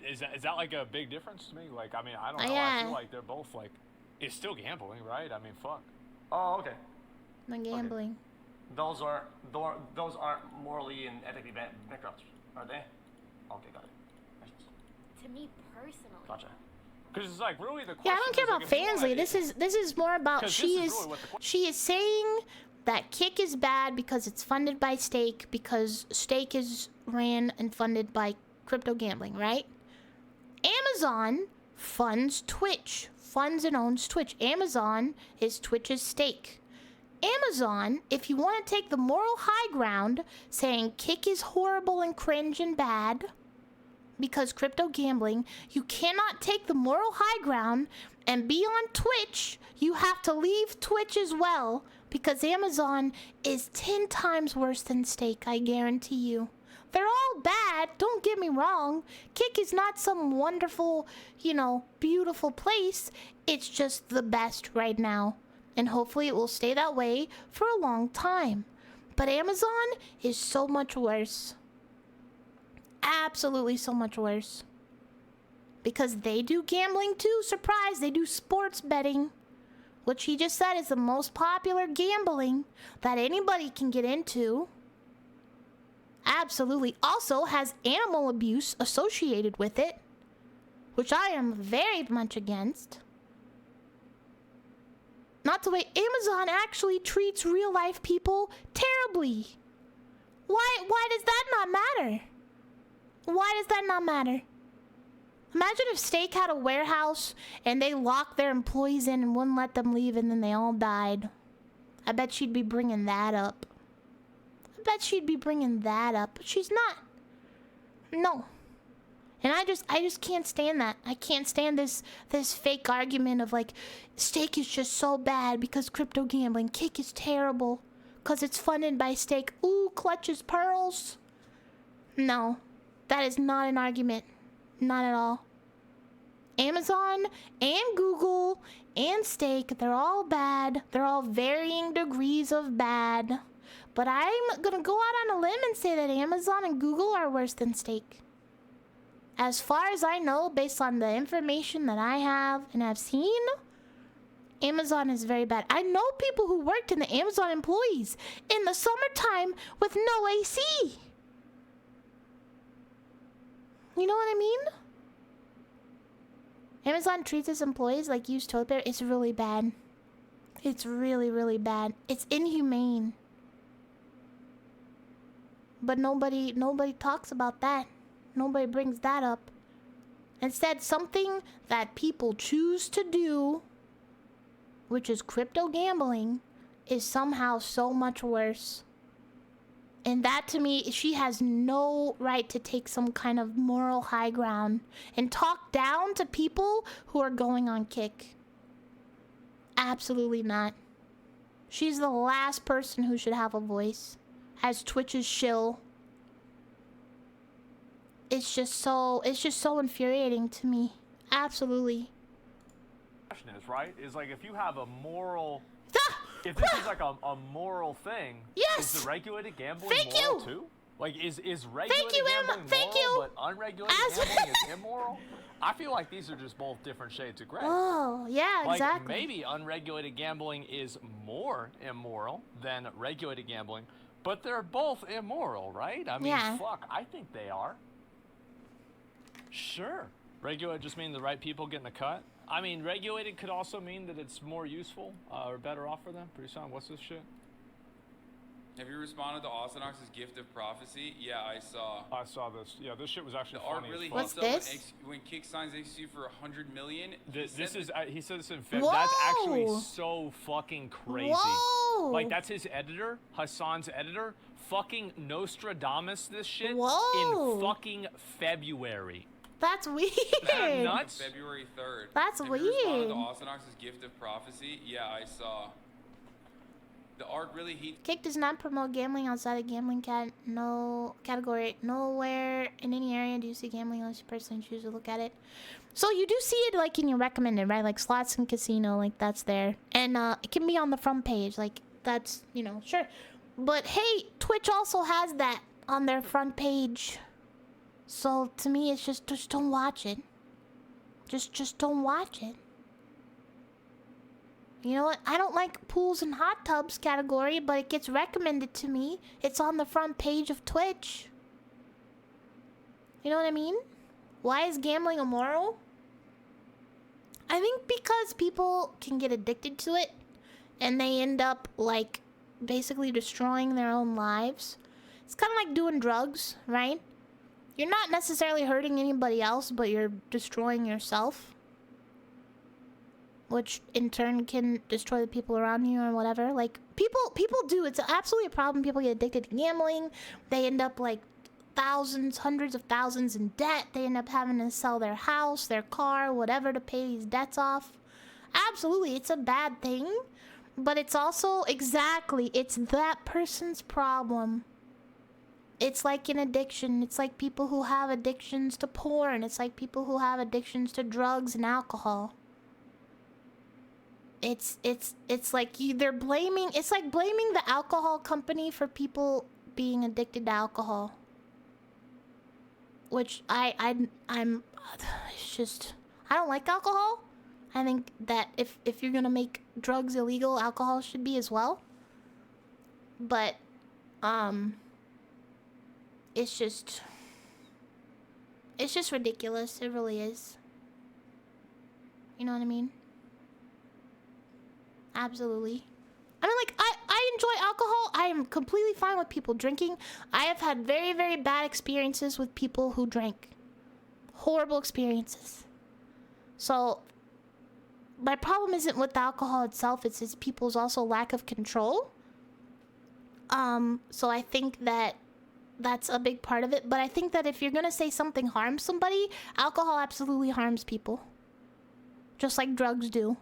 is that like a big difference to me? Like, I mean, I don't know. I feel like they're both like, it's still gambling, right? I mean, fuck. Oh, okay. The gambling. Those aren't morally and ethically bankrupt, are they? Okay, got it. To me personally. Gotcha. Because it's like really the question. Yeah, I don't care is, about like, if you Fansly. This is more about 'Cause she this is is really what the she is saying that Kick is bad because it's funded by Stake, because Stake is ran and funded by crypto gambling, right? Amazon funds Twitch, funds and owns Twitch. Amazon is Twitch's stake. Amazon, if you want to take the moral high ground, saying Kick is horrible and cringe and bad because crypto gambling, you cannot take the moral high ground and be on Twitch. You have to leave Twitch as well because Amazon is 10 times worse than Stake, I guarantee you. They're all bad, don't get me wrong. Kick is not some wonderful, beautiful place. It's just the best right now. And hopefully it will stay that way for a long time. But Amazon is so much worse. Absolutely so much worse. Because they do gambling too. Surprise, they do sports betting. Which he just said is the most popular gambling that anybody can get into. Absolutely. Also has animal abuse associated with it. Which I am very much against. Not the way Amazon actually treats real life people terribly. Why does that not matter? Why does that not matter? Imagine if Stake had a warehouse and they locked their employees in and wouldn't let them leave and then they all died. I bet she'd be bringing that up. But she's not. No. And I just can't stand that. I can't stand this fake argument of like, Stake is just so bad because crypto gambling. Kick is terrible because it's funded by Stake. Ooh, clutches pearls. No, that is not an argument. Not at all. Amazon and Google and Stake, they're all bad. They're all varying degrees of bad. But I'm gonna go out on a limb and say that Amazon and Google are worse than Stake. As far as I know, based on the information that I have and have seen, Amazon is very bad. I know people who worked in the Amazon employees in the summertime with no AC. You know what I mean? Amazon treats its employees like used toilet paper. It's really bad. It's really, really bad. It's inhumane. But nobody talks about that. Nobody brings that up. Instead, something that people choose to do, which is crypto gambling, is somehow so much worse. And that, to me, she has no right to take some kind of moral high ground and talk down to people who are going on Kick. Absolutely not. She's the last person who should have a voice as Twitch's shill. It's just so infuriating to me. Absolutely. Question is, right? Is like if you have a moral, if this is like a moral thing, yes, is the regulated gambling moral too? Like is regulated gambling moral, but unregulated gambling is immoral? I feel like these are just both different shades of gray. Oh, yeah, like, exactly. Maybe unregulated gambling is more immoral than regulated gambling, but they're both immoral, right? I mean, fuck, I think they are. Sure. Regulated just mean the right people getting a cut. I mean, regulated could also mean that it's more useful or better off for them. Pretty sound. What's this shit? Have you responded to Austinox's gift of prophecy? Yeah, I saw. I saw this. Yeah, this shit was actually the funny. art really What's heats this? up when Kick signs XU for 100 million. This is he said this in February. That's actually so fucking crazy. Whoa! Like that's his editor, Hassan's editor, fucking Nostradamus this shit Whoa! in fucking February. That's weird. Nuts. February 3rd. That's Have you responded weird. to Austinox's gift of prophecy? Yeah, I saw. The arc really heat. Kick does not promote gambling outside of gambling no category. Nowhere in any area do you see gambling unless you personally choose to look at it. So you do see it like in your recommended, right? Like slots and casino, like that's there. And it can be on the front page, like that's, you know, sure. But hey, Twitch also has that on their front page. So to me, it's just don't watch it. Just don't watch it. You know what? I don't like pools and hot tubs category, but it gets recommended to me. It's on the front page of Twitch. You know what I mean? Why is gambling immoral? I think because people can get addicted to it and they end up like basically destroying their own lives. It's kind of like doing drugs, right? You're not necessarily hurting anybody else, but you're destroying yourself. Which in turn can destroy the people around you or whatever. Like people do. It's absolutely a problem. People get addicted to gambling. They end up like thousands, hundreds of thousands in debt. They end up having to sell their house, their car, whatever to pay these debts off. Absolutely, it's a bad thing. But it's also exactly, it's that person's problem. It's like an addiction. It's like people who have addictions to porn. It's like people who have addictions to drugs and alcohol. It's like they're blaming, it's like blaming the alcohol company for people being addicted to alcohol. Which I'm it's just, I don't like alcohol. I think that if you're gonna make drugs illegal, alcohol should be as well. But it's just ridiculous. It really is. You know what I mean? Absolutely. I mean, like, I enjoy alcohol. I am completely fine with people drinking. I have had very, very bad experiences with people who drank. Horrible experiences. So, my problem isn't with the alcohol itself. It's people's also lack of control. So I think that that's a big part of it. But I think that if you're gonna say something harms somebody, alcohol absolutely harms people. Just like drugs do.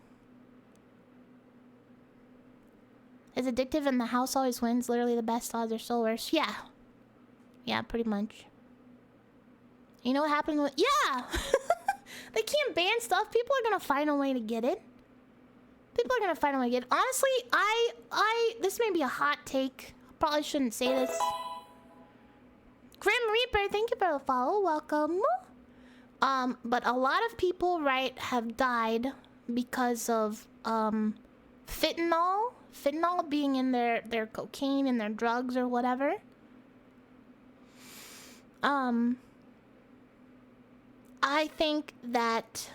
Is addictive and the house always wins. Literally the best odds are still worse. Yeah. Yeah, pretty much. You know what happened with... Yeah! They can't ban stuff. People are gonna find a way to get it. People are gonna find a way to get it. Honestly, this may be a hot take. Probably shouldn't say this. Grim Reaper, thank you for the follow. Welcome. But a lot of people, right, have died because of, fentanyl. Fentanyl being in their cocaine and their drugs or whatever. I think that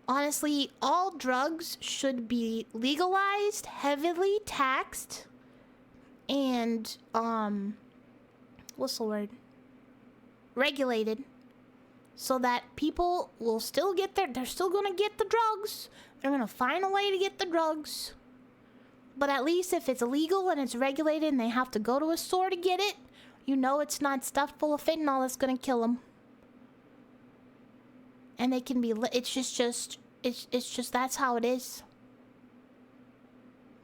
honestly all drugs should be legalized, heavily taxed, and what's the word? Regulated, so that people will still get they're still gonna get the drugs. They're gonna find a way to get the drugs. But at least if it's illegal and it's regulated and they have to go to a store to get it, you know it's not stuffed full of fentanyl that's gonna kill them. And they can be, it's just that's how it is.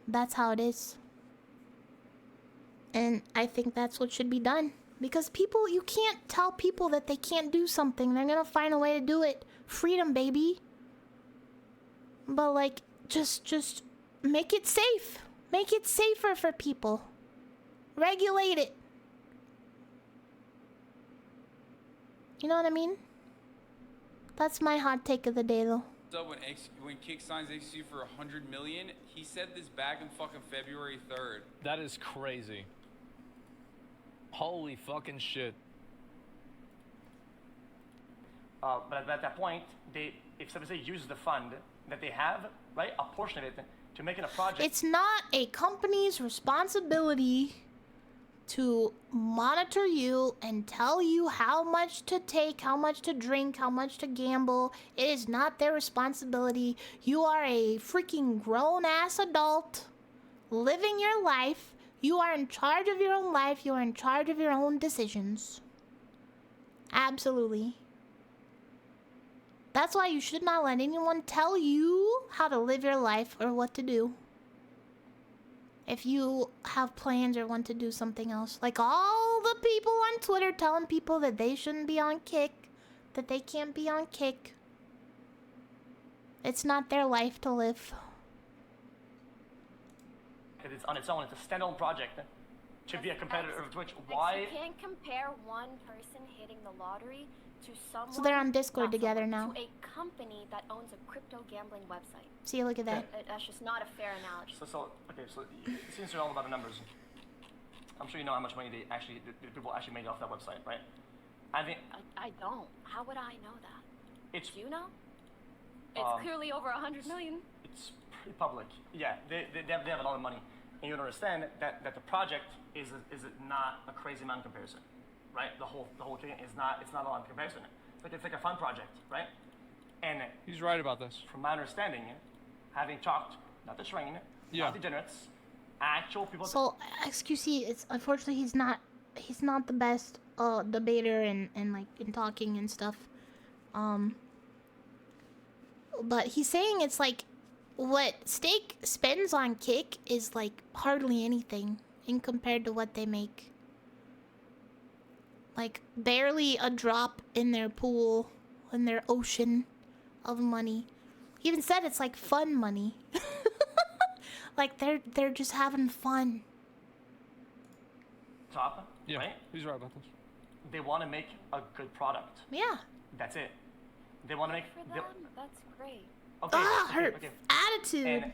That's how it is. And I think that's what should be done. Because people, you can't tell people that they can't do something. They're gonna find a way to do it. Freedom, baby. But like, just make it safe. Make it safer for people. Regulate it. You know what I mean? That's my hot take of the day, though. So when Kick signs XQ for 100 million, he said this back in fucking February 3rd. That is crazy. Holy fucking shit. But at that point, if somebody uses the fund that they have, right, a portion of it, to make it a project. It's not a company's responsibility to monitor you and tell you how much to take, how much to drink, how much to gamble. It is not their responsibility. You are a freaking grown-ass adult living your life. You are in charge of your own life. You are in charge of your own decisions. Absolutely. That's why you should not let anyone tell you how to live your life or what to do. If you have plans or want to do something else. Like all the people on Twitter telling people that they shouldn't be on Kick. That they can't be on Kick. It's not their life to live. It's on its own. It's a standalone project. To be a competitor of Twitch. Why? You can't compare one person hitting the lottery to someone. So they're on Discord not together someone, now. To a company that owns a crypto gambling website. See, look at that. That's just not a fair analogy. So since you're all about the numbers, I'm sure you know how much money the people actually made off that website, right? I think. I don't. How would I know that? It's. Do you know? It's clearly over 100 million. It's pretty public. Yeah, they have a lot of money, and you understand that the project is not a crazy amount in comparison, right? The whole thing is not. It's not a lot in comparison. It's like a fun project, right? And he's right about this. From my understanding, having talked, not the train, not the degenerates, actual people. So XQC, it's unfortunately he's not the best debater and like in talking and stuff. But he's saying it's like what Stake spends on Kick is like hardly anything in compared to what they make. Like barely a drop in their pool, in their ocean of money. He even said it's like fun money. Like they're just having fun. Top, yeah, right? He's right about this. They want to make a good product. Yeah. That's it. They want to make. For them, that's great. Okay. Her attitude. And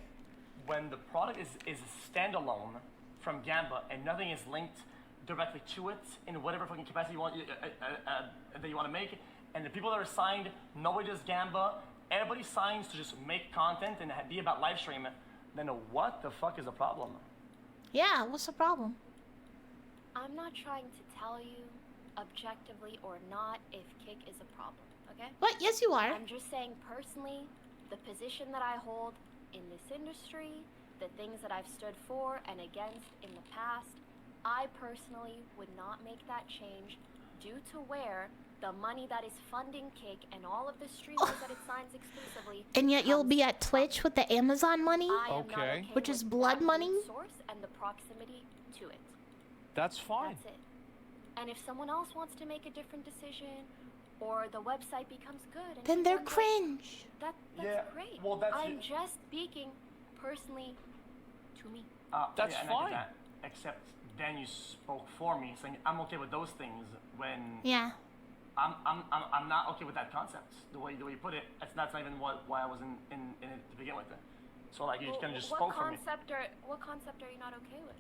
when the product is standalone from Gamba and nothing is linked directly to it in whatever fucking capacity you want that you want to make, and the people that are signed, nobody does Gamba, everybody signs to just make content and be about live stream, then what the fuck is the problem? Yeah, what's the problem? I'm not trying to tell you objectively or not if Kick is a problem, okay? What? Yes, you are. I'm just saying personally, the position that I hold in this industry, the things that I've stood for and against in the past, I personally would not make that change due to where the money that is funding Kick and all of the streamers that it signs exclusively. And yet you'll be at Twitch with the Amazon money? Okay. Which is blood money? Source and the proximity to it. That's fine. That's it. And if someone else wants to make a different decision, or the website becomes good, and then they're cringe. That's great. Well, I'm just speaking personally to me. That's yeah, fine. That, except then you spoke for me, saying I'm okay with those things when. Yeah. I'm not okay with that concept. The way you put it, that's not even why I was in it to begin with. So like you kind of just spoke for me. What concept are you not okay with?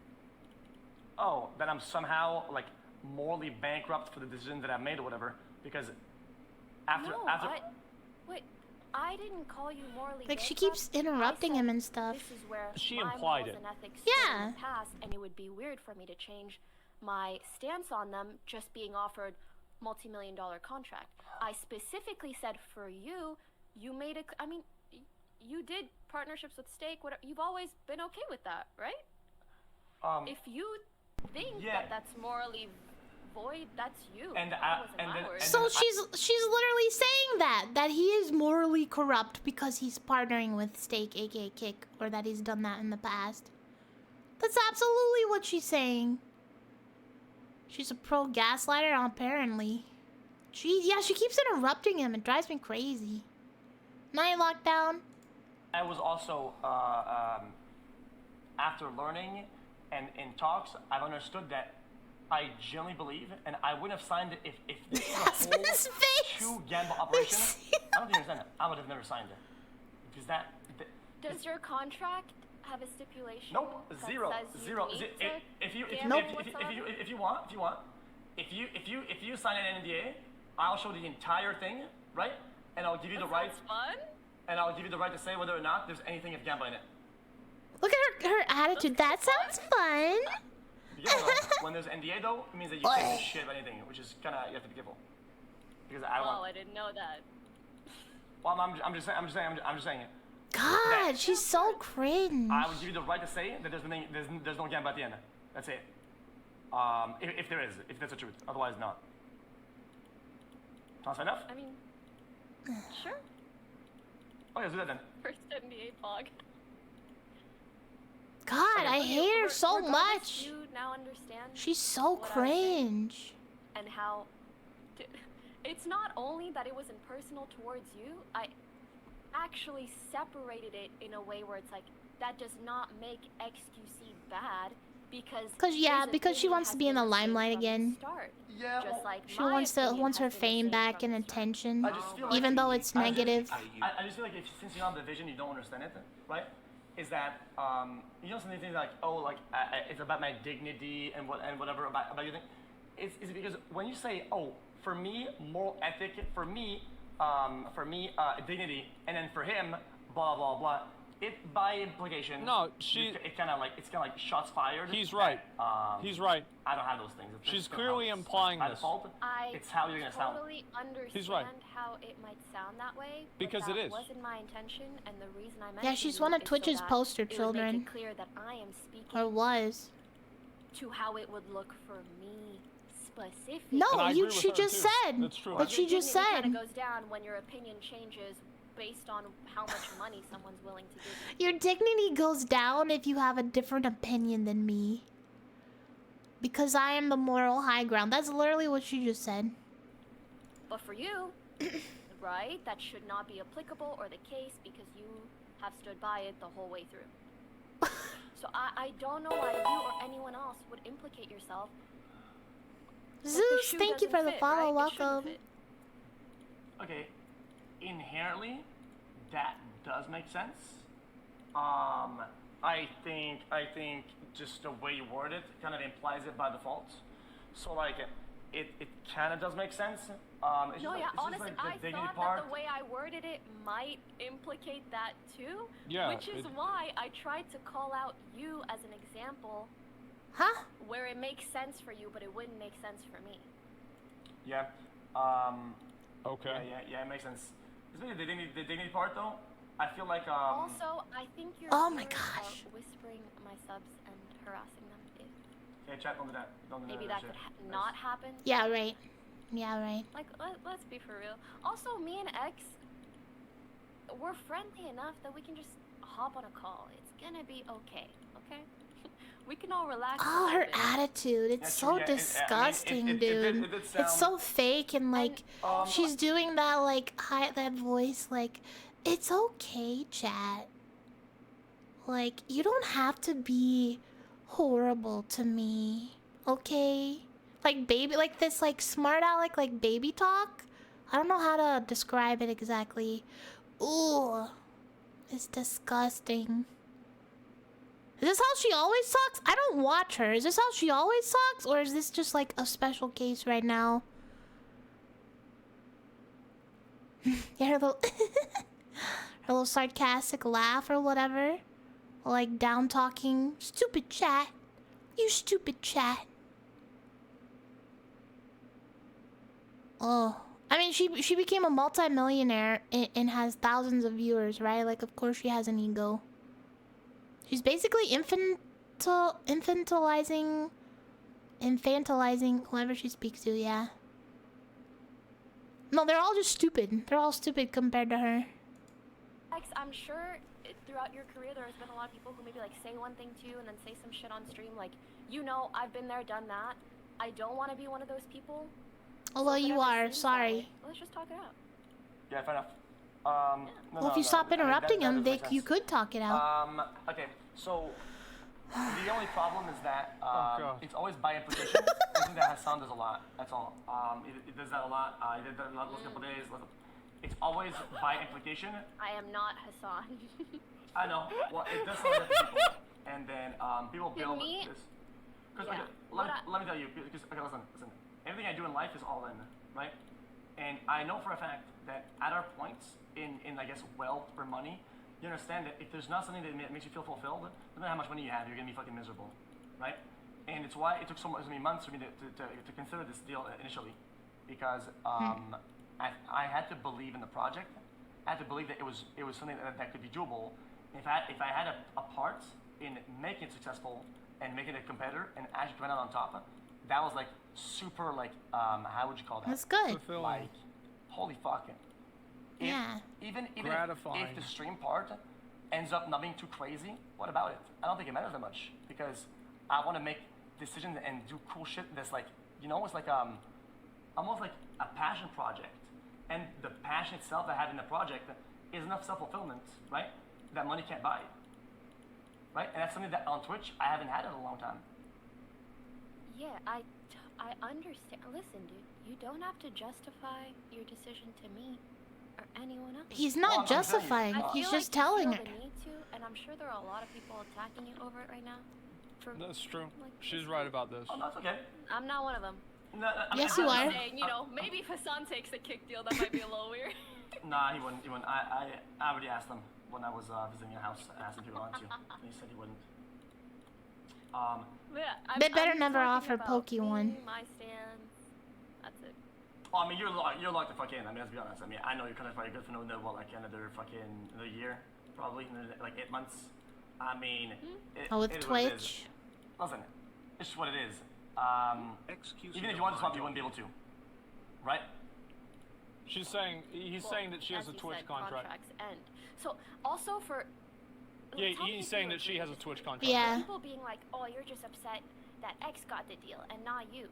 Oh, that I'm somehow like morally bankrupt for the decision that I made or whatever. Because wait, I didn't call you morally like she bankrupt. keeps interrupting him and stuff. This is where she my implied morals it. and ethics Yeah. in the past, and it would be weird for me to change my stance on them just being offered multi-million-dollar contract. I specifically said for you, you made a. I mean, you did partnerships with Stake. Whatever. You've always been okay with that, right? If you think that that's morally void, that's you. So she's literally saying that he is morally corrupt because he's partnering with Stake, aka Kick, or that he's done that in the past. That's absolutely what she's saying. She's a pro gaslighter, apparently. She keeps interrupting him. It drives me crazy. Night lockdown. I was also after learning and in talks, I've understood that I genuinely believe, and I wouldn't have signed it if this was a whole true gamble operation. I don't think you understand that. I would have never signed it. Because Does your contract have a stipulation? Nope, that zero. says you need to If you sign an NDA, I'll show the entire thing, right? And I'll give you the right. Fun. And I'll give you the right to say whether or not there's anything of gambling in it. Look at her attitude. That sounds fun. Yeah, when there's NDA though, it means that you can't do shit about anything, which is kind of, you have to be careful. Because I didn't know that. Well, I'm just saying it. God, she's so cringe. I would give you the right to say that there's no gamble at the end. That's it. If there is, if that's the truth. Otherwise, not. Sounds fair enough? I mean, sure. Okay, let's do that then. First NBA blog. God, I hate her so Regardless, much. You now understand. She's so what I was saying cringe. And how it's not only that it wasn't personal towards you, I actually separated it in a way where it's like that does not make XQC bad because Because she wants to be in the limelight again. Yeah, Just like She my wants opinion her has been the fame same back from and the start. attention, I just feel like even though it's negative. I just feel like if since you don't have the vision, you don't understand it, right? Is that you know something like it's about my dignity and whatever about your thing. It's because when you say for me moral ethic, for me dignity, and then for him blah blah blah. It by implication. No, it's kind of like shots fired. He's right. He's right. I don't have those things. She's clearly implying by this. default. It's how you're gonna sound. I totally understand He's right. how it might sound that way. Because but it is. That wasn't my intention, and the reason I mentioned Yeah, she's it one of is Twitch's so that poster it would children. make it clear that I am speaking Or was. to how it would look for me specifically. No, And I agree with she her, just too. said. That's true. But she just Kind said. of goes down when your opinion changes based on how much money someone's willing to give you. Your dignity goes down if you have a different opinion than me. Because I am the moral high ground. That's literally what she just said. But for you, right, that should not be applicable or the case because you have stood by it the whole way through. So I don't know why you or anyone else would implicate yourself. Like the Zeus, shoe thank you for doesn't the fit, follow. right? It shouldn't Welcome. fit. Okay, inherently, that does make sense. I think just the way you word it kind of implies it by default. So like, it kind of does make sense. It's No, just yeah, it's honestly, just like the I dignity thought part. that the way I worded it might implicate that too. Yeah, Which is why I tried to call out you as an example Huh? where it makes sense for you, but it wouldn't make sense for me. Yeah. Okay. Yeah, it makes sense. Especially the dignity part though. I feel like Also, I think your Oh my viewers gosh. are whispering my subs and harassing them. If yeah, chat, don't do that. Don't do maybe that that shit. could not happen. Yeah, right. Yeah, right. Like, let's be for real. Also, me and X, we're friendly enough that we can just hop on a call. It's gonna be okay, okay? We can all relax. a Oh, little her bit. attitude. It's Yeah, so true, yeah, disgusting, it dude. did It's sound- so fake and like she's doing that like that voice like it's okay, chat. Like you don't have to be horrible to me. Okay? Like baby like this like smart aleck like baby talk. I don't know how to describe it exactly. Ooh. It's disgusting. Is this how she always talks? I don't watch her. Is this how she always talks? Or is this just like a special case right now? Yeah, her little, her little sarcastic laugh or whatever. Like down talking. Stupid chat. You stupid chat. Oh. I mean, she became a multi-millionaire and has thousands of viewers, right? Like, of course she has an ego. She's basically infantilizing whoever she speaks to, yeah. No, they're all just stupid. They're all stupid compared to her. X, I'm sure throughout your career there has been a lot of people who maybe like say one thing to you and then say some shit on stream. Like, you know, I've been there, done that. I don't want to be one of those people. Although you are, sorry. Let's just talk it out. Yeah, fair enough. Well, if you stop interrupting him, you could talk it out. Okay, so the only problem is that God. it's always by implication. I think that Hassan does a lot. That's all. It does that a lot. I did that a lot last couple days. It's always by implication. I am not Hassan. I know. Well, it does something to people, and then people build me? this. Because Yeah. let me tell you. Because okay, listen. Everything I do in life is all in, right? And I know for a fact that at our points in I guess wealth or money, you understand that if there's not something that makes you feel fulfilled, no matter how much money you have, you're gonna be fucking miserable, right? And it's why it took so many months for me to consider this deal initially, because I had to believe in the project. I had to believe that it was something that could be doable. If I had a part in making it successful and making it a competitor and actually coming out on top, that was like super like how would you call that? That's good. Like, holy fucking. Yeah. Even Gratifying. if the stream part ends up not being too crazy, what about it? I don't think it matters that much because I want to make decisions and do cool shit that's like, you know, it's like almost like a passion project. And the passion itself I have in the project is enough self-fulfillment, right? That money can't buy. Right? And that's something that on Twitch I haven't had in a long time. Yeah, I understand. Listen, dude, you don't have to justify your decision to me or anyone else. He's Well, not I'm telling you. justifying. I He's feel just like you telling feel her. the need to, and I'm sure there are a lot of people attacking you over it right now. That's true. Like, She's right about this. Oh, that's okay. I'm not one of them. No, I mean, Yes, you are. Saying, you know, maybe if Hassan takes the kick deal, that might be a little weird. Nah, he wouldn't. I already asked him when I was visiting your house. I asked him if he wanted to, and he said he wouldn't. Yeah, They better I'm never talking offer about Pokey me, one. My stance. That's it. Well, I mean, you're locked the fuck in. I mean, let's be honest. I mean, I know you're kind of probably good for another year, probably like 8 months. I mean, Oh, with it is what it is. Twitch. Listen, it's just what it is. Excuse Even me, if you wanted to swap, Vod, you wouldn't be able to, right? He's saying that she has As a he Twitch said, contract. Contracts end. So also for Yeah, talking he's to saying you that she has a Twitch contract. Yeah. people being like, oh, you're just upset that X got the deal and not you.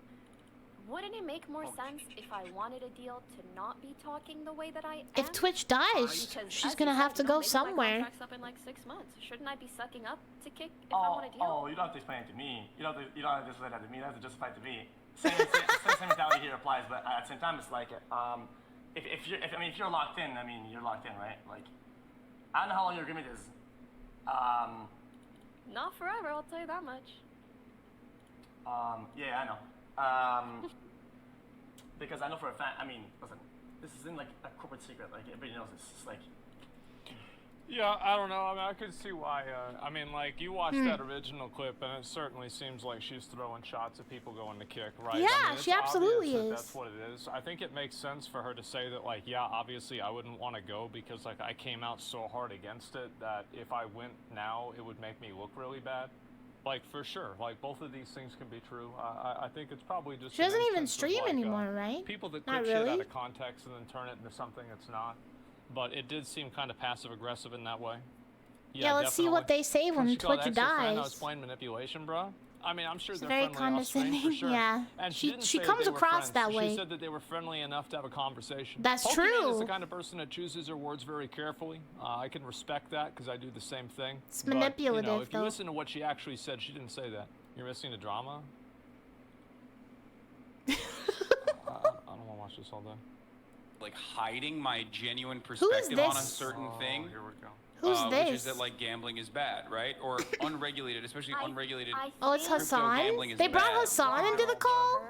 Wouldn't it make more sense if I wanted a deal to not be talking the way that I am? If Twitch dies, Because, she's as gonna you have said, to you know, go maybe somewhere. My contract's up in like 6 months. Shouldn't I be sucking up to Kick if I want a deal? Oh, you don't have to explain it to me. You don't have to explain that to me. You have to justify it to me. Same mentality here applies, but at the same time, it's like, if you're locked in, I mean, you're locked in, right? Like, I don't know how long your agreement is. Not forever, I'll tell you that much. Yeah, I know. Because I know for a fact. I mean, listen, this isn't like a corporate secret. Like everybody knows this. It's like. Yeah, I don't know. I mean, I could see why. I mean, like, you watched that original clip, and it certainly seems like she's throwing shots at people going to Kick, right? Yeah, I mean, it's she absolutely obvious that is. That's what it is. I think it makes sense for her to say that, like, yeah, obviously I wouldn't want to go because, like, I came out so hard against it that if I went now, it would make me look really bad. Like, for sure. Like, both of these things can be true. I think it's probably just. She doesn't an even instance of, stream like, anymore, right? People that Not clip shit out really. of context and then turn it into something it's not. But it did seem kind of passive aggressive in that way. Yeah, let's see what they say when She called Twitch X her friend, I was dies. playing manipulation, bro. I mean, I'm sure She's they're very friendly off stream, condescending, for sure. yeah. And She didn't say that comes they were across friends. that way. She said that they were friendly enough to have a conversation. That's Pokemon true. is the kind of person that chooses her words very carefully. I can respect that because I do the same thing. It's But, manipulative, you know, if you though. listen to what she actually said, she didn't say that. You're missing the drama. I don't want to watch this all day. Like hiding my genuine perspective on a this? certain thing. Here we go. Who's Which this? is that like gambling is bad, right? Or unregulated, especially unregulated. Oh, it's crypto Hassan? gambling is They brought bad. Hassan into the call?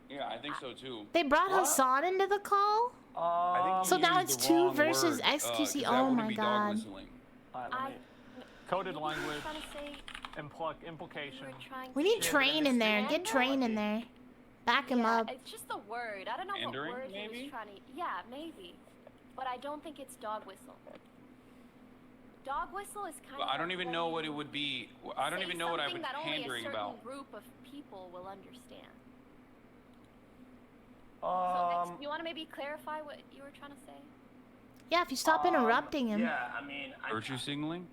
Yeah, I think so too. They brought Hassan into the call? I think So you now used it's the 2 wrong versus word, XQC. 'cause that Oh wouldn't my be dog god. whistling. Coded language, Trying to say implication. you were trying We to need Train in there. Get Mandarin? Train in there. Back him Yeah, up. it's just the word. I don't know Mandarin, what word he maybe? was trying to. Yeah, maybe. But I don't think it's dog whistle. Dog whistle is kind Well, of. I don't even know what it would be. I don't say even know what I something would that only pandering a certain about. group of people will understand. Um, So, X, you want to maybe clarify what you were trying to say? Yeah, if you stop interrupting him. Yeah, I mean, Virtue signaling?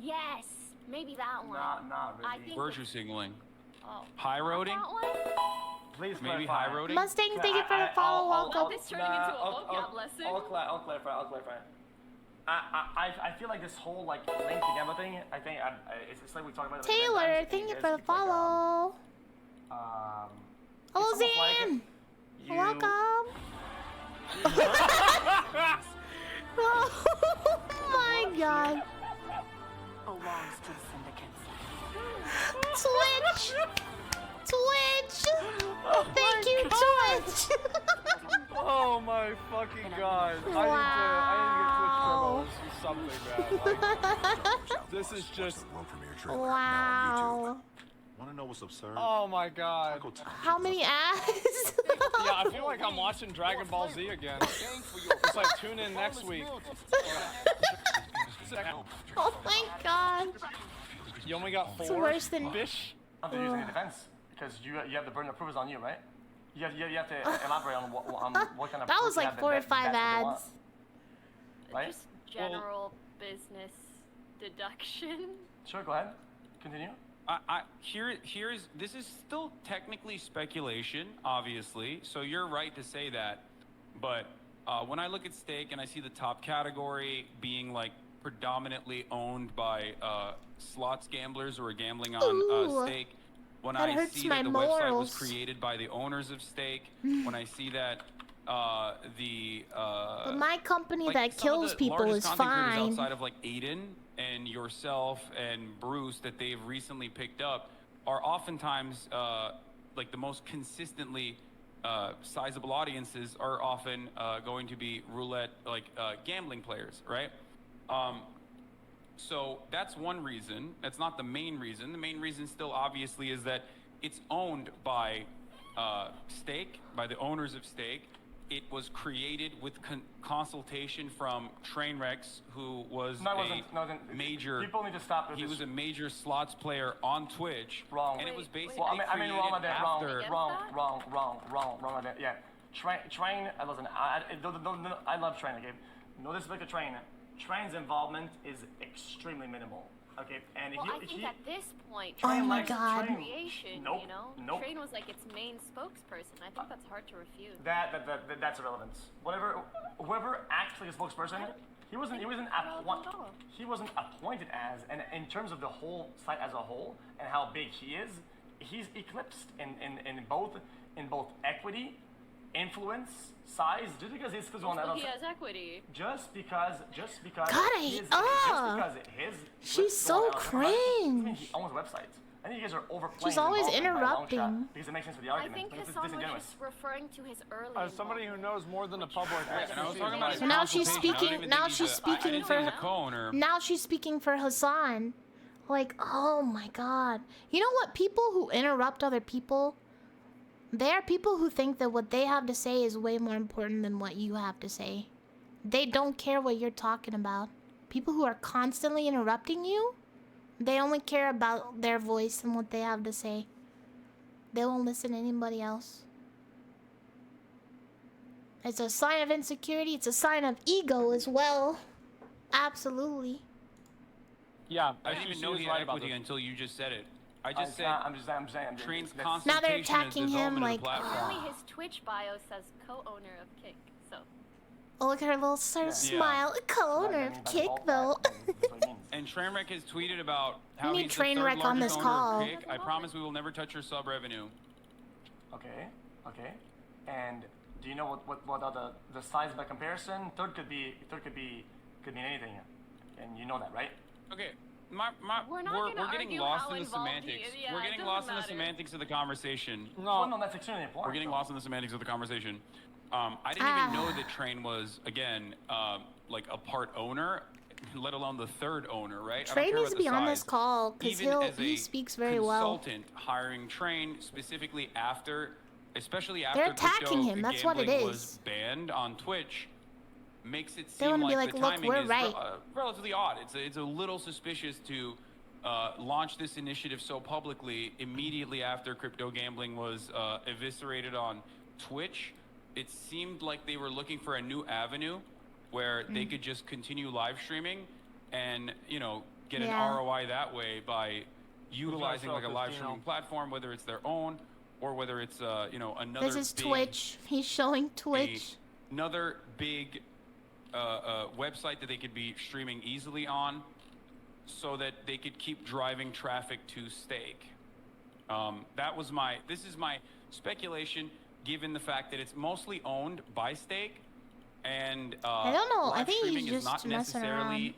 Yes, maybe that one. not I really. think. Virtue signaling. Oh. High roading? That one? Please Maybe clarify. high roading? Mustang, thank you for the follow. Welcome. This turning into a vocab lesson. I'll clarify. I feel like this whole like link together thing. I think it's like we talked about. it, like, Taylor, sometimes thank you it's for the like, follow. Hello, it's almost like Zan. you- Welcome. Oh my god. Belongs to the Twitch. syndicates. Thank you, Twitch. Oh my fucking god. Wow. I need to get Twitch promos or something, man. Like, this is just. Wow. Want to know what's absurd? Oh my god. How many ads? Yeah, I feel like I'm watching Dragon Ball Z again. It's like tune in next week. Oh my god. You only got 4. It's worse than. Bish. I'm using the defense because you have the burden of proof is on you, right? You have to elaborate on what kind of. That proof was you like have 4 or that 5 that's what they want, ads. Right? Just general business deduction. Sure. Go ahead. Continue. This is still technically speculation, obviously. So you're right to say that, but when I look at stake and I see the top category being like predominantly owned by slots gamblers who are gambling on Ooh, stake, when that I hurts see my that the website was morals. created by the owners of stake, when I see that But my company like that some of kills the people largest is content creators fine. outside of like Aiden and yourself and Bruce that they've recently picked up are oftentimes like the most consistently sizable audiences are often going to be roulette like gambling players, right? So that's one reason. That's not the main reason. The main reason still obviously is that it's owned by Stake, by the owners of Stake. It was created with consultation from Trainwrecks, who was major. People need to stop with He this. was a major slots player on Twitch. Wrong. And it was basically Well, I mean, wrong on that. after. Wrong on that. Yeah. Train. Listen. I love Train. Okay. No disrespect to Train. Train's involvement is extremely minimal. Okay. And Well, I think at this point, Oh Train my was God. creation, Nope, you know? nope. Train was like its main spokesperson. I think that's hard to refute. That's irrelevant. Whoever actually a spokesperson, he wasn't appointed as, and in terms of the whole site as a whole and how big he is, he's eclipsed in both equity, influence, size. Just because he's on that. Well, he has equity. Just because. God, she's so cringe. He owns websites. I think you guys are overplaying. She's always the ball by a long shot interrupting. because it makes sense for the I argument. think but this is Hassan was disingenuous. just referring to his early. As somebody who knows more than the public. And I was talking about his So now she's consultation. I don't speaking. even Now think she's I speaking didn't for. think he's a co-owner. Now she's speaking for Hassan. Like, oh my God. You know what? People who interrupt other people, they are people who think that what they have to say is way more important than what you have to say. They don't care what you're talking about. People who are constantly interrupting you, they only care about their voice and what they have to say. They won't listen to anybody else. It's a sign of insecurity. It's a sign of ego as well. Absolutely. Yeah, I didn't even know he had equity until you just said it. I just said I'm saying. Train's Now they're consultation is attacking him development like. of the platform. Only his Twitch bio says co-owner of Kick, so. Oh, look at her little sort of Yeah. smile. A co-owner of Kick, though. And Trainwreck has tweeted about We how need he's the third Trainwreck on largest this owner call. of Kick. I promise we will never touch your sub revenue. Okay. And do you know what are the size by comparison? Third could mean anything, and you know that, right? Okay. We're not We're gonna getting argue lost how in the involved he semantics. is. Yeah, We're it getting doesn't lost in the matter. semantics of the conversation. Well, no, that's extremely important. We're getting though. lost in the semantics of the conversation. I didn't even know that Train was, again, like a part owner, let alone the third owner, right? I don't Train care needs to about be the on size. this call because Even as he a speaks very well. consultant hiring Train specifically after, especially They're after attacking crypto him, that's what it gambling is. was banned on Twitch, makes it They seem wanna be like like, the "Look, timing we're is right." relatively odd. It's a little suspicious to launch this initiative so publicly immediately after crypto gambling was eviscerated on Twitch. It seemed like they were looking for a new avenue where they could just continue live streaming and, you know, get an ROI that way by utilizing like a live streaming platform, whether it's their own or whether it's, you know, another This is big, Twitch. He's showing Twitch. another big website that they could be streaming easily on so that they could keep driving traffic to Stake. This is my speculation, given the fact that it's mostly owned by Stake, and I don't know. I live think he's streaming is just not messing necessarily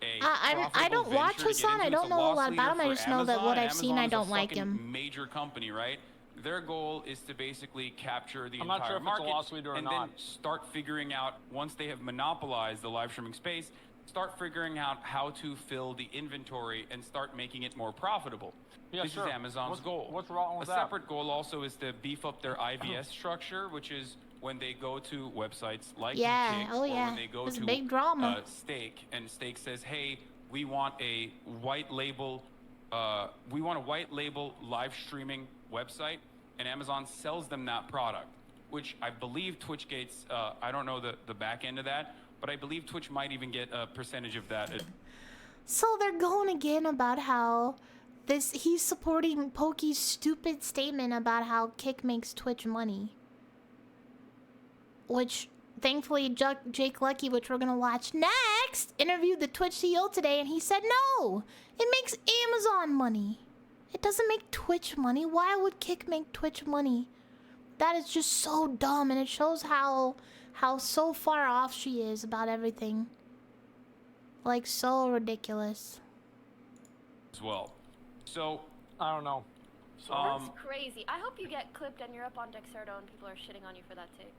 a I profitable don't watch venture to get Hassan. I into. don't It's a know a loss lot about leader him. I for just know that what Amazon. I've seen, I Amazon is a don't like fucking him. Major company, right? Their goal is to basically capture the I'm not entire sure if it's a market loss leader or and not. then start figuring out, once they have monopolized the live streaming space, start figuring out how to fill the inventory and start making it more profitable. Yeah, This sure. is Amazon's goal. What's wrong with A that? separate goal also is to beef up their IVS structure, which is when they go to websites like Yeah, Kick, oh or yeah. when they go There's to big drama. Stake, and Stake says, hey, we want a white label live streaming website, and Amazon sells them that product, which I believe Twitch gets, I don't know the back end of that, but I believe Twitch might even get a percentage of that. So they're going again about how he's supporting Pokey's stupid statement about how Kick makes Twitch money. Which, thankfully, Jake Lucky, which we're gonna watch next, interviewed the Twitch CEO today, and he said no! It makes Amazon money. It doesn't make Twitch money. Why would Kick make Twitch money? That is just so dumb, and it shows how so far off she is about everything. Like, so ridiculous. As well. So, I don't know. So, That's crazy. I hope you get clipped and you're up on Dexerto and people are shitting on you for that take.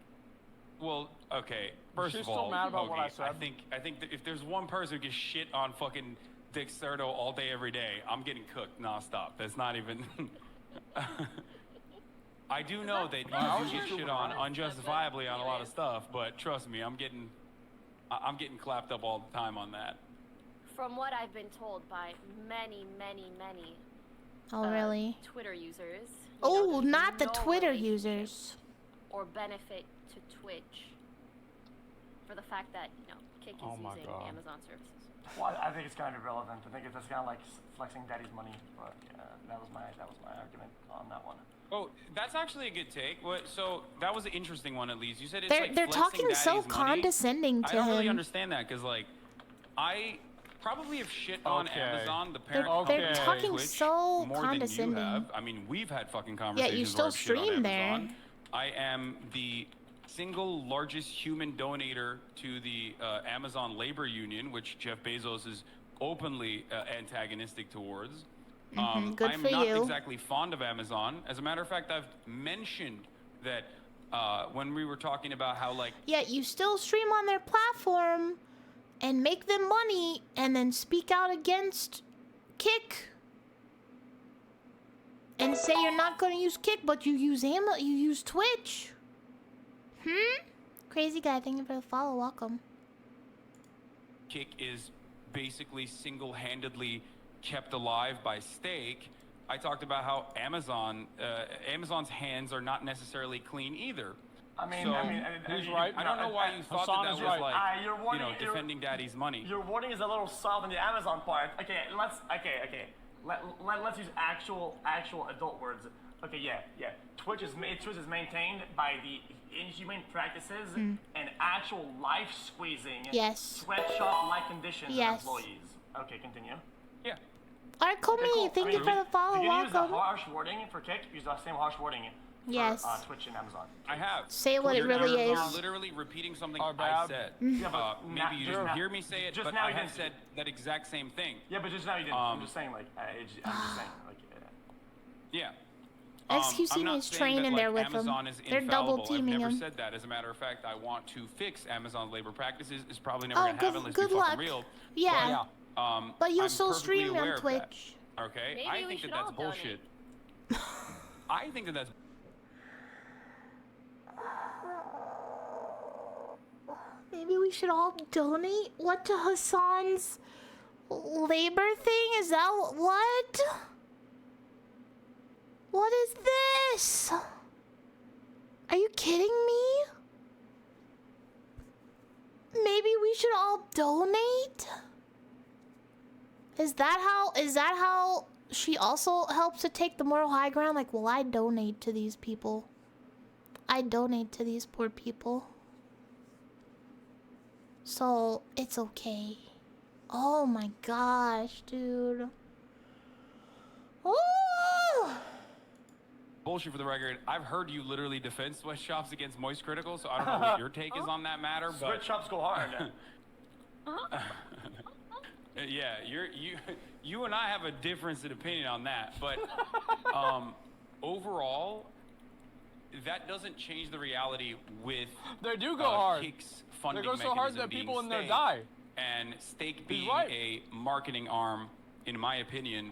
well, okay. First She's of all, still mad about what I Hoagie, said. I think that if there's one person who gets shit on fucking Dexerto all day, every day, I'm getting cooked nonstop. That's not even. I do know that you get shit on unjustifiably on a lot of stuff, but trust me, I'm getting clapped up all the time on that. From what I've been told by many Oh, really? Twitter users. Oh, not the no Twitter relationship users. Or benefit to Twitch for the fact that, Kick is using Amazon services. Well, I think it's kind of irrelevant. I think it's just kind of like flexing daddy's money. But yeah, that was my argument on that one. Oh, that's actually a good take. So that was an interesting one, at least. You said it's They're flexing talking so daddy's money. condescending to I don't really him. understand that, because I probably have shit on Amazon, the parent They're company, talking Twitch, so more condescending. than you have. I mean, we've had fucking conversations. Yeah, you where still I've shit on stream there. Amazon. I am the single largest human donator to the Amazon labor union, which Jeff Bezos is openly antagonistic towards. Good I'm for not you. exactly fond of Amazon. As a matter of fact, I've mentioned that when we were talking about how, like, Yet you still stream on their platform and make them money and then speak out against Kick. And say you're not going to use Kick, but you use Twitch. Crazy guy, thank you for the follow. Welcome. Kick is basically single-handedly kept alive by Stake. I talked about how Amazon's hands are not necessarily clean either. He's right. I don't know why you thought Hassan that is was right. like, defending daddy's money. Your wording is a little soft on the Amazon part. Okay, let's use actual adult words. Okay, yeah. Twitch is maintained by the inhumane practices and actual life squeezing. Yes. Sweatshop-like conditions Yes. of employees. Okay, continue. Yeah. Alright, Komi, thank you for the follow. If you use the Welcome. harsh wording for Kick, use the same harsh wording for Yes. Twitch and Amazon. I have. Say what it really You're is. literally repeating something Our I bad. said. Yeah, but Maybe you didn't hear me say it, just but now I you have didn't. said that exact same thing. Yeah, but just now you didn't. I'm just saying, like, I'm just saying, like, Yeah. XQC I'm not needs saying train that, in there with Amazon him. is They're double infallible. teaming I've never him. said that. As a matter of fact, I want to fix Amazon's labor practices. It's probably never Oh, going to happen. Let's be good fucking luck. real. Yeah. But you'll I'm still perfectly stream aware on of that. Twitch. Okay, Maybe I we think should that that's all donate. bullshit. I think that that's. Maybe we should all donate? What, to Hassan's labor thing? Is that what? What is this? Are you kidding me? Maybe we should all donate? Is that how she also helps to take the moral high ground? Like, well, I donate to these people. I donate to these poor people. So, it's okay. Oh my gosh, dude. Oh! Bullshit for the record. I've heard you literally defend sweatshops against Moist Critical, so I don't know what your take is on that matter. But sweatshops go hard. yeah, you and I have a difference in opinion on that. But overall, that doesn't change the reality with They do go hard. Kick's funding They go so hard mechanism that being people in there Stake, die. and Stake being right. a marketing arm, in my opinion,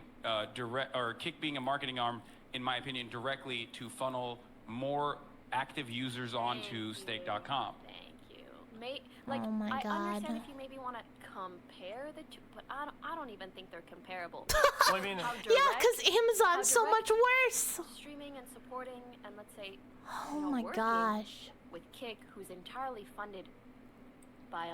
Kick being a marketing arm, in my opinion, directly to funnel more active users onto Stake.com. Thank you. Like, Oh my I understand God. if you maybe want to compare the two, but I don't even think they're comparable. Well, I mean, How Yeah, direct- because how Amazon's so direct much worse. streaming and supporting, and let's say, Oh you know, my working gosh. with Kick, who's entirely funded by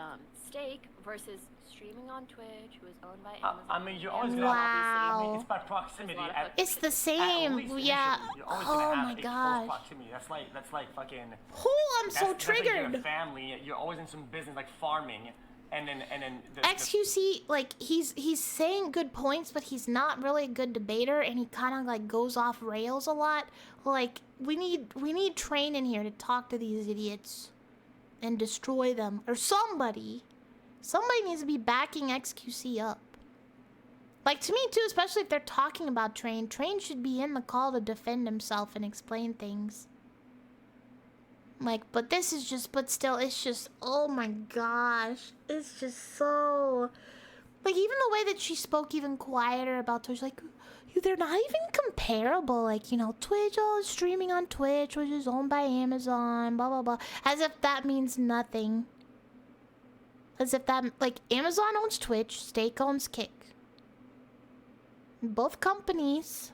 Stake, versus streaming on Twitch, who is owned by Amazon. I mean, you're always gonna Wow. I mean, it's by proximity. There's a lot of At, It's the at same. least Yeah. initially, you're always Oh gonna have my a close gosh. proximity. That's like fucking. Oh, I'm so that's like you're in a triggered. family. You're always in some business like farming, and then the XQC, like, he's saying good points, but he's not really a good debater, and he kind of like goes off rails a lot. Like, we need Train in here to talk to these idiots and destroy them, or somebody needs to be backing XQC up. Like, to me too, especially if they're talking about Train. Train should be in the call to defend himself and explain things. Like, but this is just, but still, it's just, oh my gosh. It's just so, like, even the way that she spoke even quieter about Twitch, like, they're not even comparable. Like, you know, Twitch, oh, streaming on Twitch, which is owned by Amazon, blah, blah, blah. As if that means nothing. As if that, like, Amazon owns Twitch, Stake owns Kick. Both companies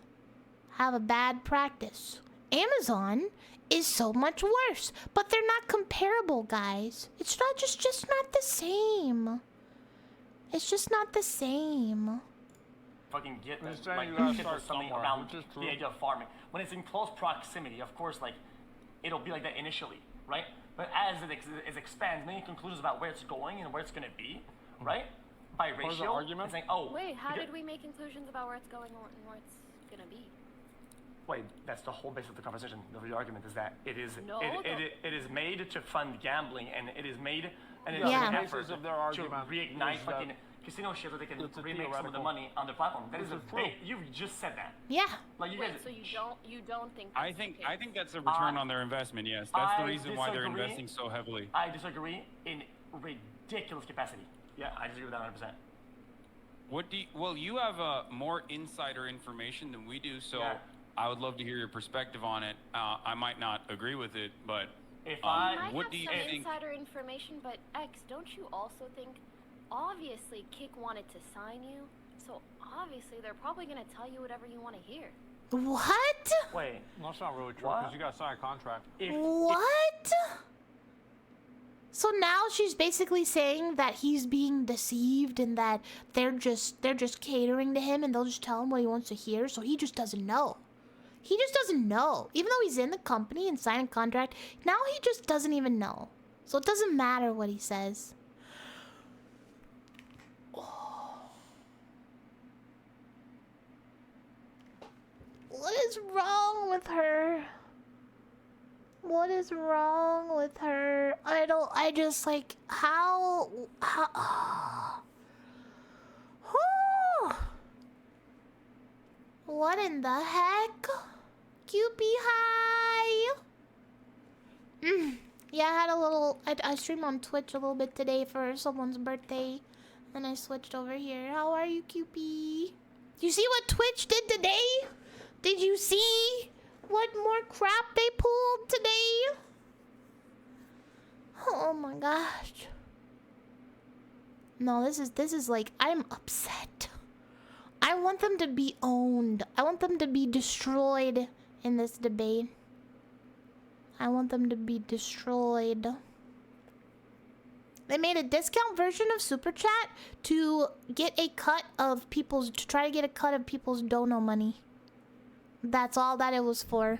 have a bad practice. Amazon is so much worse, but they're not comparable, guys. It's not just not the same. It's just not the same. fucking get You're the, saying like you gotta get start something somewhere, around which is true. the idea of farming. When it's in close proximity, of course, like it'll be like that initially, right? But as it expands, making conclusions about where it's going and where it's gonna be, right? By What is the ratio, argument? it's like, oh, Wait, how because- did we make conclusions about where it's going and where it's gonna be? Wait, that's the whole base of the conversation. The argument is that it is No, it is made to fund gambling, and it is made and it Yeah. is The an basis effort of their argument to reignite is that fucking casino shit so they can it's a remake some of the theoretical. money on their platform. That is This a is true. you just said that. Yeah. Like you Wait, guys. so you don't think? I that's the think case? that's a return on their investment. Yes, that's the I reason why they're disagree. investing so heavily. I disagree in ridiculous capacity. Yeah, I disagree with that 100%. What do you, well, you have more insider information than we do, so Yeah. I would love to hear your perspective on it. I might not agree with it, but If You I might what have do you some think? insider information, but X, don't you also think? Obviously, Kick wanted to sign you, so obviously they're probably gonna tell you whatever you want to hear. What? wait, No, that's not really true What? because you gotta sign a contract. if What? So now she's basically saying that he's being deceived and that they're just catering to him and they'll just tell him what he wants to hear, so he just doesn't know. He just doesn't know. Even though he's in the company and signed a contract, now he just doesn't even know. So it doesn't matter what he says. What is wrong with her? What is wrong with her? I just like, how Whew. What in the heck? Cupie, hi! Yeah, I had a little, I streamed on Twitch a little bit today for someone's birthday. And I switched over here. How are you, Cupie? You see what Twitch did today? Did you see what more crap they pulled today? Oh my gosh. No, this is like, I'm upset. I want them to be owned. I want them to be destroyed in this debate. I want them to be destroyed. They made a discount version of Super Chat to get a cut of people's, to try to get a cut of people's dono money. That's all that it was for.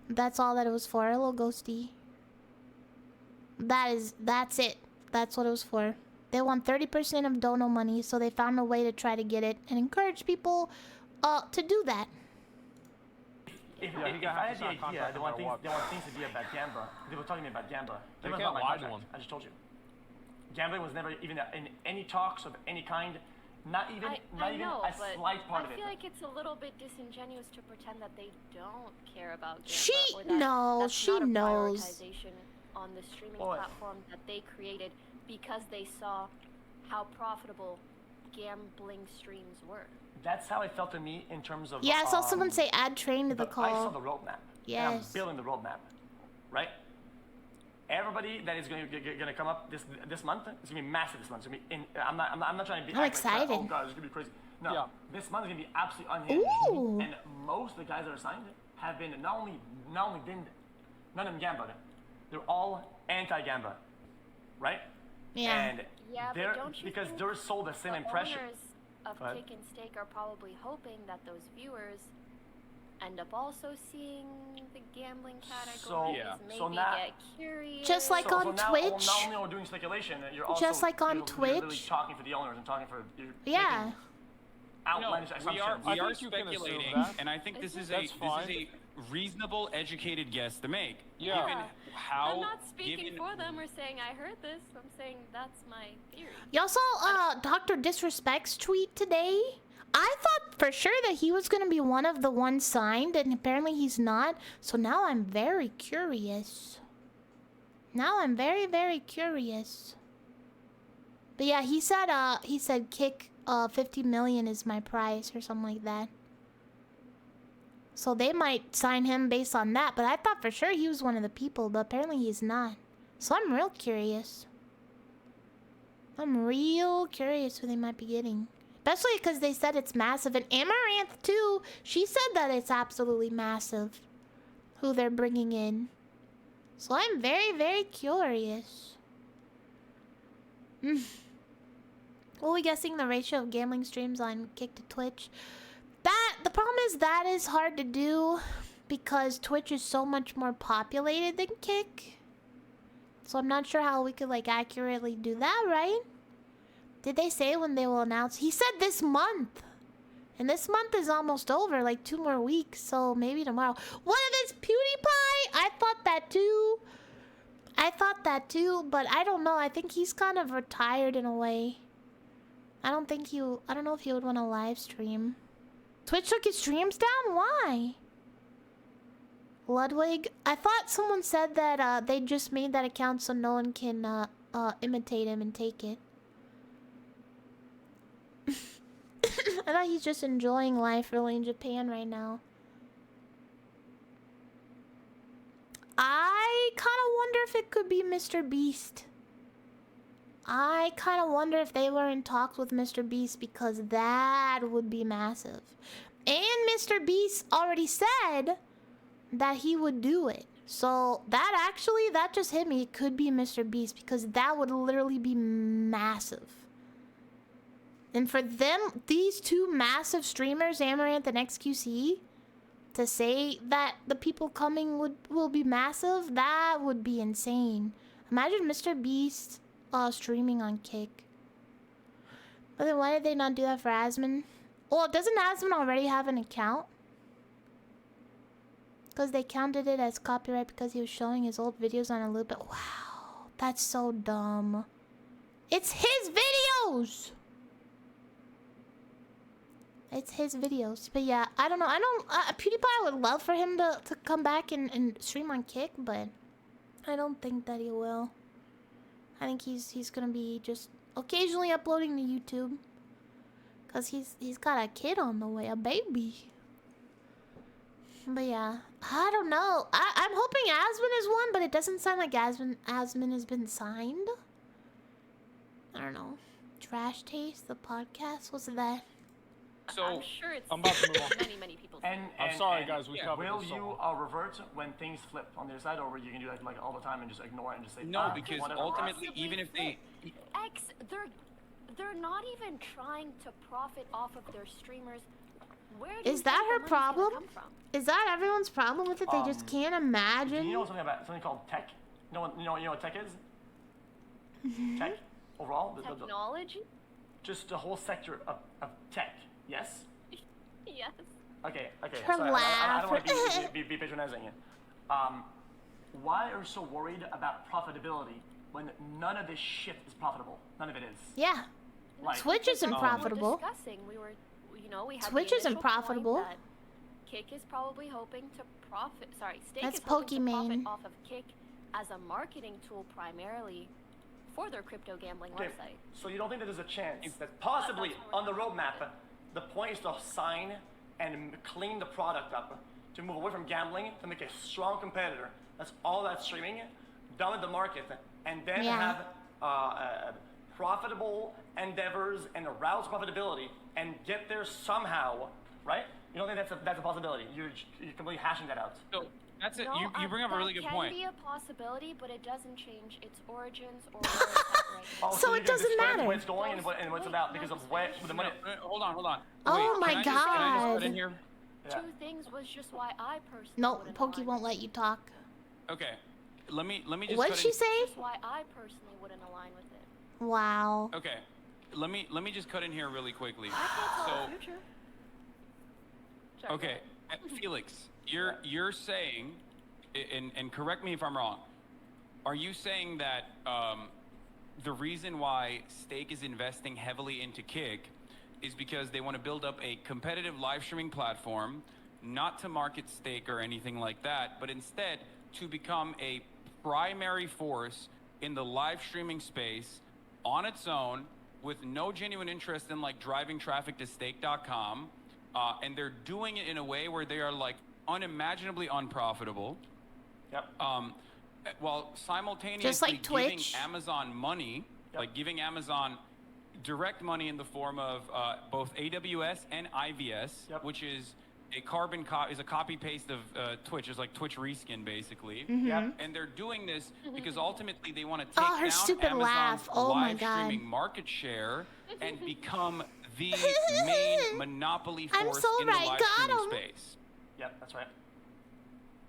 That's all that it was for. Hello, Ghosty. That's it. That's what it was for. They want 30% of dono money, so they found a way to try to get it and encourage people to do that. If, Yeah, if, you if gotta I have had to the sign a idea, contract they no want matter things to be about Gambler. They were talking to me about Gambler. They Gambler's can't not my lie to contract. one. I just told you. Gambling was never even in any talks of any kind. Not even I know, a but slight part of I it. feel like it's a little bit disingenuous to pretend that they don't care about Gambler. She or that knows, that's she not a knows. prioritization on the streaming Well, platform that they created because they saw how profitable gambling streams were. That's how it felt to me in terms of. Yeah, I saw someone say add Train to the I saw call. the roadmap. And Yes. I'm building the roadmap, right? everybody that is going to come up this month, it's going to be massive this month. It's going to be I'm not trying to be. I'm act like, excited. oh God, it's going to be crazy. No, Yeah. this month is going to be absolutely unhinged. Ooh. And most of the guys that are signed have been not only been none of them Gamba. They're all anti-Gamba, right? Yeah. And Yeah, they're but don't you because think they're sold the same the impression. owners of Go ahead. Kick and Steak are probably hoping that those viewers end up also seeing the gambling categories, Yeah. maybe So now- get curious. Just like on now, Twitch. Not only are we doing speculation, you're also Just like on you're literally Twitch. talking for the owners and talking for Yeah. making outlandish we are assumptions. I we are think you can assume speculating, that. and I think this is That's fine. a reasonable, educated guess to make. Yeah. Given how I'm not speaking given, for them or saying I heard this. I'm saying that's my theory. Y'all saw Dr. Disrespect's tweet today? I thought for sure that he was gonna be one of the ones signed, and apparently he's not. So now I'm very curious. Now I'm very, very curious. But yeah, he said kick 50 million is my price or something like that. So they might sign him based on that, but I thought for sure he was one of the people, but apparently he's not. So I'm real curious. I'm real curious who they might be getting. Especially because they said it's massive. And Amaranth, too, she said that it's absolutely massive who they're bringing in. So I'm very, very curious. What are we guessing the ratio of gambling streams on Kick to Twitch? The problem is that is hard to do because Twitch is so much more populated than Kick. So I'm not sure how we could like accurately do that, right? Did they say when they will announce? He said this month. And this month is almost over, like 2 more weeks, so maybe tomorrow. What if it's PewDiePie? I thought that too, but I don't know. I think he's kind of retired in a way. I don't know if he would want to live stream. Twitch took his streams down? Why? Ludwig? I thought someone said that they just made that account so no one can imitate him and take it. I thought he's just enjoying life really in Japan right now. I kind of wonder if it could be Mr. Beast. I kind of wonder if they were in talks with Mr. Beast because that would be massive. And Mr. Beast already said that he would do it. So that just hit me. It could be Mr. Beast because that would literally be massive. And for them, these two massive streamers, Amaranth and XQC, to say that the people coming will be massive, that would be insane. Imagine Mr. Beast streaming on Kick. But then why did they not do that for Asmon? Well, doesn't Asmon already have an account? Because they counted it as copyright because he was showing his old videos on a loop. Wow, that's so dumb. It's his videos! It's his videos. But yeah, I don't know. PewDiePie would love for him to come back and stream on Kick, but I don't think that he will. I think he's gonna be just occasionally uploading to YouTube. Cause he's got a kid on the way, a baby. But yeah, I don't know. I'm hoping Asmon is one, but it doesn't sound like Asmon has been signed. I don't know. Trash Taste, the podcast, what's that? So I'm sure it's I'm about to move on. many people. I'm sorry, guys. We covered Will this so you long. revert when things flip on the other side, or will you can do that like all the time and just ignore it and just say no, because whatever, ultimately, Ross? even if they They're not even trying to profit off of their streamers. Where do Is you that think her the money's gonna problem? come from? Is that everyone's problem with it? They just can't imagine. Do you know something called tech? You know what tech is? Tech overall. Technology? Just the whole sector of tech. Yes. Yes. Okay. Her Sorry, I don't want laugh. to be patronizing it. Why are you so worried about profitability when none of this shit is profitable? None of it is. Yeah. Like, Twitch isn't profitable. We were we had Twitch the isn't initial profitable. point that Kick is probably hoping to profit. Sorry, Steak That's is hoping to profit Pokimane. off of Kick as a marketing tool primarily for their crypto gambling Okay, website. so you don't think that there's a chance that possibly on the roadmap, the point is to sign and clean the product up, to move away from gambling, to make a strong competitor. That's all that's streaming. dominate the market, and then have profitable endeavors and arouse profitability and get there somehow, right? You don't think that's a possibility? You're completely hashing that out. So that's it. No, You bring up a really good point. That can be a possibility, but it doesn't change its origins or where it's at right now. Oh, So it doesn't matter. Where it's going and what it's about because of where the money. Hold on. Oh Wait, my can I just God. put in here? Yeah. Two things was just why I personally No, wouldn't Pokey align won't with let you talk. Okay. Let me just What'd cut she in- say? Just why I personally wouldn't align with it. Wow. Okay. Let me just cut in here really quickly. I can't tell So the future. Sorry, okay, Felix, you're saying, and correct me if I'm wrong. Are you saying that the reason why Stake is investing heavily into Kick is because they want to build up a competitive live streaming platform, not to market Stake or anything like that, but instead to become a primary force in the live streaming space on its own with no genuine interest in like driving traffic to stake.com, and they're doing it in a way where they are like unimaginably unprofitable. Yep. While simultaneously Just like giving Twitch. Amazon money, like giving Amazon direct money in the form of both AWS and IVS, which is a copy paste of Twitch. It's like Twitch reskin basically. Yep. And they're doing this because ultimately they want to take Oh, her down stupid Amazon's laugh. Oh my live God. streaming market share and become the main monopoly I'm force so in the right. live Got streaming him. space. Yep, that's right.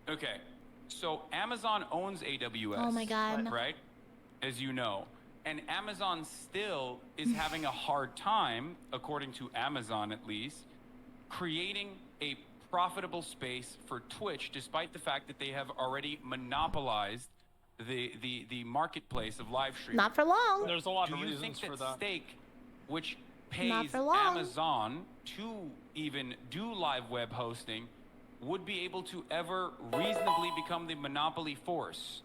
Okay, so Amazon owns AWS. Oh my God. Right? As you know. And Amazon still is having a hard time, according to Amazon at least, creating a profitable space for Twitch, despite the fact that they have already monopolized the marketplace of live streaming. Not for long. There's a lot Do of you reasons think for that that. Stake, which Not pays for long. Amazon to even do live web hosting, would be able to ever reasonably become the monopoly force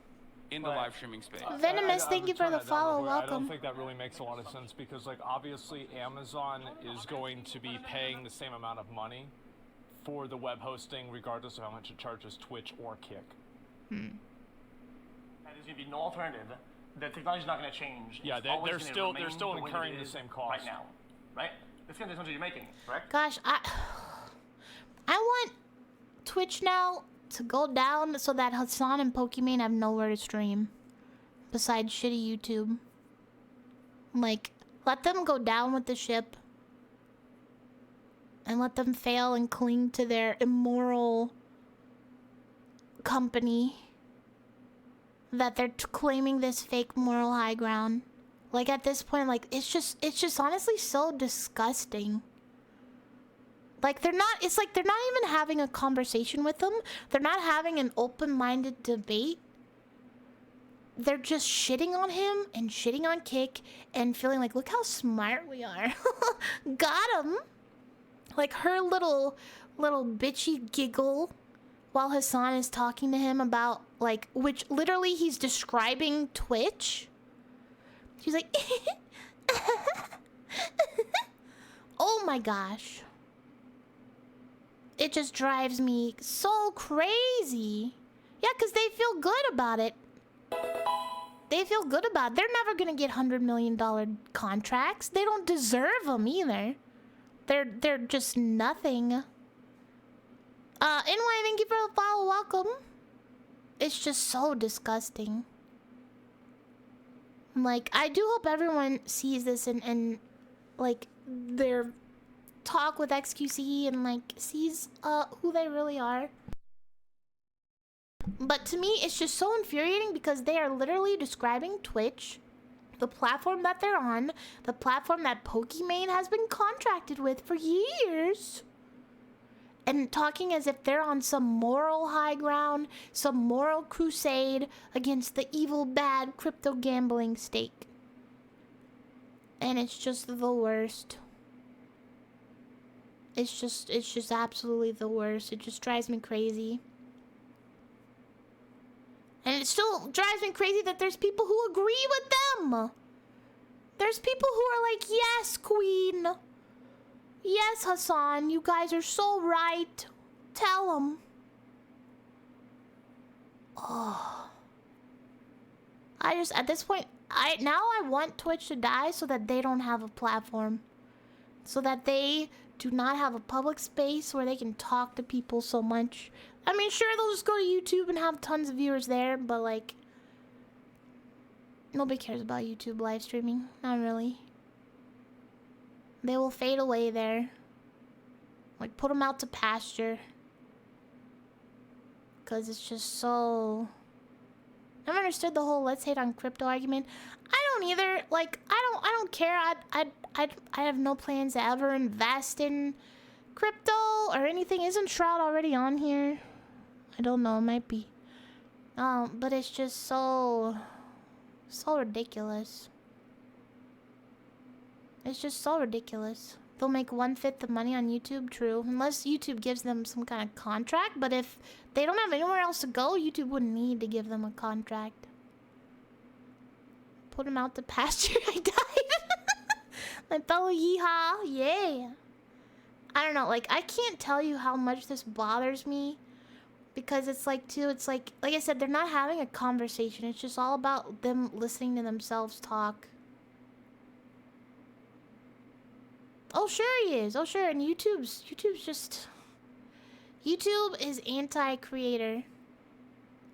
in the Right. live streaming space? Venomous, thank you for turn the that down real follow. quick. I don't Welcome. think that really makes a lot of sense because, like, obviously Amazon is going to be paying the same amount of money for the web hosting, regardless of how much it charges Twitch or Kick. And there's going to be no alternative. The technology's not going to change. Yeah, It's always they're gonna still remain the way incurring it the is same cost. right now, right? That's kind of the assumption you're making, correct? Gosh, I want Twitch now to go down so that Hassan and Pokimane have nowhere to stream besides shitty YouTube. Like, let them go down with the ship and let them fail and cling to their immoral company that they're claiming this fake moral high ground. Like, at this point, like, it's just honestly so disgusting. Like, it's like they're not even having a conversation with them. They're not having an open-minded debate. They're just shitting on him and shitting on Kick and feeling like, look how smart we are. Got him. Like, her little bitchy giggle while Hassan is talking to him about, like, which literally he's describing Twitch. She's like, oh my gosh. It just drives me so crazy. Yeah, because they feel good about it. They feel good about it. They're never going to get $100 million contracts. They don't deserve them either. They're just nothing. Anyway, thank you for the follow. Welcome. It's just so disgusting. Like, I do hope everyone sees this and like, their talk with XQC and, like, sees, who they really are. But to me, it's just so infuriating because they are literally describing Twitch, the platform that they're on, the platform that Pokimane has been contracted with for years, and talking as if they're on some moral high ground, some moral crusade against the evil, bad crypto gambling stake. And it's just the worst. It's just absolutely the worst. It just drives me crazy. And it still drives me crazy that there's people who agree with them. There's people who are like, yes, Queen. Yes, Hassan, you guys are so right. Tell them. Oh. I just, at this point, I want Twitch to die so that they don't have a platform. So that they do not have a public space where they can talk to people so much. I mean, sure, they'll just go to YouTube and have tons of viewers there, but like, nobody cares about YouTube live streaming. Not really. They will fade away there. Like, put them out to pasture. Because it's just so... I've never understood the whole let's hate on crypto argument. I don't either. Like, I don't care. I have no plans to ever invest in crypto or anything. Isn't Shroud already on here? I don't know. It might be. But it's just so ridiculous. It's just so ridiculous. They'll make 1/5 the money on YouTube, true. Unless YouTube gives them some kind of contract. But if they don't have anywhere else to go, YouTube wouldn't need to give them a contract. Put them out to pasture. I died. My fellow yeehaw. Yeah. I don't know. Like, I can't tell you how much this bothers me. Because it's like, too, it's like I said, they're not having a conversation. It's just all about them listening to themselves talk. Oh, sure he is. Oh, sure. And YouTube's just... YouTube is anti-creator.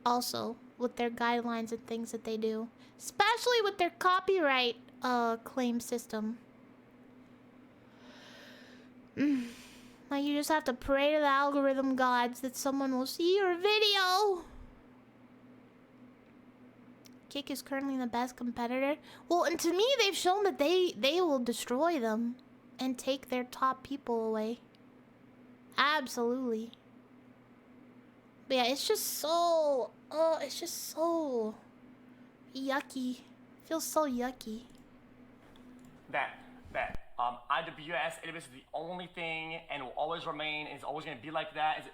Also, with their guidelines and things that they do. Especially with their copyright claim system. Like, you just have to pray to the algorithm gods that someone will see your video. Kick is currently the best competitor. Well, and to me, they've shown that they will destroy them. And take their top people away. Absolutely. But yeah, it's just so... Oh, it's just so... yucky. It feels so yucky. That IWS, AWS is the only thing and will always remain and is always going to be like that.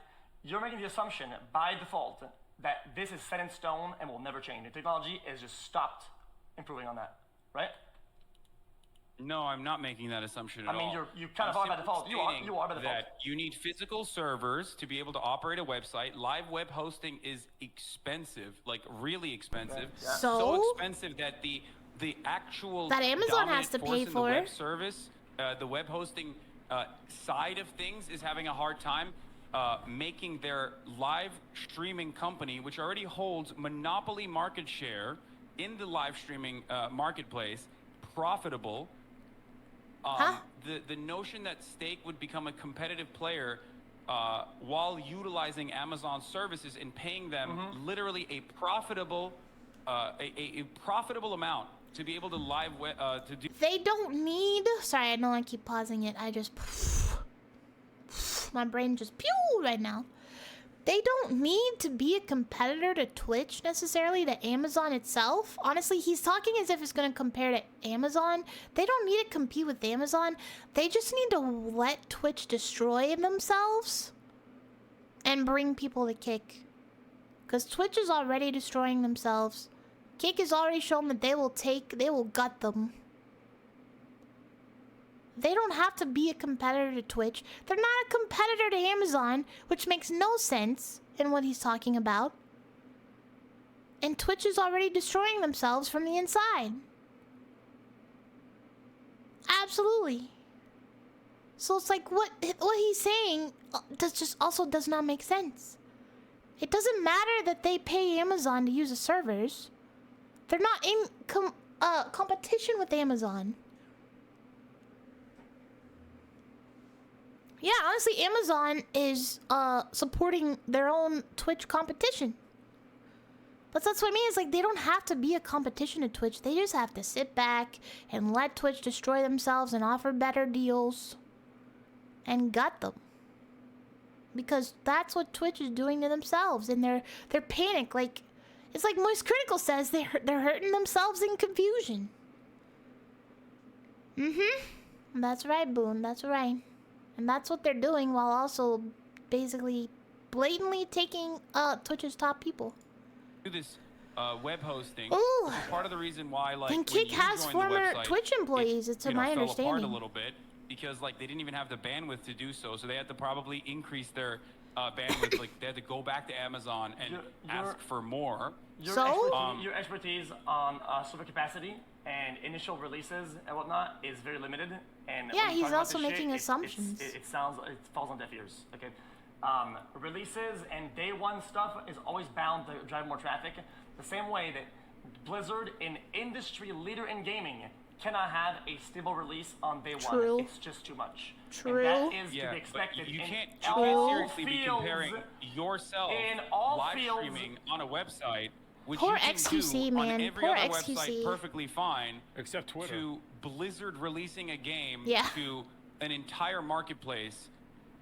You're making the assumption by default that this is set in stone and will never change. The technology has just stopped improving on that, right? No, I'm not making that assumption at all. I mean, you kind of are by default. You are by default. That you need physical servers to be able to operate a website. Live web hosting is expensive, like really expensive. Yeah. So expensive that the actual that Amazon has to pay for the web service, the web hosting side of things is having a hard time making their live streaming company, which already holds monopoly market share in the live streaming marketplace, profitable. The notion that Stake would become a competitive player while utilizing Amazon services and paying them literally a profitable amount to be able to to do. They don't need. Sorry, I know I keep pausing it. I just my brain just pew right now. They don't need to be a competitor to Twitch necessarily, to Amazon itself. Honestly, he's talking as if it's going to compare to Amazon. They don't need to compete with Amazon. They just need to let Twitch destroy themselves and bring people to Kick. Because Twitch is already destroying themselves. Kick has already shown that they will gut them. They don't have to be a competitor to Twitch. They're not a competitor to Amazon, which makes no sense in what he's talking about. And Twitch is already destroying themselves from the inside. Absolutely. So it's like what he's saying does not make sense. It doesn't matter that they pay Amazon to use the servers. They're not in competition with Amazon. Yeah, honestly, Amazon is supporting their own Twitch competition. But that's what I mean. It's like they don't have to be a competition to Twitch. They just have to sit back and let Twitch destroy themselves and offer better deals and gut them. Because that's what Twitch is doing to themselves. And they're panic. Like, it's like Moist Critical says, they're hurting themselves in confusion. That's right, Boone. That's right. And that's what they're doing while also basically blatantly taking Twitch's top people. Do this web hosting. Ooh. Which is part of the reason why, like, and Kick has former website, Twitch employees. It's my understanding. Fell apart a little bit because, like, they didn't even have the bandwidth to do so. So they had to probably increase their bandwidth. Like they had to go back to Amazon and ask for more. Your expertise on server capacity and initial releases and whatnot is very limited. And Yeah, when you he's talk about also this making shit, assumptions. It falls on deaf ears. Okay, releases and day one stuff is always bound to drive more traffic. The same way that Blizzard, an industry leader in gaming, cannot have a stable release on day True. one. It's just too much. True. And that is to Yeah, be expected. but you in can't all seriously be fields. comparing yourself In all live fields. streaming on a website, which Poor you can XQC, do man. on every Poor other XQC. website perfectly fine, Except Twitter. to Blizzard releasing a game Yeah. to an entire marketplace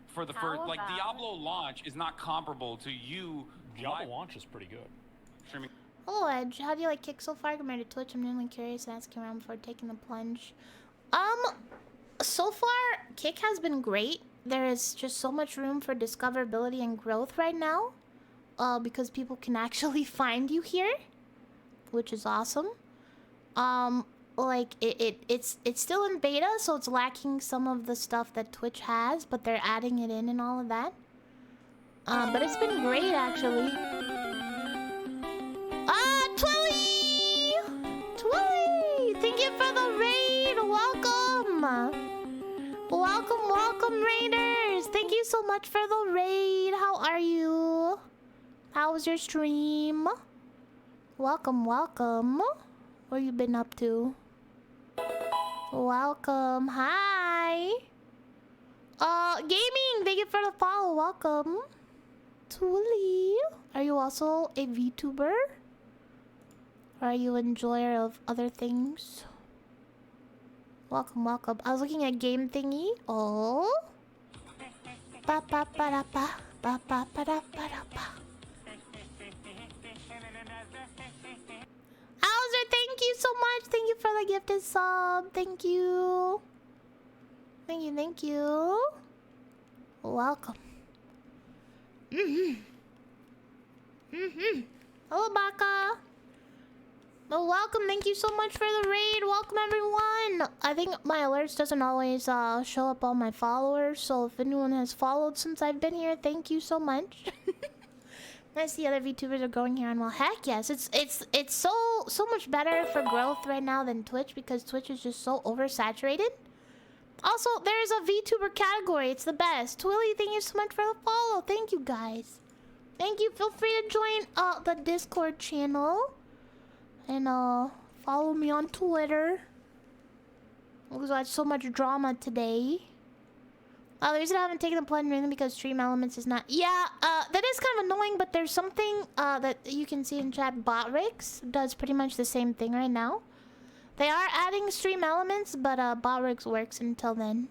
for the How first, like about- Diablo launch is not comparable to you Diablo live launch is pretty good. streaming. Hello, Edge. How do you like Kick so far compared to Twitch? I'm really curious and asking around before taking the plunge. So far, Kick has been great. There is just so much room for discoverability and growth right now. Because people can actually find you here, which is awesome. Like it's still in beta, so it's lacking some of the stuff that Twitch has, but they're adding it in and all of that. But it's been great actually. Twilly! Twilly! Thank you for the raid! Welcome! Welcome, raiders! Thank you so much for the raid! How are you? How was your stream? Welcome. What you been up to? Welcome. Hi! Gaming! Thank you for the follow. Welcome. Twilly! Are you also a VTuber? Or are you an enjoyer of other things? Welcome. I was looking at game thingy. Oh. Ba ba ba da ba. Ba ba ba da ba da ba. Hauser, thank you so much. Thank you for the gifted sub. Thank you. Thank you. Welcome. Hello, Baka. Well, welcome. Thank you so much for the raid. Welcome, everyone. I think my alerts doesn't always show up on my followers, so if anyone has followed since I've been here, thank you so much. I see other VTubers are growing here, and well, heck yes, it's so much better for growth right now than Twitch because Twitch is just so oversaturated. Also, there is a VTuber category. It's the best. Twilly, thank you so much for the follow. Thank you, guys. Thank you. Feel free to join the Discord channel. And follow me on Twitter. Because I had so much drama today. The reason I haven't taken the plunge mainly because Stream Elements is not... Yeah, that is kind of annoying, but there's something that you can see in chat. BotRix does pretty much the same thing right now. They are adding Stream Elements, but BotRix works until then.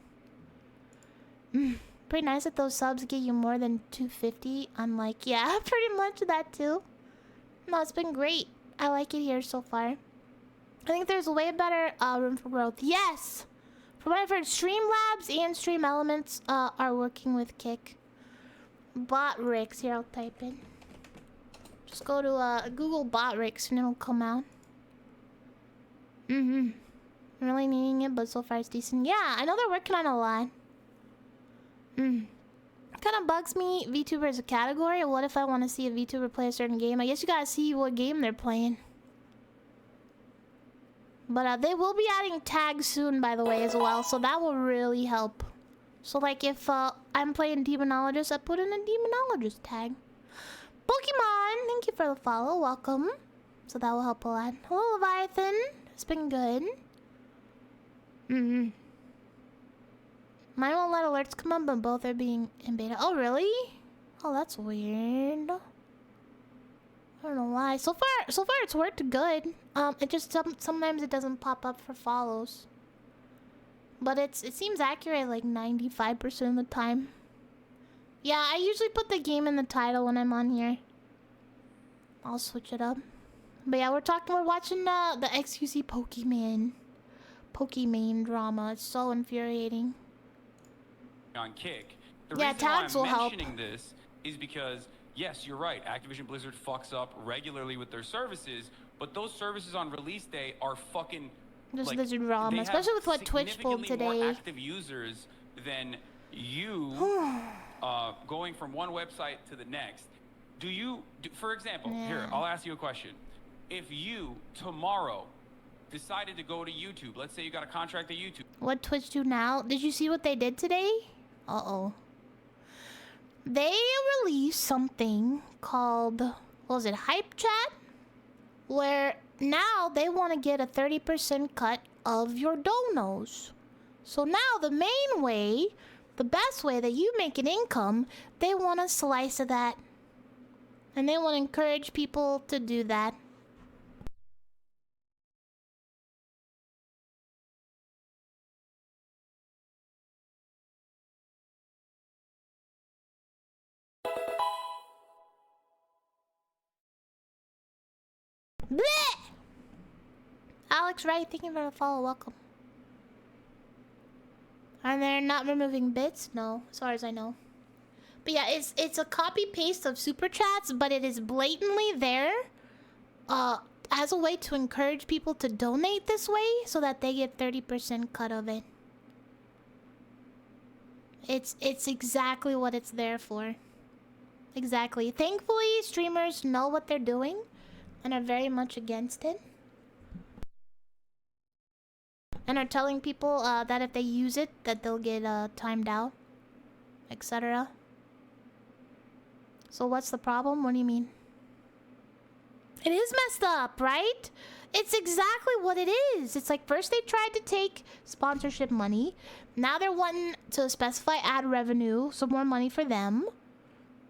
Pretty nice that those subs get you more than 250. Unlike, yeah, pretty much that too. No, it's been great. I like it here so far. I think there's way better room for growth. Yes! From what I've heard, Streamlabs and Stream Elements are working with Kick. BotRix. Here, I'll type in. Just go to Google BotRix and it'll come out. I'm really needing it, but so far it's decent. Yeah, I know they're working on a lot. Kind of bugs me, VTuber as a category. What if I want to see a VTuber play a certain game? I guess you gotta see what game they're playing. But they will be adding tags soon, by the way, as well. So that will really help. So like if I'm playing Demonologist, I put in a Demonologist tag. Pokemon, thank you for the follow. Welcome. So that will help a lot. Hello, Leviathan. It's been good. Mine won't let alerts come up, but both are being in beta. Oh, really? Oh, that's weird. I don't know why. So far it's worked good. It just sometimes it doesn't pop up for follows. But it seems accurate like 95% of the time. Yeah, I usually put the game in the title when I'm on here. I'll switch it up. But yeah, we're watching the XQC Pokemon drama. It's so infuriating. On Kick. The Yeah, reason why tags I'm will help. mentioning this is because, yes, you're right. Activision Blizzard fucks up regularly with their services, but those services on release day are fucking Just like, Blizzard drama, they have especially with what Twitch pulled significantly more today. active users than you going from one website to the next. For example, here, Yeah. I'll ask you a question. If you tomorrow decided to go to YouTube, let's say you got a contract at YouTube. What Twitch do now? Did you see what they did today? Uh-oh. They released something called, what was it, Hype Chat? Where now they want to get a 30% cut of your donos. So now the main way, the best way that you make an income, they want a slice of that. And they want to encourage people to do that. Blech! Alex Wright, thank you for the follow. Welcome. And they're not removing bits? No, as far as I know. But yeah, it's a copy paste of super chats, but it is blatantly there as a way to encourage people to donate this way so that they get 30% cut of it. It's exactly what it's there for. Exactly. Thankfully, streamers know what they're doing and are very much against it. And are telling people that if they use it, that they'll get timed out, etc. So what's the problem? What do you mean? It is messed up, right? It's exactly what it is. It's like first they tried to take sponsorship money. Now they're wanting to specify ad revenue, so more money for them.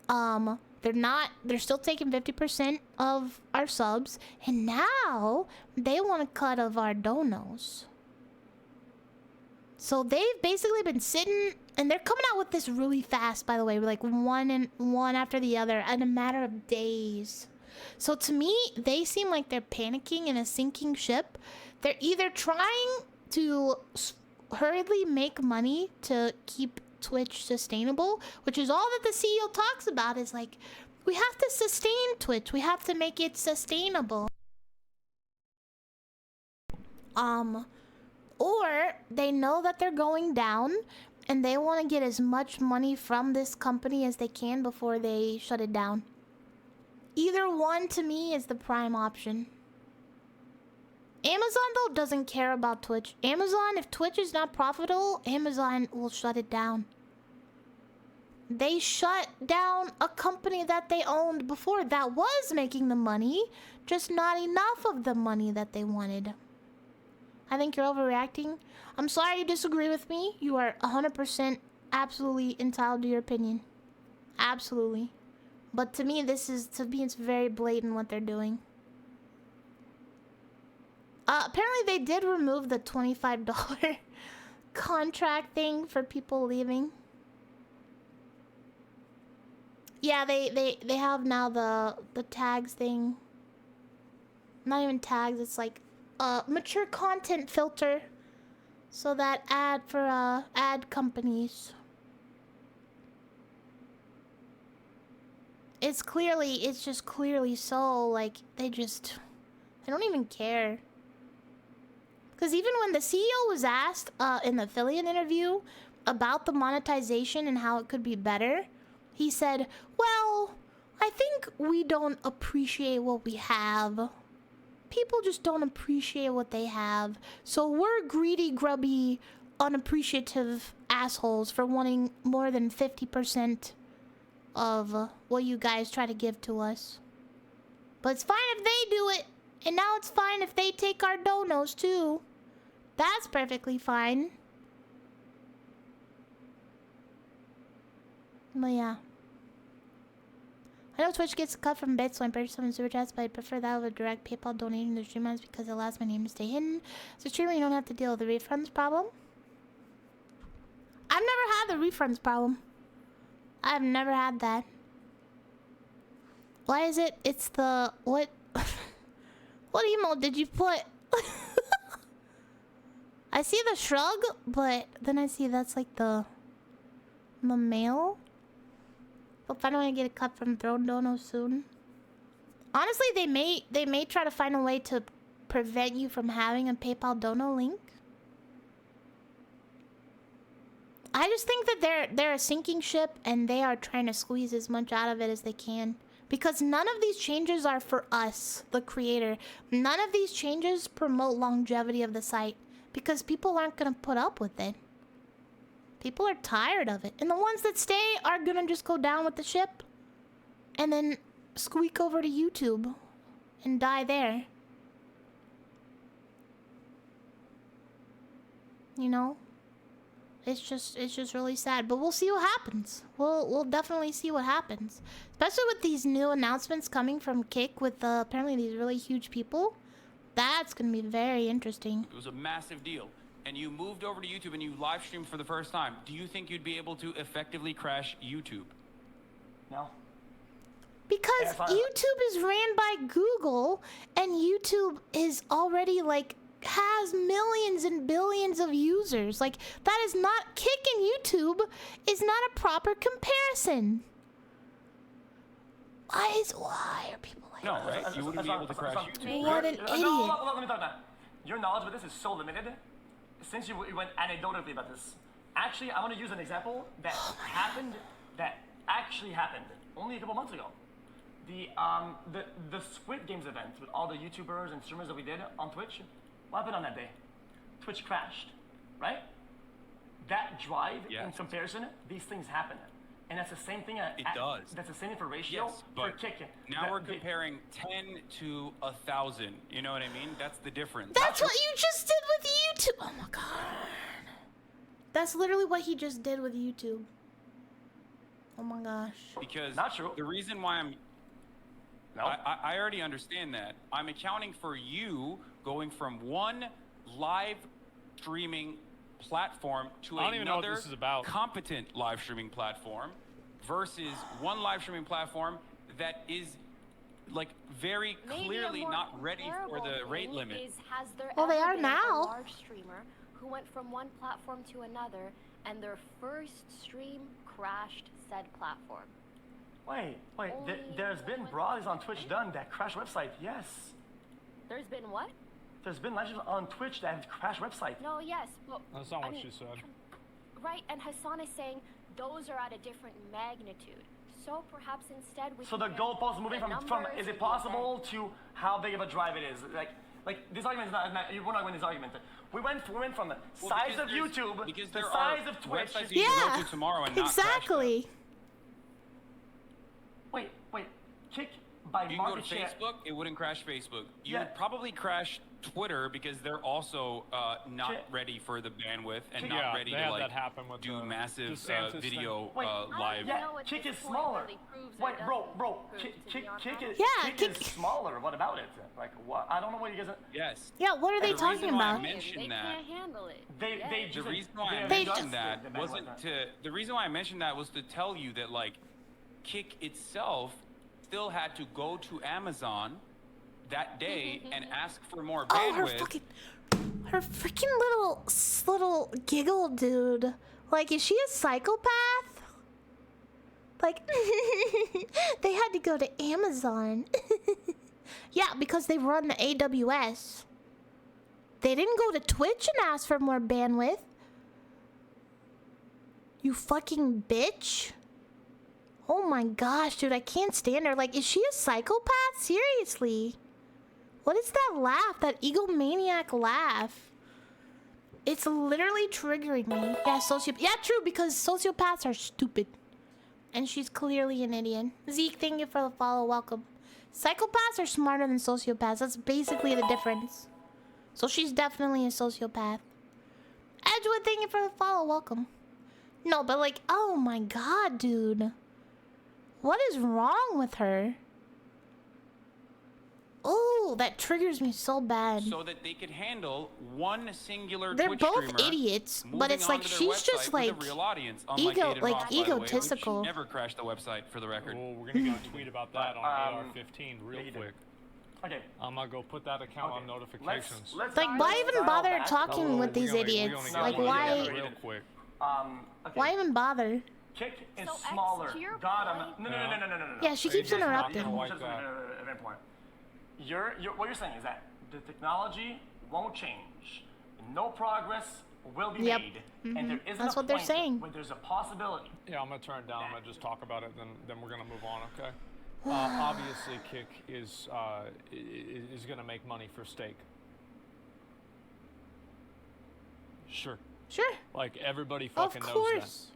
They're still taking 50% of our subs. And now they want a cut of our donos. So they've basically been sitting, and they're coming out with this really fast, by the way, like one after the other in a matter of days. So to me, they seem like they're panicking in a sinking ship. They're either trying to hurriedly make money to keep Twitch sustainable, which is all that the CEO talks about, is like, we have to sustain Twitch. We have to make it sustainable. Or they know that they're going down and they want to get as much money from this company as they can before they shut it down. Either one, to me, is the prime option. Amazon, though, doesn't care about Twitch. Amazon, if Twitch is not profitable, Amazon will shut it down. They shut down a company that they owned before that was making the money, just not enough of the money that they wanted. I think you're overreacting. I'm sorry you disagree with me. You are 100% absolutely entitled to your opinion. Absolutely. But to me, it's very blatant what they're doing. Apparently they did remove the $25 contract thing for people leaving. Yeah, they have now the tags thing. Not even tags, it's like mature content filter, so that ad companies. It's just clearly so, like, they don't even care. Because even when the CEO was asked in the affiliate interview about the monetization and how it could be better, he said, well, I think we don't appreciate what we have. People just don't appreciate what they have. So we're greedy, grubby, unappreciative assholes for wanting more than 50% of what you guys try to give to us. But it's fine if they do it. And now it's fine if they take our donos too. That's perfectly fine. But yeah. I know Twitch gets cut from bits when I purchase some super chats, but I prefer that over direct PayPal donating to streamers because it allows my name to stay hidden. As a streamer, you don't have to deal with the refunds problem. I've never had the refunds problem. I've never had that. Why is it? It's the... What? What emote did you put? I see the shrug, but then I see that's like the mail. But if I don't want to get a cut from Throne Dono soon. Honestly, they may try to find a way to prevent you from having a PayPal Dono link. I just think that they're a sinking ship and they are trying to squeeze as much out of it as they can. Because none of these changes are for us, the creator. None of these changes promote longevity of the site. Because people aren't going to put up with it. People are tired of it. And the ones that stay are going to just go down with the ship. And then squeak over to YouTube. And die there. You know? It's just really sad. But we'll see what happens. We'll definitely see what happens. Especially with these new announcements coming from Kick with apparently these really huge people. That's going to be very interesting. It was a massive deal. And you moved over to YouTube and you live streamed for the first time. Do you think you'd be able to effectively crash YouTube? No. Because YouTube is ran by Google, and YouTube is already, like, has millions and billions of users. Like, that is not... Kick and YouTube is not a proper comparison. Why are people like No, right? You wouldn't be able to crash YouTube. What an idiot. No, let me talk about your knowledge about this is so limited. Since you went anecdotally about this, actually, I want to use an example that actually happened only a couple months ago. The Squid Games event with all the YouTubers and streamers that we did on Twitch, what happened on that day? Twitch crashed, right? That drive, in comparison, these things happen. And that's the same thing. It does. That's the same thing for ratio for Kick. Now we're comparing 10 to 1,000. You know what I mean? That's the difference. That's what you just did with YouTube. Oh my god. That's literally what he just did with YouTube. Oh my gosh. Because not true. The reason why I'm... No. I already understand that. I'm accounting for you going from one live streaming platform to I don't even know what another this is about. competent live streaming platform versus one live streaming platform that is like very clearly not ready for the rate limit. Well, they are now. A large streamer who went from one platform to another, and their first stream crashed said platform. Wait. There's been brawlers on Twitch done that crash website. Yes. There's been what? There's been legends on Twitch that have crashed website. No, yes, but that's not what she said. Right, and Hassan is saying those are at a different magnitude. So perhaps instead we. So the goalpost moving from is it possible to how big of a drive it is? Like this argument is not we're not winning this argument. We went from the size of YouTube to the size of Twitch. You can go to tomorrow and not exactly. Wait. Kick by you can market go to share. Facebook, it wouldn't crash Facebook. You would probably crash Twitter because they're also not ready for the bandwidth and not ready to like do massive video live. Yeah, Kick is smaller. Wait, bro, Kick is smaller. What about it? Like, what? I don't know what you guys. Yes. Yeah, what are they talking about? They can't handle it. The reason why I mentioned that wasn't to. The reason why I mentioned that was to tell you that like, Kick itself still had to go to Amazon that day and ask for more bandwidth. Her freaking little giggle dude. Like, is she a psychopath? Like, they had to go to Amazon. Yeah, because they run the AWS. They didn't go to Twitch and ask for more bandwidth. You fucking bitch. Oh my gosh, dude, I can't stand her. Like, is she a psychopath? Seriously. What is that laugh? That egomaniac laugh? It's literally triggering me. Yeah, yeah, true, because sociopaths are stupid. And she's clearly an idiot. Zeke, thank you for the follow. Welcome. Psychopaths are smarter than sociopaths. That's basically the difference. So she's definitely a sociopath. Edgewood, thank you for the follow. Welcome. No, but like, oh my god, dude. What is wrong with her? Oh, that triggers me so bad. So that they could handle one singular They're Twitch both streamer idiots, but it's like she's just like egotistical. She never crashed the website, for the record. Oh, we're gonna get a tweet about that on AR-15 real quick. Okay. I'm gonna go put that account on notifications. Like, why even bother talking with these idiots? Like, why? Real quick. Why even bother? Kick is smaller. God, no. Yeah, she keeps interrupting. What you're saying is that the technology won't change. No progress, will be Yep. made, Mhm. and there isn't That's a what they're point saying. where there's a possibility. Yeah, I'm gonna turn it down. I'm gonna just talk about it. Then we're gonna move on. Okay. Obviously, Kick is gonna make money for stake. Sure. Sure. Like everybody fucking knows that. course.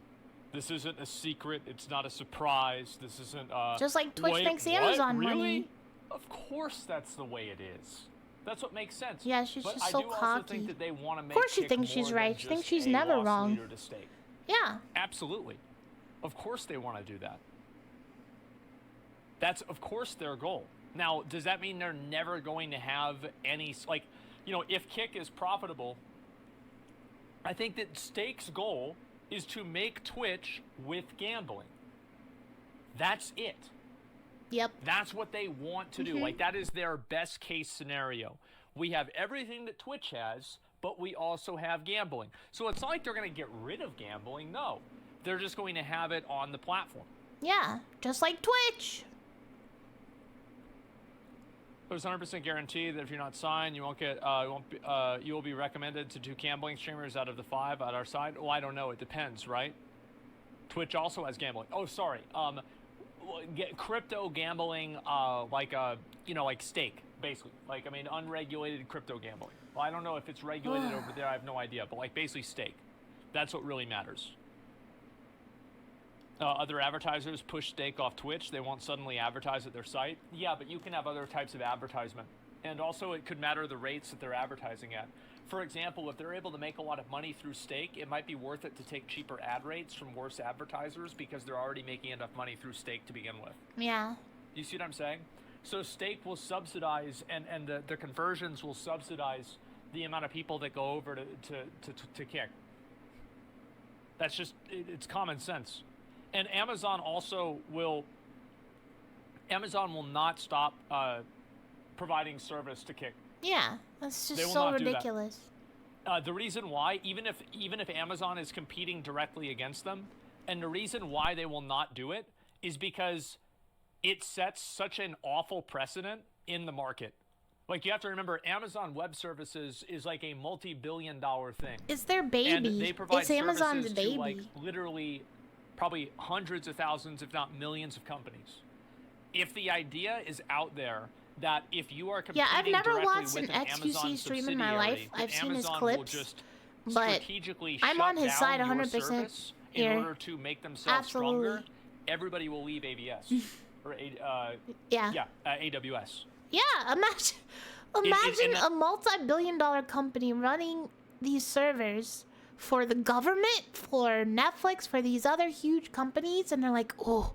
This isn't a secret. It's not a surprise. This isn't. Just like Twitch wait, makes what? Amazon Really? money. Of course, that's the way it is. That's what makes sense. Yeah, she's but just I so do also cocky. think that they want to make. Of course she Kick thinks she's more right. than She thinks just she's a never loss wrong. leader to stake. Yeah. Absolutely. Of course they want to do that. That's, of course, their goal. Now, does that mean they're never going to have any, like, you know, if Kick is profitable, I think that Stake's goal is to make Twitch with gambling. That's it. Yep. That's what they want to do. Like, that is their best case scenario. We have everything that Twitch has, but we also have gambling. So it's not like they're going to get rid of gambling. No. They're just going to have it on the platform. Yeah, just like Twitch. There's 100% guarantee that if you're not signed, you won't get, you will be recommended to 2 gambling streamers out of the 5 at our side. Well, I don't know. It depends, right? Twitch also has gambling. Oh, sorry. Crypto gambling, like stake, basically. Like, I mean, unregulated crypto gambling. Well, I don't know if it's regulated over there. I have no idea. But, like, basically stake. That's what really matters. Other advertisers push stake off Twitch. They won't suddenly advertise at their site. Yeah, but you can have other types of advertisement. And also, it could matter the rates that they're advertising at. For example, if they're able to make a lot of money through stake, it might be worth it to take cheaper ad rates from worse advertisers because they're already making enough money through stake to begin with. Yeah. You see what I'm saying? So stake will subsidize, and the conversions will subsidize the amount of people that go over to Kick. That's just, it's common sense. And Amazon also will not stop providing service to Kick. Yeah, that's They just will so not do that. ridiculous. The reason why, even if Amazon is competing directly against them, and the reason why they will not do it is because it sets such an awful precedent in the market. Like, you have to remember, Amazon Web Services is like a multi-billion-dollar thing. It's their baby. And they provide It's Amazon's services baby. to, like, literally probably hundreds of thousands, if not millions of companies. If the idea is out there that if you are competing I've never directly watched with an Amazon XQC stream in my life. subsidiary, I've seen his Amazon clips, will just but strategically I'm shut on his down side your 100% service here. in order to make themselves Absolutely. stronger, everybody will leave AWS. Or AWS. Yeah, imagine a multi-billion-dollar company running these servers for the government, for Netflix, for these other huge companies, and they're like, oh,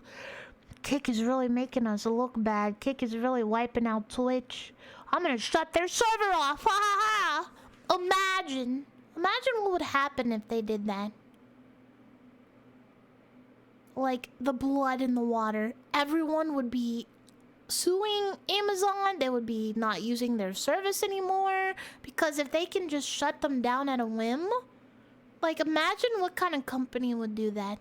Kick is really making us look bad. Kick is really wiping out Twitch. I'm gonna shut their server off. Ha ha ha! Imagine what would happen if they did that. Like, the blood in the water. Everyone would be suing Amazon. They would be not using their service anymore. Because if they can just shut them down at a whim, like, imagine what kind of company would do that.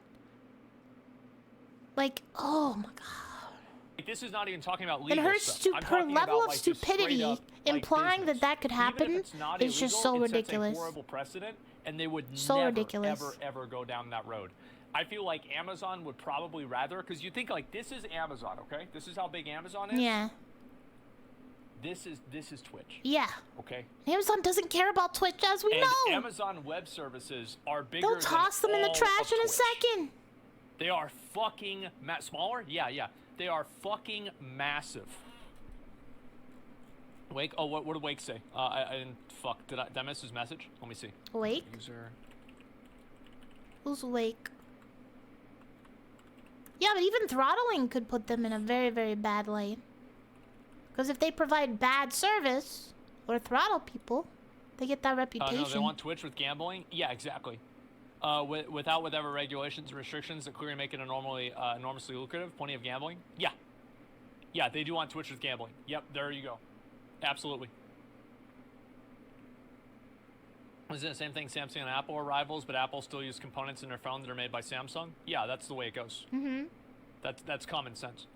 Like, oh my god. Like, this is not even talking about legal And her, stuff. I'm her talking level about, of like, just straight stupidity, up, like, implying business. that could Even happen, if it's not is just illegal, so it sets ridiculous. a horrible precedent, and they would So never, ridiculous. ever go down that road. I feel like Amazon would probably rather, because you think, like, this is Amazon, okay? This is how big Amazon is. Yeah. This is Twitch. Yeah. Okay. Amazon doesn't care about Twitch, as we And know. Amazon Web Services are bigger They'll toss them than in the all trash of in a Twitch. second. They are fucking smaller? Yeah. They are fucking massive. Wake? Oh, what did Wake say? I didn't. Fuck. Did I miss his message? Let me see. Wake? User. Who's Wake? Yeah, but even throttling could put them in a very, very bad light. Because if they provide bad service or throttle people, they get that reputation. No, they want Twitch with gambling? Yeah, exactly. Without whatever regulations and restrictions that clearly make it enormously lucrative. Plenty of gambling. Yeah, they do want Twitch with gambling. Yep, there you go. Absolutely. Isn't it the same thing Samsung and Apple are rivals, but Apple still use components in their phone that are made by Samsung? Yeah, that's the way it goes. Mm-hmm. That's common sense.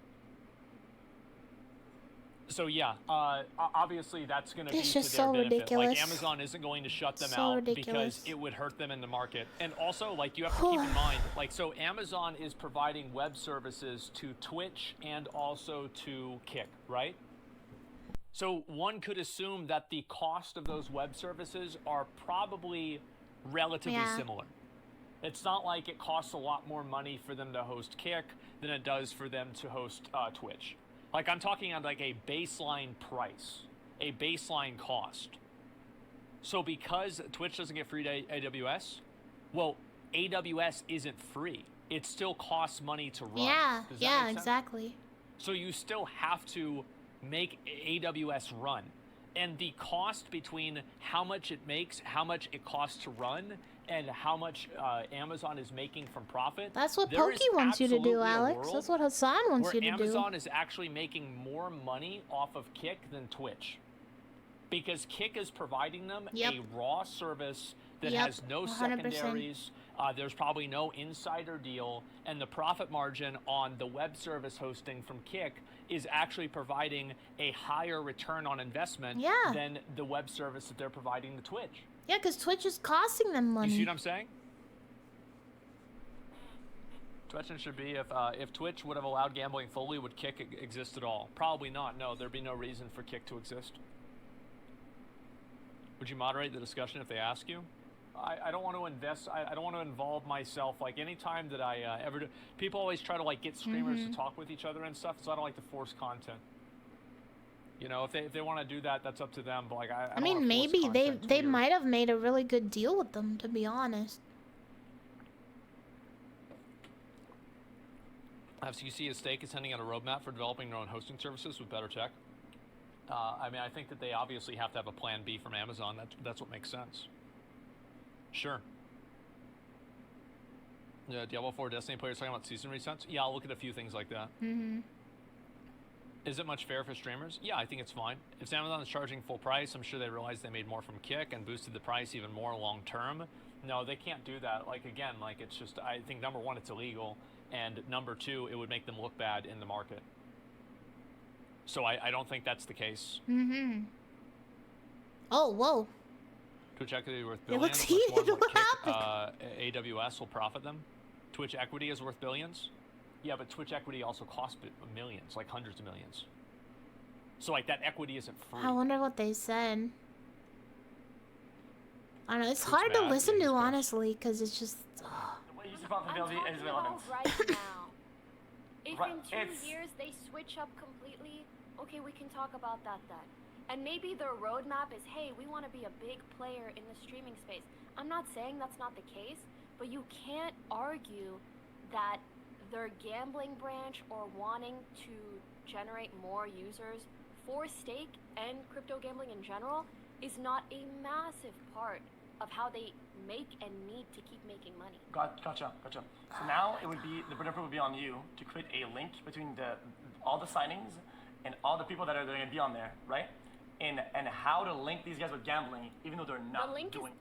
So yeah, obviously that's going to be It's to just their so benefit. ridiculous. Like Amazon isn't going to shut them So out ridiculous. because it would hurt them in the market. And also, like, you have to keep in mind, like, so Amazon is providing web services to Twitch and also to Kick, right? So one could assume that the cost of those web services are probably relatively similar. It's not like it costs a lot more money for them to host Kick than it does for them to host Twitch. Like, I'm talking on like a baseline price, a baseline cost. So because Twitch doesn't get free to AWS, well, AWS isn't free. It still costs money to run. Yeah, Does that yeah, make sense? exactly. So you still have to make AWS run. And the cost between how much it makes, how much it costs to run, and how much Amazon is making from profit. That's what there is Pokey wants you to do, absolutely a Alex. world That's what Hassan wants where you to Amazon do. is actually making more money off of Kick than Twitch. Because Kick is providing them a raw service that has no 100%. secondaries. There's probably no insider deal. And the profit margin on the web service hosting from Kick is actually providing a higher return on investment than the web service that they're providing to Twitch. Yeah, because Twitch is costing them money. You see what I'm saying? Question should be if Twitch would have allowed gambling fully, would Kick exist at all? Probably not. No, there'd be no reason for Kick to exist. Would you moderate the discussion if they ask you? I don't want to invest. I don't want to involve myself. Like anytime that I ever do, people always try to like get streamers to talk with each other and stuff. So I don't like to force content. You know, if they want to do that, that's up to them. But like I don't mean, wanna force maybe content they to might have made a really good deal with them, to be honest. FCC Stake is sending out a roadmap for developing their own hosting services with better tech. I mean, I think that they obviously have to have a plan B from Amazon. That's what makes sense. Sure. Yeah, Diablo 4 Destiny players talking about season resets? Yeah, I'll look at a few things like that. Is it much fair for streamers? Yeah, I think it's fine. If Amazon is charging full price, I'm sure they realized they made more from Kick and boosted the price even more long term. No, they can't do that. Like, again, like, it's just, I think, number one, it's illegal. And number two, it would make them look bad in the market. So I don't think that's the case. Oh, whoa. Twitch equity worth It billions. looks much more heated. than What Kick, AWS will profit them. Twitch equity is worth billions. Yeah, but Twitch equity also costs millions, like hundreds of millions. So like that equity isn't free. I wonder what they said. I don't know. It's Who's hard to mad? listen Yeah, to, he's honestly, because it's just. Use the profitability is relevant. Right now. If Right, in 2 it's- years they switch up completely, okay, we can talk about that then. And maybe their roadmap is, hey, we want to be a big player in the streaming space. I'm not saying that's not the case, but you can't argue that their gambling branch or wanting to generate more users for stake and crypto gambling in general is not a massive part of how they make and need to keep making money. Gotcha. So now it would be, the burden would be on you to create a link between all the signings and all the people that are going to be on there, right? And how to link these guys with gambling, even though they're not doing.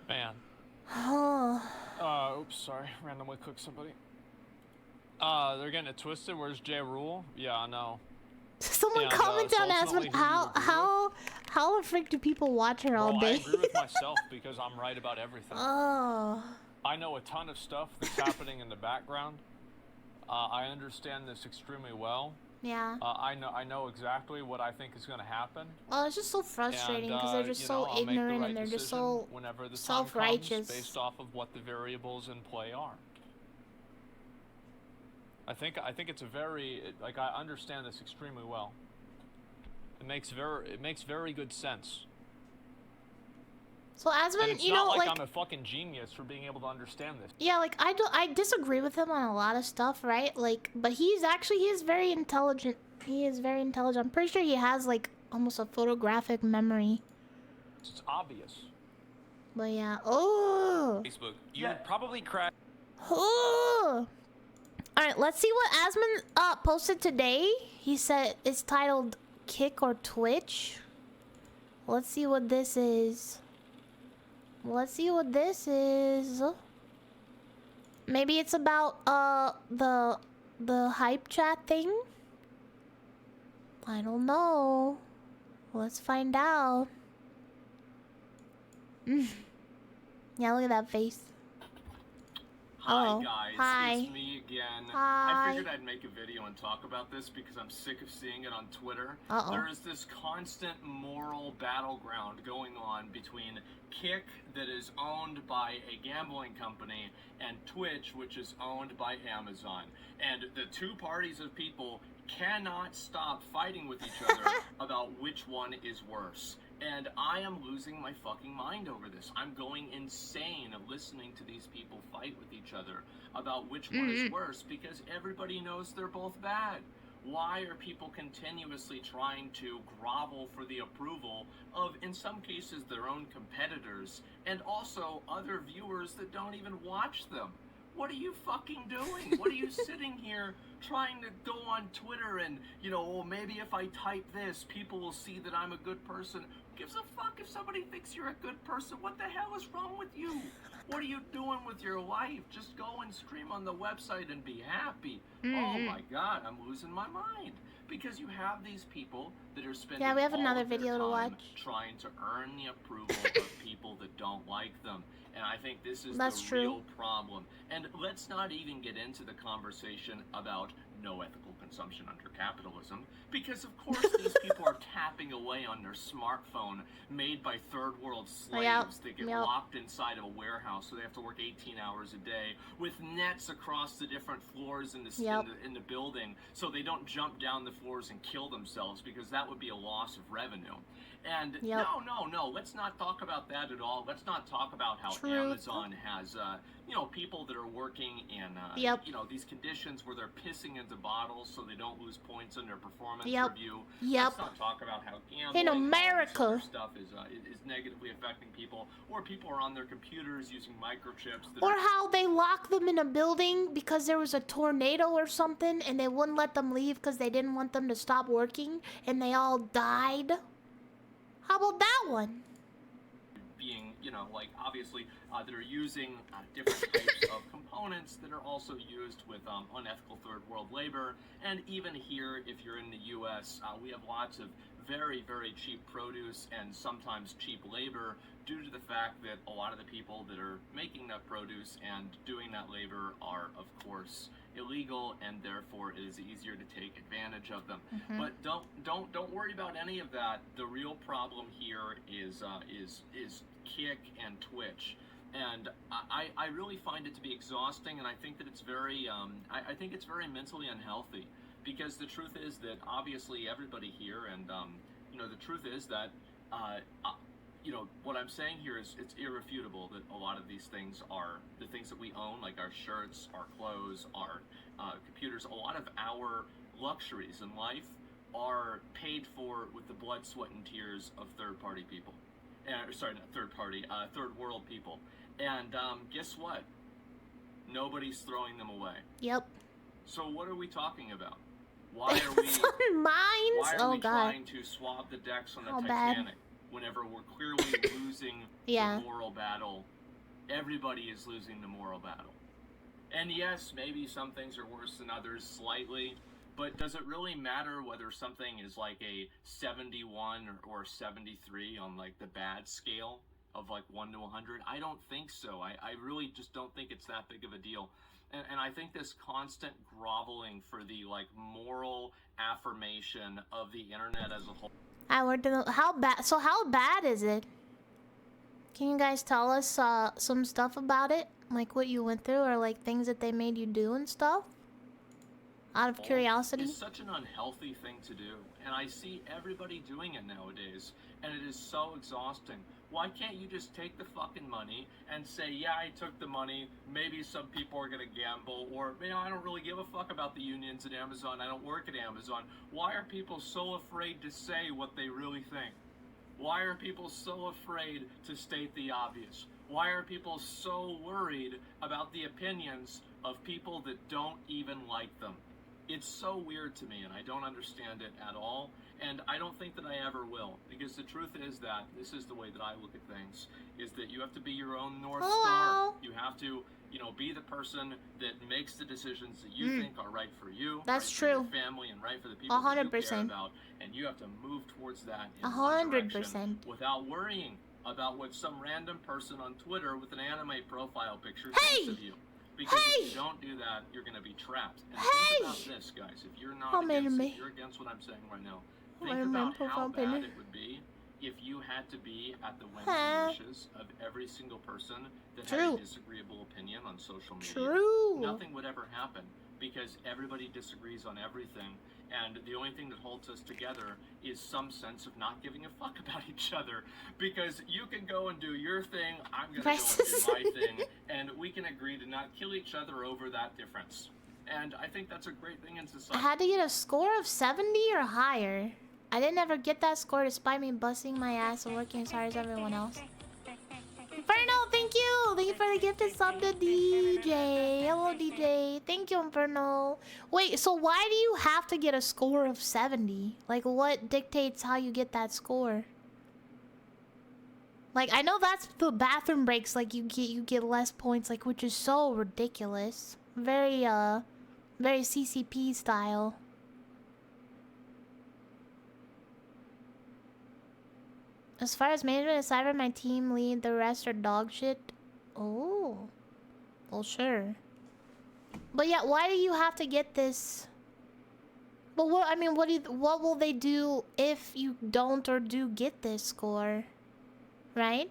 Man. Oh. Oops, sorry. Randomly clicked somebody. They're getting it twisted. Where's J Rule? Yeah, I know. Someone And, comment it's down, ultimately Aspen. who you How the frick do people watch her all Bro, day? I agree with myself because I'm right about everything. Oh. I know a ton of stuff that's happening in the background. I understand this extremely well. Yeah. I know exactly what I think is going to happen. Well, it's just so frustrating because they're just so I'll make the ignorant right and they're just decision so whenever the time self-righteous. comes based off of what the variables in play are. I think it's a very like I understand this extremely well. It makes very good sense. So Asman, And it's you not know, like like I'm a fucking genius for being able to understand this. yeah, like I disagree with him on a lot of stuff, right? Like, but he is very intelligent. He is very intelligent. I'm pretty sure he has like almost a photographic memory. It's obvious. But yeah. Oh. Facebook. You would probably crash. Oh. All right, let's see what Asman posted today. He said it's titled Kick or Twitch. Let's see what this is. Maybe it's about the hype chat thing. I don't know. Let's find out. Yeah, look at that face. Hi Oh, guys, hi. it's me again. Hi. I figured I'd make a video and talk about this because I'm sick of seeing it on Twitter. Uh-oh. There is this constant moral battleground going on between Kick, that is owned by a gambling company, and Twitch, which is owned by Amazon. And the two parties of people cannot stop fighting with each other about which one is worse. And I am losing my fucking mind over this. I'm going insane listening to these people fight with each other about which one is worse, because everybody knows they're both bad. Why are people continuously trying to grovel for the approval of, in some cases, their own competitors, and also other viewers that don't even watch them? What are you fucking doing? What are you sitting here trying to go on Twitter and, you know, oh, maybe if I type this, people will see that I'm a good person. Who gives a fuck if somebody thinks you're a good person? What the hell is wrong with you? What are you doing with your life? Just go and stream on the website and be happy. Oh my god, I'm losing my mind. Because you have these people that are spending Yeah, we have all another of their video to time watch. trying to earn the approval of people that don't like them. And I think this is That's the true. real problem. And let's not even get into the conversation about no ethical consumption under capitalism, because of course these people are tapping away on their smartphone made by third world slaves that get locked inside of a warehouse, so they have to work 18 hours a day with nets across the different floors in the building, so they don't jump down the floors and kill themselves, because that would be a loss of revenue. And no, let's not talk about that at all. Let's not talk about how Amazon has, you know, people that are working in, you know, these conditions where they're pissing into bottles so they don't lose points on their performance review. Let's not talk about how gambling in America stuff is negatively affecting people, or people are on their computers using microchips. That or how they lock them in a building because there was a tornado or something and they wouldn't let them leave because they didn't want them to stop working and they all died. How about that one? Being, you know, like obviously that are using different types of components that are also used with unethical third world labor. And even here, if you're in the US, we have lots of very, very cheap produce and sometimes cheap labor, due to the fact that a lot of the people that are making that produce and doing that labor are, of course, illegal, and therefore it is easier to take advantage of them. But don't worry about any of that. The real problem here is Kick and Twitch. And I really find it to be exhausting, and I think that it's very I think it's very mentally unhealthy, because the truth is that obviously everybody here, and you know, the truth is that you know, what I'm saying here is it's irrefutable that a lot of these things are the things that we own, like our shirts, our clothes, our computers. A lot of our luxuries in life are paid for with the blood, sweat, and tears of third-party people. Sorry, not third-party, third-world people. And guess what? Nobody's throwing them away. Yep. So what are we talking about? Why are we? Mines? Why are we trying to swab the decks on the Titanic whenever we're clearly losing the moral battle? Everybody is losing the moral battle. And yes, maybe some things are worse than others slightly, but does it really matter whether something is like a 71 or 73 on like the bad scale of like 1 to 100? I don't think so. I really just don't think it's that big of a deal. And I think this constant groveling for the like moral affirmation of the internet as a whole. How bad? So how bad is it? Can you guys tell us some stuff about it, like what you went through, or like things that they made you do and stuff? Out of curiosity. It's such an unhealthy thing to do, and I see everybody doing it nowadays, and it is so exhausting. Why can't you just take the fucking money and say, yeah, I took the money, maybe some people are gonna gamble, or, you know, I don't really give a fuck about the unions at Amazon, I don't work at Amazon. Why are people so afraid to say what they really think? Why are people so afraid to state the obvious? Why are people so worried about the opinions of people that don't even like them? It's so weird to me, and I don't understand it at all, and I don't think that I ever will, because the truth is that this is the way that I look at things, is that you have to be your own North Star. You have to, you know, be the person that makes the decisions that you think are right for you, That's right true. for your family, and right for the people that you care about, and you have to move towards that in one direction without worrying about what some random person on Twitter with an anime profile picture thinks of you. Because if you don't do that, you're going to be trapped. And think about this, guys. If you're not against it, you're against what I'm saying right now. Think about how bad it would be if you had to be at the whims and wishes of every single person that had a disagreeable opinion on social media. Nothing would ever happen because everybody disagrees on everything. And the only thing that holds us together is some sense of not giving a fuck about each other. Because you can go and do your thing, I'm going to go and do my thing, and we can agree to not kill each other over that difference. And I think that's a great thing in society. I had to get a score of 70 or higher. I didn't ever get that score despite me busting my ass and working as hard as everyone else. Inferno, thank you! Thank you for the gifted sub to DJ. Hello, DJ. Thank you, Inferno. Wait, so why do you have to get a score of 70? Like, what dictates how you get that score? Like, I know that's the bathroom breaks, like, you get less points, like, which is so ridiculous. Very CCP style. As far as management, aside from my team lead, the rest are dog shit. Oh. Well, sure. But yeah, why do you have to get this? But what, I mean, what will they do if you don't or do get this score? Right?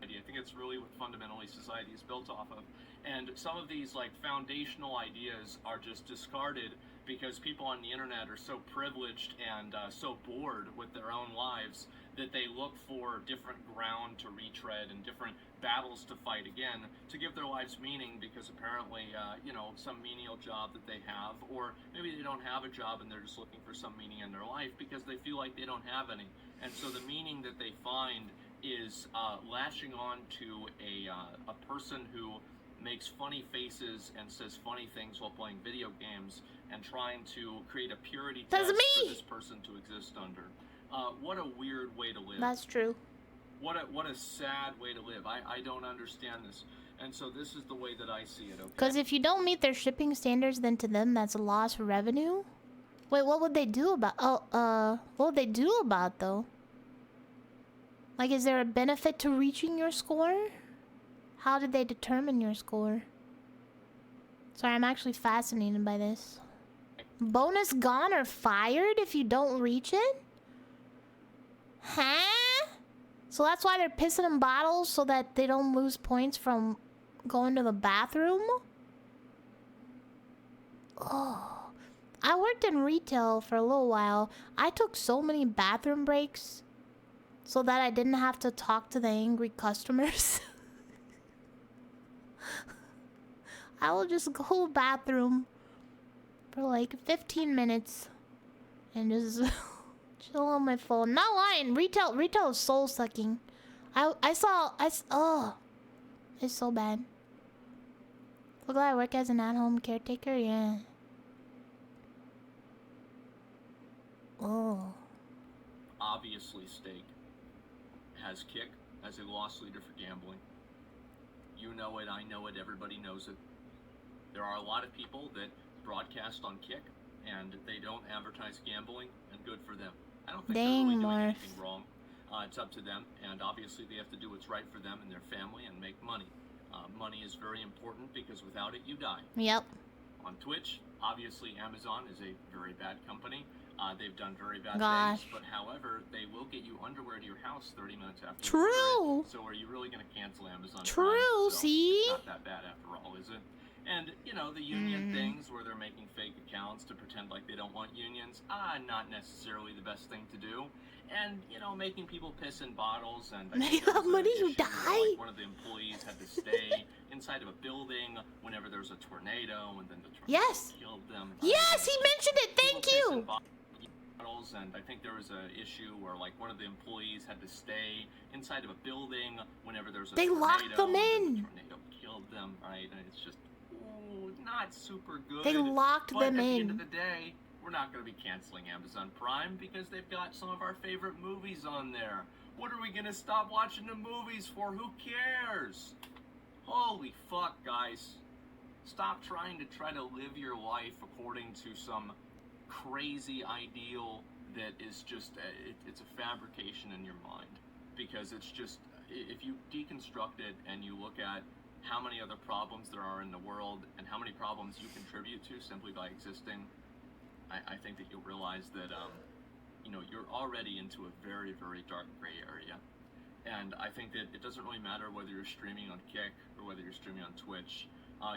I think it's really what fundamentally society is built off of. And some of these, like, foundational ideas are just discarded because people on the internet are so privileged and so bored with their own lives that they look for different ground to retread and different battles to fight again to give their lives meaning, because apparently, you know, some menial job that they have, or maybe they don't have a job and they're just looking for some meaning in their life because they feel like they don't have any. And so the meaning that they find is latching on to a person who makes funny faces and says funny things while playing video games and trying to create a purity test for this person to exist under. What a weird way to live. That's true. What a sad way to live. I don't understand this. And so this is the way that I see it, okay? Because if you don't meet their shipping standards, then to them that's lost revenue. Wait, what would they do about... what would they do about, though? Like, is there a benefit to reaching your score? How did they determine your score? Sorry, I'm actually fascinated by this. Bonus gone or fired if you don't reach it? Huh? So that's why they're pissing in bottles, so that they don't lose points from going to the bathroom? Oh. I worked in retail for a little while. I took so many bathroom breaks so that I didn't have to talk to the angry customers. I will just go to the bathroom for like 15 minutes and just chill on my phone. Not lying. Retail is soul sucking. Oh, it's so bad. Look, I work as an at-home caretaker. Yeah. Oh. Obviously, Steak has Kick as a loss leader for gambling. You know it, I know it, everybody knows it. There are a lot of people that broadcast on Kick and they don't advertise gambling, and good for them. I don't think they're really doing anything wrong. It's up to them, and obviously they have to do what's right for them and their family and make money. Money is very important because without it, you die. Yep. On Twitch, obviously Amazon is a very bad company. They've done very bad things, but however, they will get you underwear to your house 30 minutes after. True. So are you really going to cancel Amazon? True. So see? It's not that bad after all, is it? And, you know, the union things where they're making fake accounts to pretend like they don't want unions, not necessarily the best thing to do. And, you know, making people piss in bottles and... Money, you die? Like one of the employees had to stay inside of a building whenever there was a tornado, and then the tornado killed them. Yes, he mentioned it! Thank you! And I think there was an issue where, like, one of the employees had to stay inside of a building whenever there was a tornado. They locked them in! The tornado killed them, right? And it's just... not super good. They locked but them at the in. end of the day, we're not going to be canceling Amazon Prime because they've got some of our favorite movies on there. What are we going to stop watching the movies for? Who cares? Holy fuck, guys. Stop trying to live your life according to some crazy ideal that is just, it's a fabrication in your mind. Because it's just, if you deconstruct it and you look at how many other problems there are in the world and how many problems you contribute to simply by existing, I think that you'll realize that, you know, you're already into a very, very dark gray area. And I think that it doesn't really matter whether you're streaming on Kick or whether you're streaming on Twitch.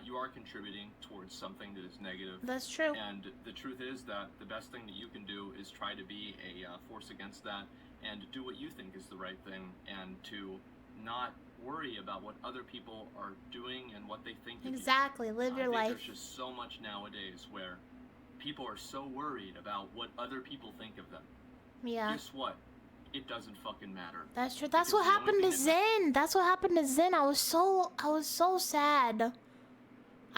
You are contributing towards something that is negative. That's true. And the truth is that the best thing that you can do is try to be a force against that and do what you think is the right thing and to not worry about what other people are doing and what they think of you. Exactly. Live your life. There's just so much nowadays where people are so worried about what other people think of them. Yeah. Guess what? It doesn't fucking matter. That's true. That's Because what the only happened to thing that Zen. That's what happened to Zen. I was so sad.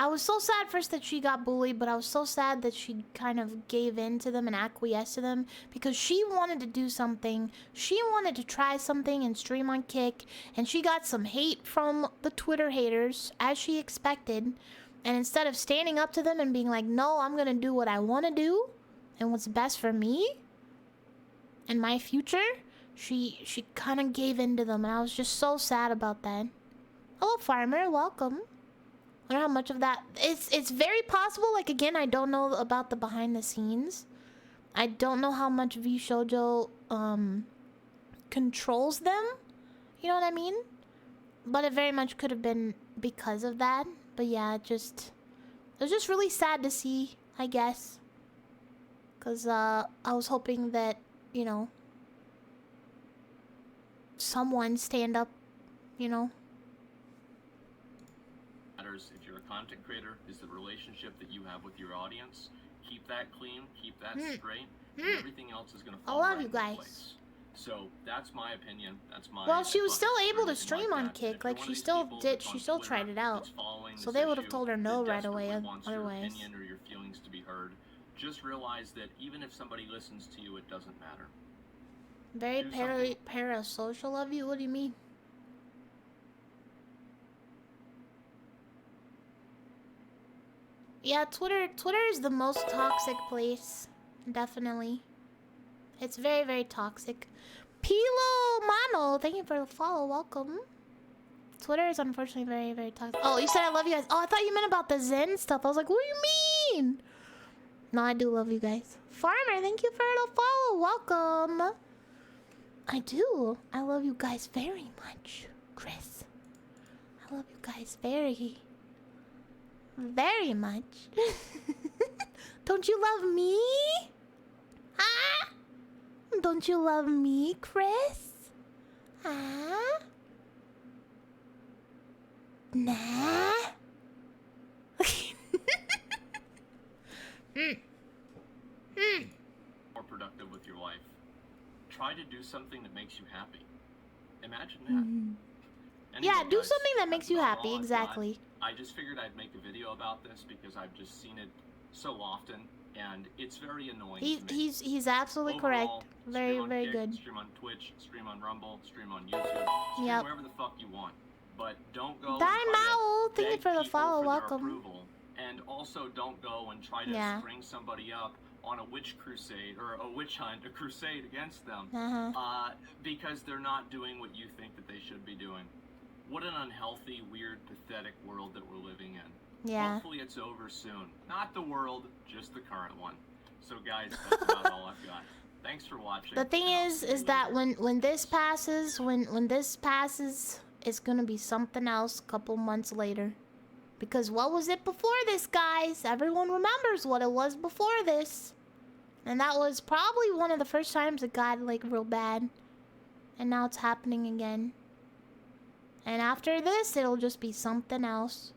I was so sad first that she got bullied, but I was so sad that she kind of gave in to them and acquiesced to them because she wanted to do something. She wanted to try something and stream on Kick, and she got some hate from the Twitter haters, as she expected. And instead of standing up to them and being like, no, I'm gonna do what I want to do and what's best for me and my future, she kind of gave in to them, and I was just so sad about that. Hello, Farmer. Welcome. I don't know how much of that... It's very possible. Like, again, I don't know about the behind the scenes. I don't know how much V Shoujo controls them. You know what I mean? But it very much could have been because of that. But yeah, it was just really sad to see, I guess. Because I was hoping that, you know, someone stand up, you know. Matters if you're a content creator is the relationship that you have with your audience. Keep that clean, keep that straight, and everything else is gonna fall I love right you into guys. place. So that's my opinion. That's my. Well, she was still advice able or to anything stream like on that. Kick. If you're Like, one she of these still people did. that's She on still Twitter tried it out. that's following So this they would have issue told her that no right away. desperately wants your Otherwise. opinion or your feelings to be heard. Just realize that even if somebody listens to you, it doesn't matter. Very Do something. parasocial of you? What do you mean? Yeah, Twitter is the most toxic place. Definitely. It's very, very toxic. Pilo Mano, thank you for the follow. Welcome. Twitter is unfortunately very, very toxic. Oh, you said I love you guys. Oh, I thought you meant about the Zen stuff. I was like, what do you mean? No, I do love you guys. Farmer, thank you for the follow. Welcome. I do. I love you guys very much, Chris. I love you guys very, very much. Don't you love me? Huh? Don't you love me, Chris? Huh? Nah. More productive with your life. Try to do something that makes you happy. Imagine that. Yeah, Anyway, do guys, something that makes that's you about happy. all I've Exactly. got. I just figured I'd make a video about this because I've just seen it so often, and it's very annoying to me. He's absolutely correct. Overall, Very, stream on very Kick, good. Stream on Twitch, stream on Rumble, stream on YouTube, stream Yep. wherever the fuck you want. But don't go. and Dime try to Owl, thank you beg for the people follow. for their Welcome. approval. And also don't go and try to Yeah. string somebody up on a witch crusade or a witch hunt, a crusade against them, because they're not doing what you think that they should be doing. What an unhealthy, weird, pathetic world that we're living in. Yeah. Hopefully it's over soon. Not the world, just the current one. So guys, that's about all I've got. Thanks for watching. The thing and I'll is see you that later. when this passes, when this passes, it's gonna be something else a couple months later. Because what was it before this, guys? Everyone remembers what it was before this. And that was probably one of the first times it got, like, real bad. And now it's happening again. And after this, it'll just be something else.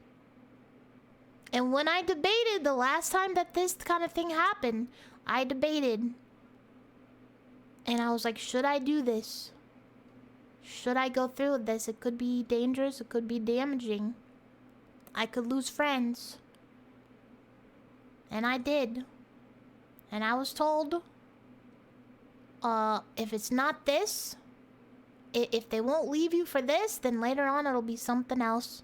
And when I debated the last time that this kind of thing happened, I debated. And I was like, should I do this? Should I go through with this? It could be dangerous. It could be damaging. I could lose friends. And I did. And I was told, if it's not this, if they won't leave you for this, then later on it'll be something else.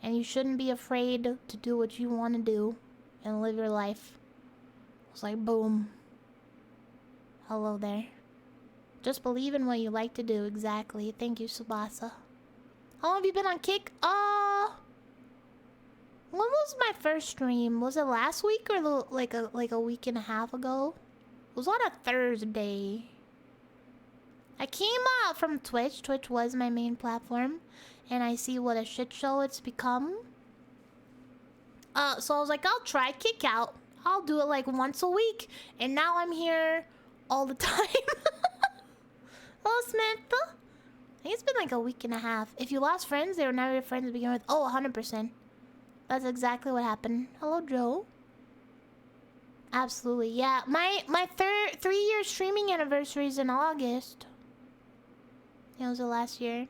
And you shouldn't be afraid to do what you want to do and live your life. It's like, boom. Hello there. Just believe in what you like to do, exactly. Thank you, Subasa. How long have you been on Kick? When was my first stream? Was it last week or like a week and a half ago? It was on a Thursday. I came out from Twitch. Twitch was my main platform. And I see what a shit show it's become. So I was like, I'll try Kick Out. I'll do it like once a week. And now I'm here all the time. Oh, Smith. I think it's been like a week and a half. If you lost friends, they were never your friends to begin with. Oh, 100%. That's exactly what happened. Hello, Joe. Absolutely, yeah. My 3-year streaming anniversary is in August. It was the last year.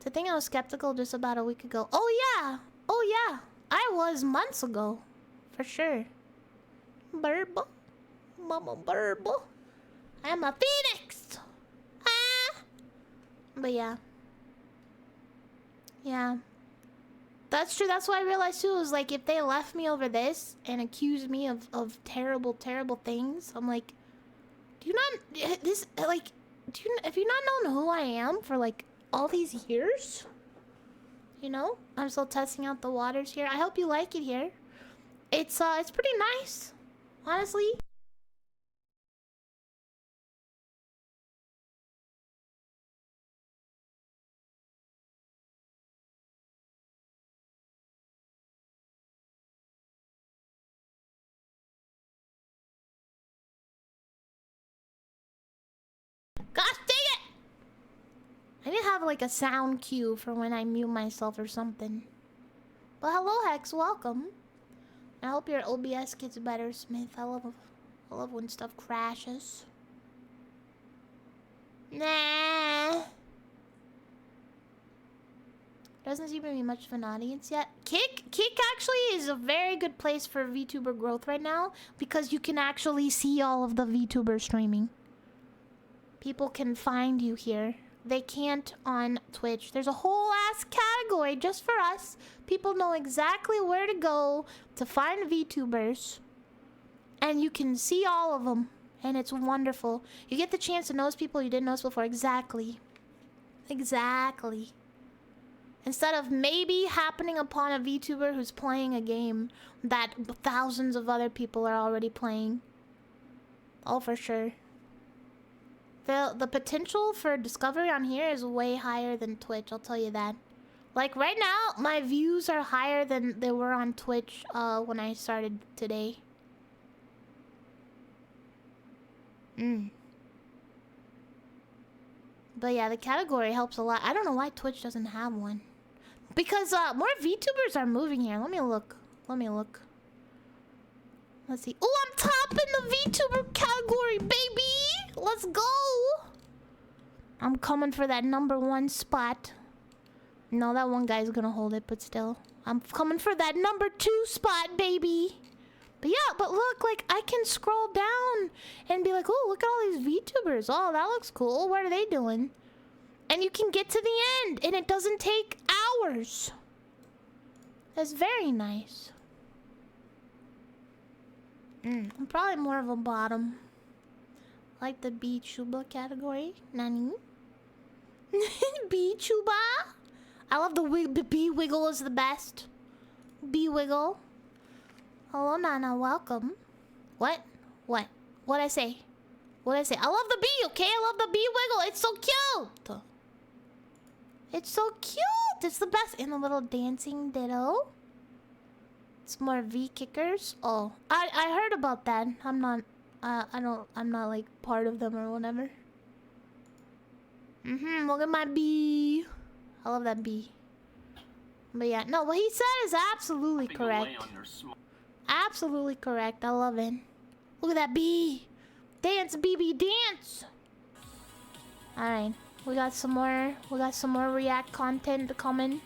To think I was skeptical just about a week ago. Oh yeah, oh yeah. I was months ago, for sure. Burble, mama burble. I'm a Phoenix. Ah. But yeah. Yeah. That's true. That's why I realized too, is like if they left me over this and accused me of terrible, terrible things, I'm like, do you not this like have you not known who I am for like all these years? You know? I'm still testing out the waters here. I hope you like it here. It's pretty nice. Honestly. Gosh dang it! I need to have like a sound cue for when I mute myself or something. But hello Hex, welcome. I hope your OBS gets better, Smith. I love when stuff crashes. Nah. Doesn't seem to be much of an audience yet. Kick actually is a very good place for VTuber growth right now because you can actually see all of the VTubers streaming. People can find you here. They can't on Twitch. There's a whole ass category just for us. People know exactly where to go to find VTubers. And you can see all of them. And it's wonderful. You get the chance to notice people you didn't notice before. Exactly. Exactly. Instead of maybe happening upon a VTuber who's playing a game that thousands of other people are already playing. Oh, for sure. The potential for discovery on here is way higher than Twitch, I'll tell you that. Like right now, my views are higher than they were on Twitch when I started today. But yeah, the category helps a lot. I don't know why Twitch doesn't have one. Because more VTubers are moving here. Let me look. Let's see. Oh, I'm top in the VTuber category, baby! Let's go! I'm coming for that #1 spot. No, that one guy's gonna hold it, but still. I'm coming for that #2 spot, baby! But yeah, but look, like, I can scroll down and be like, oh, look at all these VTubers. Oh, that looks cool. What are they doing? And you can get to the end, and it doesn't take hours. That's very nice. I'm probably more of a bottom. Like the VTuber category. Nani? VTuber? I love the B-Wiggle is the best. B-Wiggle. Hello, Nana. Welcome. What? What'd I say? What'd I say? I love the bee, okay? I love the B-Wiggle. It's so cute. It's so cute. It's the best. And the little dancing ditto. It's more V-kickers. Oh, I heard about that. I'm not like part of them or whatever. Look at my bee. I love that bee. But yeah, no, what he said is absolutely correct. Absolutely correct. I love it. Look at that bee. Dance, BB, dance. Alright. We got some more React content coming.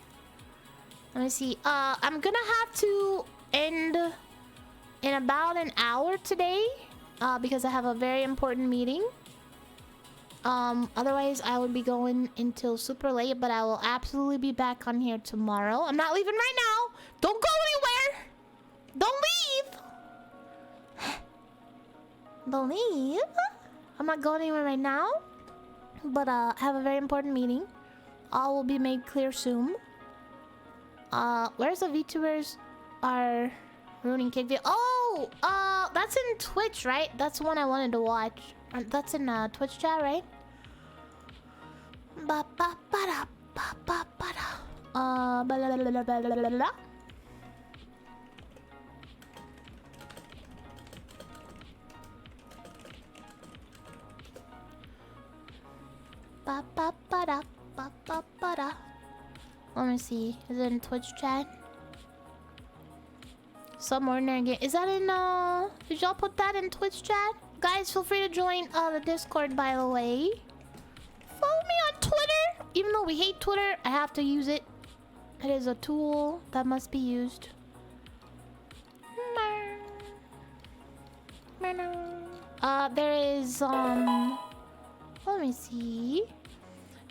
Let me see. I'm gonna have to end in about an hour today, because I have a very important meeting. Otherwise I would be going until super late, but I will absolutely be back on here tomorrow. I'm not leaving right now. Don't go anywhere. Don't leave. Don't leave. I'm not going anywhere right now, but I have a very important meeting. All will be made clear soon. Where's the VTubers are ruining kick video? Oh, that's in Twitch, right? That's the one I wanted to watch. That's in Twitch chat, right? Ba ba ba da ba ba ba da. Ba la la la la la la la. Ba ba ba da ba ba ba da. Let me see. Is it in Twitch chat? Some ordinary game. Is that in did y'all put that in Twitch chat? Guys, feel free to join the Discord, by the way. Follow me on Twitter. Even though we hate Twitter, I have to use it. It is a tool that must be used. There is let me see.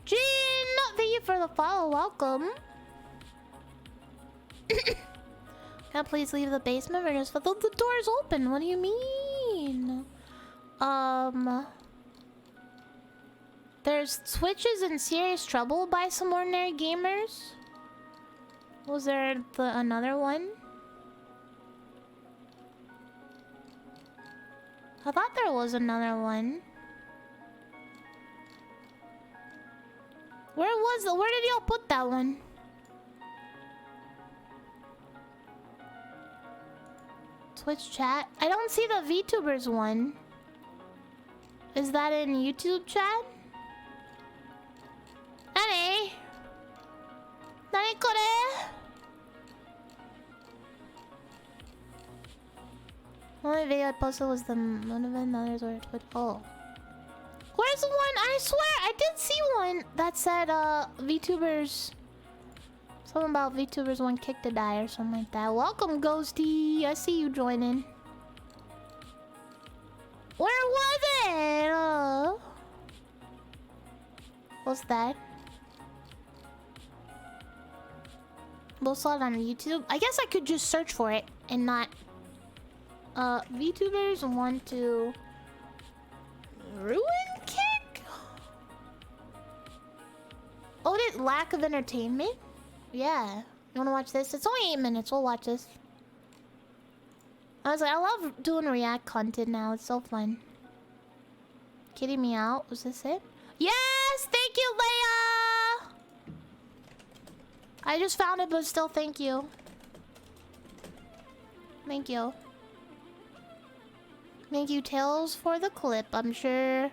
Jin, thank you for the follow. Welcome. Can I please leave the basement or just the door is open? What do you mean? There's Twitch is in serious trouble by some ordinary gamers. Was there another one? I thought there was another one. Where did y'all put that one? Twitch chat? I don't see the VTubers one. Is that in YouTube chat? Nani? Nani kore? Only video I posted was the one of the others were Twitch. Oh. Where's the one? I swear I did see one that said VTubers. Something about VTubers one kick to die or something like that. Welcome, Ghosty. I see you joining. Where was it? What's that? We'll saw it on YouTube. I guess I could just search for it and not. VTubers want to ruin kick? Oh, did lack of entertainment? Yeah. You wanna watch this? It's only 8 minutes. We'll watch this. I was like, I love doing React content now. It's so fun. Kidding me out? Was this it? Yes! Thank you, Leia! I just found it, but still thank you. Thank you. Thank you, Tails, for the clip. I'm sure...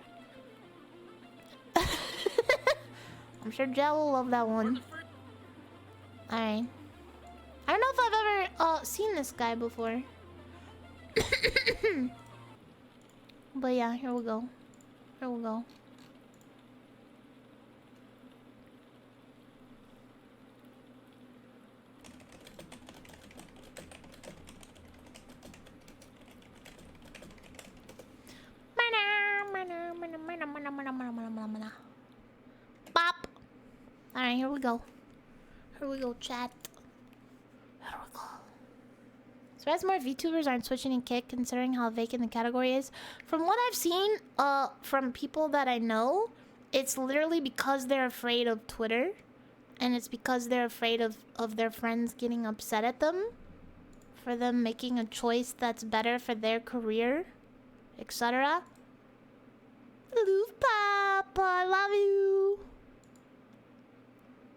I'm sure Jell will love that one. Alright. I don't know if I've ever seen this guy before. But yeah, here we go. Here we go. Bop. Alright, here we go. Here we go, chat. Here we go. So as more VTubers aren't switching in kick, considering how vacant the category is. From what I've seen, from people that I know, it's literally because they're afraid of Twitter. And it's because they're afraid of their friends getting upset at them. For them making a choice that's better for their career. Etc. Love Pop, I love you.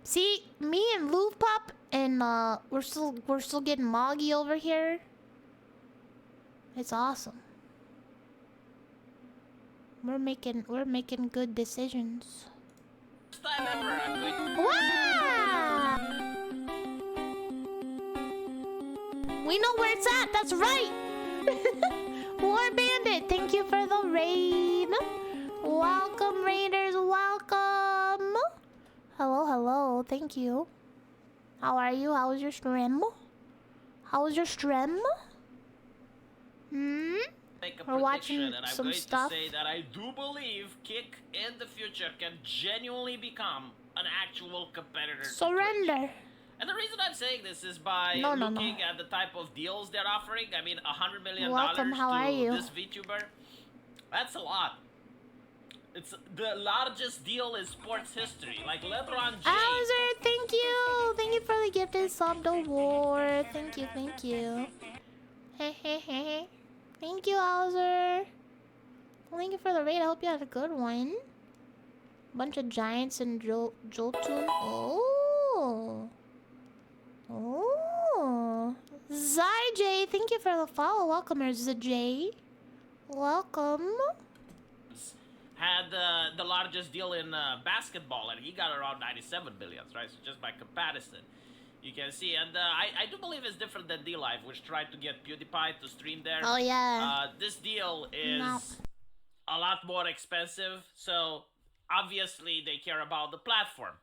See, me and Love Pop and we're still getting moggy over here. It's awesome. We're making good decisions. Wow! We know where it's at. That's right. War Bandit, thank you for the raid. Welcome, Raiders. Welcome. Hello, hello. Thank you. How are you? How was your stream? How was your stream? Hmm? Make a We're watching prediction, and I'm some going stuff. to say that I do believe Kick in the future can genuinely become an actual competitor. to Twitch. Surrender. And the reason I'm saying this is by No. looking at the type of deals they're offering. I mean, $100 million Welcome, how are to you? this VTuber. That's a lot. It's the largest deal in sports history. Like LeBron James. Hauser, thank you. Thank you for the gifted sub to war. Thank you, thank you. Thank you, Hauser. Thank you for the raid. I hope you had a good one. Bunch of giants and Joltun. Oh. Oh. Zyj, thank you for the follow. Welcome, Zyj. Welcome. Had the largest deal in basketball, and he got around 97 billion, right? So just by comparison, you can see. And I do believe it's different than D-Live, which tried to get PewDiePie to stream there. Oh, yeah. This deal is a lot more expensive, so obviously they care about the platform.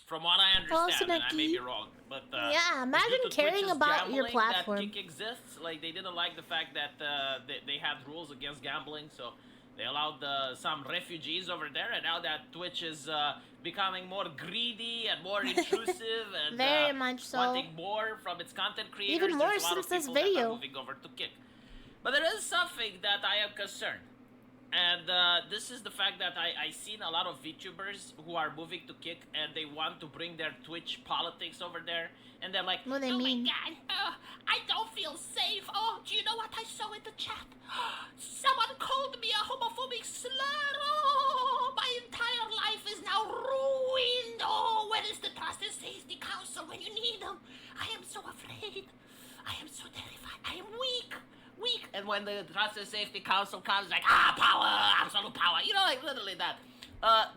From what I understand, and I may be wrong, but yeah, imagine due to caring Twitch's about your gambling platform. That Kick exists. Like they didn't like the fact that they had rules against gambling, so they allowed some refugees over there. And now that Twitch is becoming more greedy and more intrusive and Very much so. wanting more from its content creators, Even more there's a lot since of this people that video. are moving over to Kick. But there is something that I am concerned. And this is the fact that I seen a lot of VTubers who are moving to Kick and they want to bring their Twitch politics over there. And they're like, what do they mean? my god, I don't feel safe. Oh, do you know what I saw in the chat? Someone called me a homophobic slur. Oh, my entire life is now ruined. Oh, where is the Trust and Safety Council when you need them? I am so afraid. I am so terrified. I am weak. And when the Trust and Safety Council comes, like, power, absolute power. You know, like, literally that.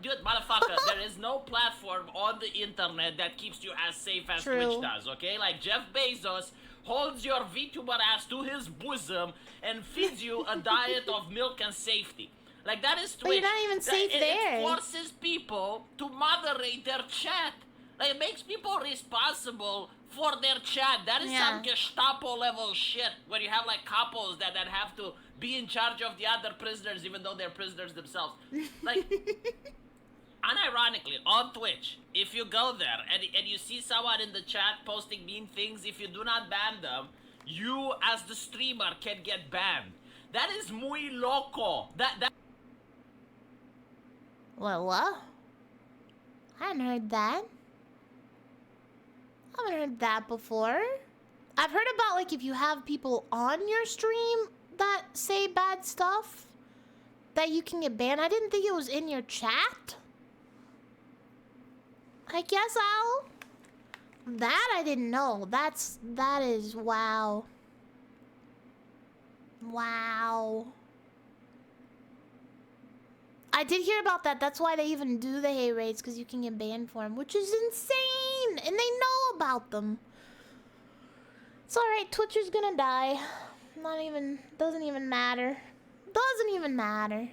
Dude, motherfucker, there is no platform on the internet that keeps you as safe as Twitch does, okay? Like, Jeff Bezos holds your VTuber ass to his bosom and feeds you a diet of milk and safety. Like, that is Twitch. But you're not even safe there. It forces people to moderate their chat. Like, it makes people responsible for their chat. That is some Gestapo level shit where you have like couples that have to be in charge of the other prisoners even though they're prisoners themselves. Like, unironically, on Twitch, if you go there and you see someone in the chat posting mean things, if you do not ban them, you as the streamer can get banned. That is muy loco. That What? I hadn't heard that. I haven't heard that before. I've heard about, like, if you have people on your stream that say bad stuff, that you can get banned. I didn't think it was in your chat. I guess that I didn't know. That is, wow. Wow. I did hear about that. That's why they even do the hate raids, because you can get banned for them, which is insane. And they know about them. It's alright. Twitch is gonna die. Doesn't even matter. Doesn't even matter.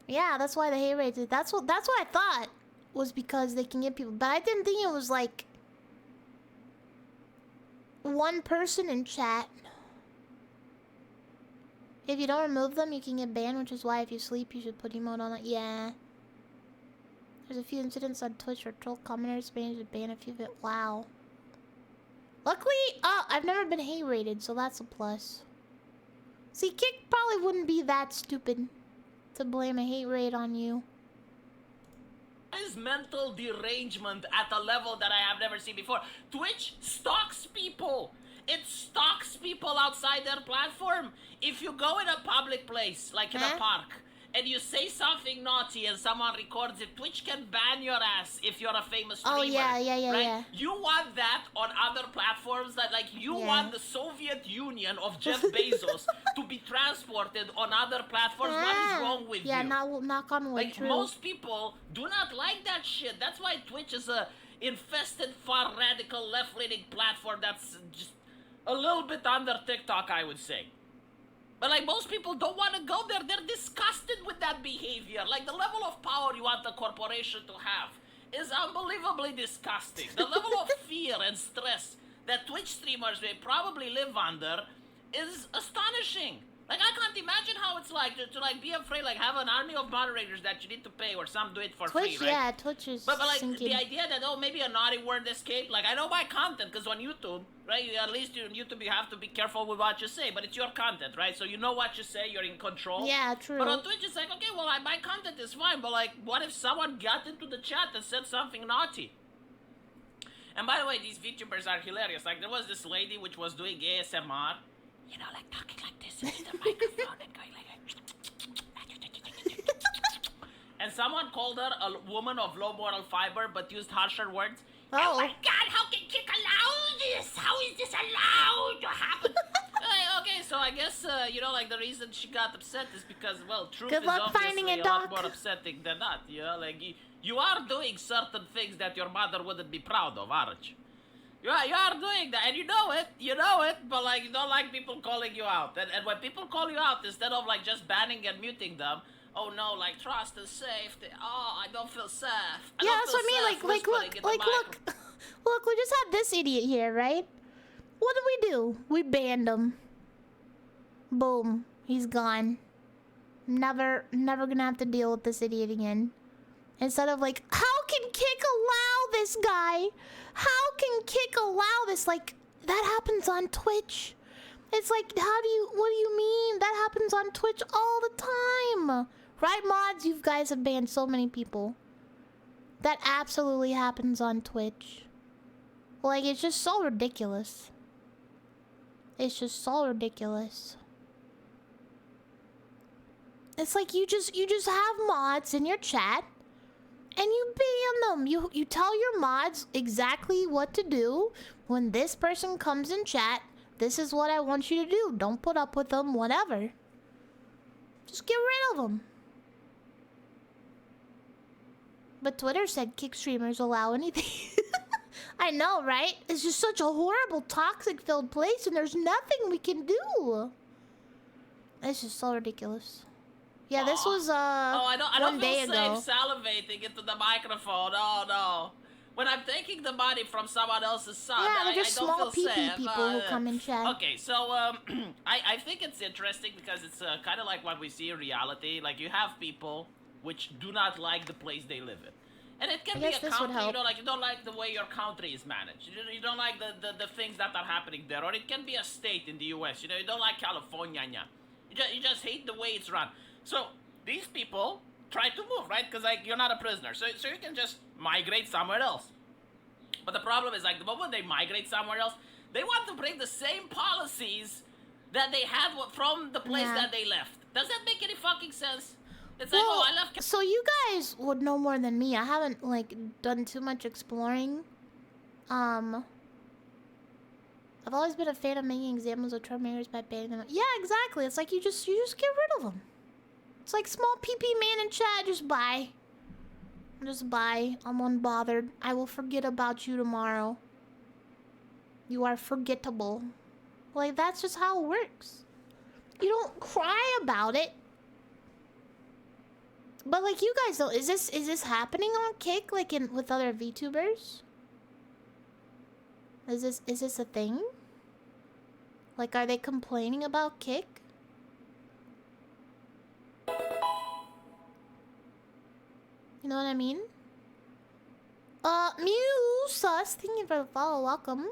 Yeah, that's why the hate raids. That's what I thought was because they can get people. But I didn't think it was like one person in chat. If you don't remove them, you can get banned, which is why if you sleep, you should put emote on it. Yeah. There's a few incidents on Twitch where troll commenters managed to ban a few of it. Wow. Luckily, I've never been hate rated, so that's a plus. See, Kick probably wouldn't be that stupid to blame a hate raid on you. is mental derangement at a level that I have never seen before. Twitch stalks people. It stalks people outside their platform. If you go in a public place, like in a park, and you say something naughty and someone records it, Twitch can ban your ass if you're a famous streamer. Oh, yeah, right? yeah. You want that on other platforms? That, like, you want the Soviet Union of Jeff Bezos to be transported on other platforms? What is wrong with you? Yeah, knock on wood, Like, true. most people do not like that shit. That's why Twitch is a infested, far radical, left-leaning platform that's just a little bit under TikTok, I would say. But, like, most people don't want to go there. They're disgusted with that behavior. Like, the level of power you want the corporation to have is unbelievably disgusting. The level of fear and stress that Twitch streamers may probably live under is astonishing. Like, I can't imagine how it's like to like be afraid, like have an army of moderators that you need to pay, or some do it for Twitch, free, right? yeah, Twitch is But like sinking. the idea that, oh, maybe a naughty word escaped. Like, I know my content, because on YouTube, right? At least on YouTube you have to be careful with what you say, but it's your content, right? So you know what you say, you're in control. Yeah, true. But on Twitch it's like, okay, well, my content is fine, but like, what if someone got into the chat and said something naughty? And by the way, these VTubers are hilarious. Like, there was this lady which was doing ASMR, you know, like talking like this into the microphone and going like. And someone called her a woman of low moral fiber, but used harsher words. Oh my God! How can Kick allow this? How is this allowed to happen? Okay, so I guess you know, like the reason she got upset is because, well, truth Good is luck obviously finding a it, lot Doc. more upsetting than not. You know, like you are doing certain things that your mother wouldn't be proud of, aren't you? You are doing that, and you know it, but like you don't like people calling you out. And when people call you out, instead of like just banning and muting them, oh no, like trust and safety. Oh, I don't feel safe. Yeah, that's what I mean. Like, look, we just had this idiot here, right? What do? We banned him. Boom, he's gone. Never gonna have to deal with this idiot again. Instead of like, how can Kick allow this guy? How can Kick allow this? Like, that happens on Twitch. It's like, what do you mean? That happens on Twitch all the time. Right, mods? You guys have banned so many people. That absolutely happens on Twitch. Like, it's just so ridiculous. It's just so ridiculous. It's like you just have mods in your chat and you ban them. You tell your mods exactly what to do when this person comes in chat. This is what I want you to do. Don't put up with them, whatever. Just get rid of them. But Twitter said Kick streamers allow anything. I know, right? It's just such a horrible, toxic-filled place, and there's nothing we can do. It's just so ridiculous. Yeah, this was I don't one day feel ago. safe salivating into the microphone. Oh no. When I'm taking the money from someone else's son, Yeah, they're I just don't small feel PP safe. people who come in chat. Okay, so I think it's interesting because it's kind of like what we see in reality. Like, you have people which do not like the place they live in. And it can I be guess a this would country, help. you don't like the way your country is managed. You don't like the things that are happening there. Or it can be a state in the US. You don't like California. You just hate the way it's run. So these people try to move, right? Because like, you're not a prisoner. So you can just migrate somewhere else. But the problem is, like, the moment they migrate somewhere else, they want to bring the same policies that they had from the place that they left. Does that make any fucking sense? It's like, oh, I left. So you guys would know more than me. I haven't like done too much exploring. I've always been a fan of making examples of troublemakers by banning them. Yeah, exactly. It's like you just get rid of them. It's like small PP man in chat. Just bye. Just bye. I'm unbothered. I will forget about you tomorrow. You are forgettable. Like, that's just how it works. You don't cry about it. But like, you guys though, is this happening on Kick, like with other VTubers? Is this a thing? Like, are they complaining about Kick? You know what I mean? Mew Sus, thank you for the follow, welcome.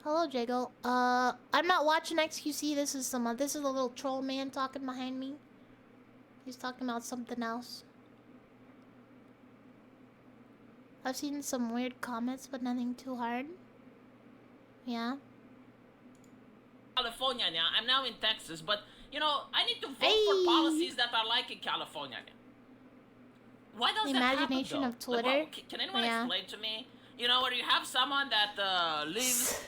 Hello, Jago. I'm not watching XQC. This is a little troll man talking behind me. He's talking about something else. I've seen some weird comments, but nothing too hard. Yeah. California now. I'm now in Texas, but you know, I need to vote for policies that are like in California. Why does The that imagination happen, of though? Like, Twitter. can anyone Yeah. explain to me? You know, where you have someone that lives.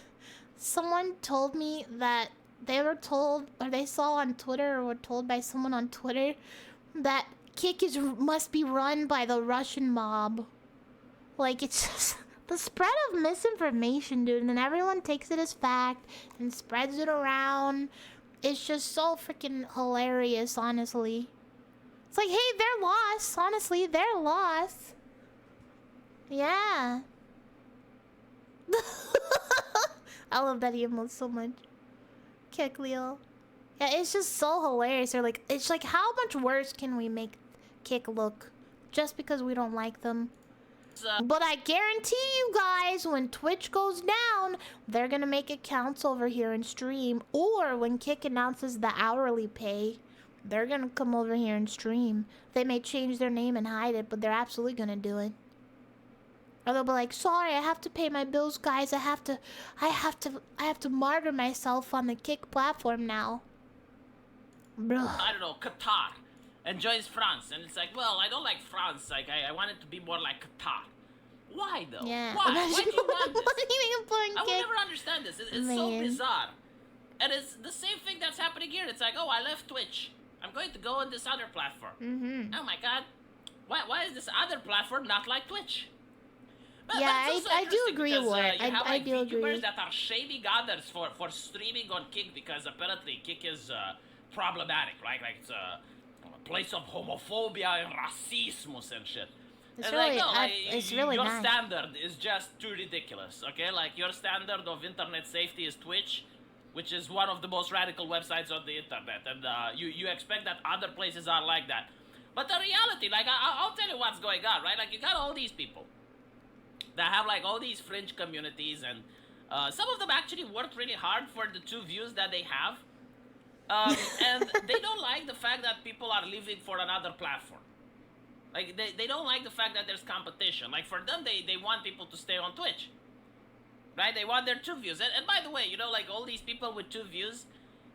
Someone told me that they were told, or they saw on Twitter, or were told by someone on Twitter, that Kick must be run by the Russian mob. Like, it's just the spread of misinformation, dude, and then everyone takes it as fact and spreads it around. It's just so freaking hilarious, honestly. It's like, hey, they're lost. Honestly, they're lost. Yeah. I love that emote so much. Kick Leo. Yeah, it's just so hilarious. They're like, it's like, how much worse can we make Kick look just because we don't like them? But I guarantee you guys, when Twitch goes down, they're gonna make accounts over here and stream. Or when Kick announces the hourly pay, they're gonna come over here and stream. They may change their name and hide it, but they're absolutely gonna do it. Or they'll be like, sorry, I have to pay my bills, guys. I have to martyr myself on the Kick platform now. Bruh. I don't know, Qatar, and joins France, and it's like, well, I don't like France. Like, I want it to be more like Qatar. Why though? Yeah. Why? Why do you want this? I will Kick? never understand this. It's so bizarre, and it's the same thing that's happening here. It's like, oh, I left Twitch. I'm going to go on this other platform. Oh my God, why is this other platform not like Twitch? But Yeah, that's also I do interesting agree, because, Ward. you have, I like, do VTubers agree. that are shaming others for streaming on Kick because apparently Kick is problematic, right? Like it's a place of homophobia and racism and shit. It's And really, like, no, like, it's really your nice. standard is just too ridiculous, okay? Like your standard of internet safety is Twitch, which is one of the most radical websites on the internet, and you expect that other places are like that. But the reality, like I'll tell you what's going on, right? Like you got all these people that have like all these fringe communities, and some of them actually worked really hard for the 2 views that they have. And they don't like the fact that people are leaving for another platform. Like, they don't like the fact that there's competition. Like, for them, they want people to stay on Twitch. Right? They want their 2 views. And by the way, you know, like, all these people with 2 views,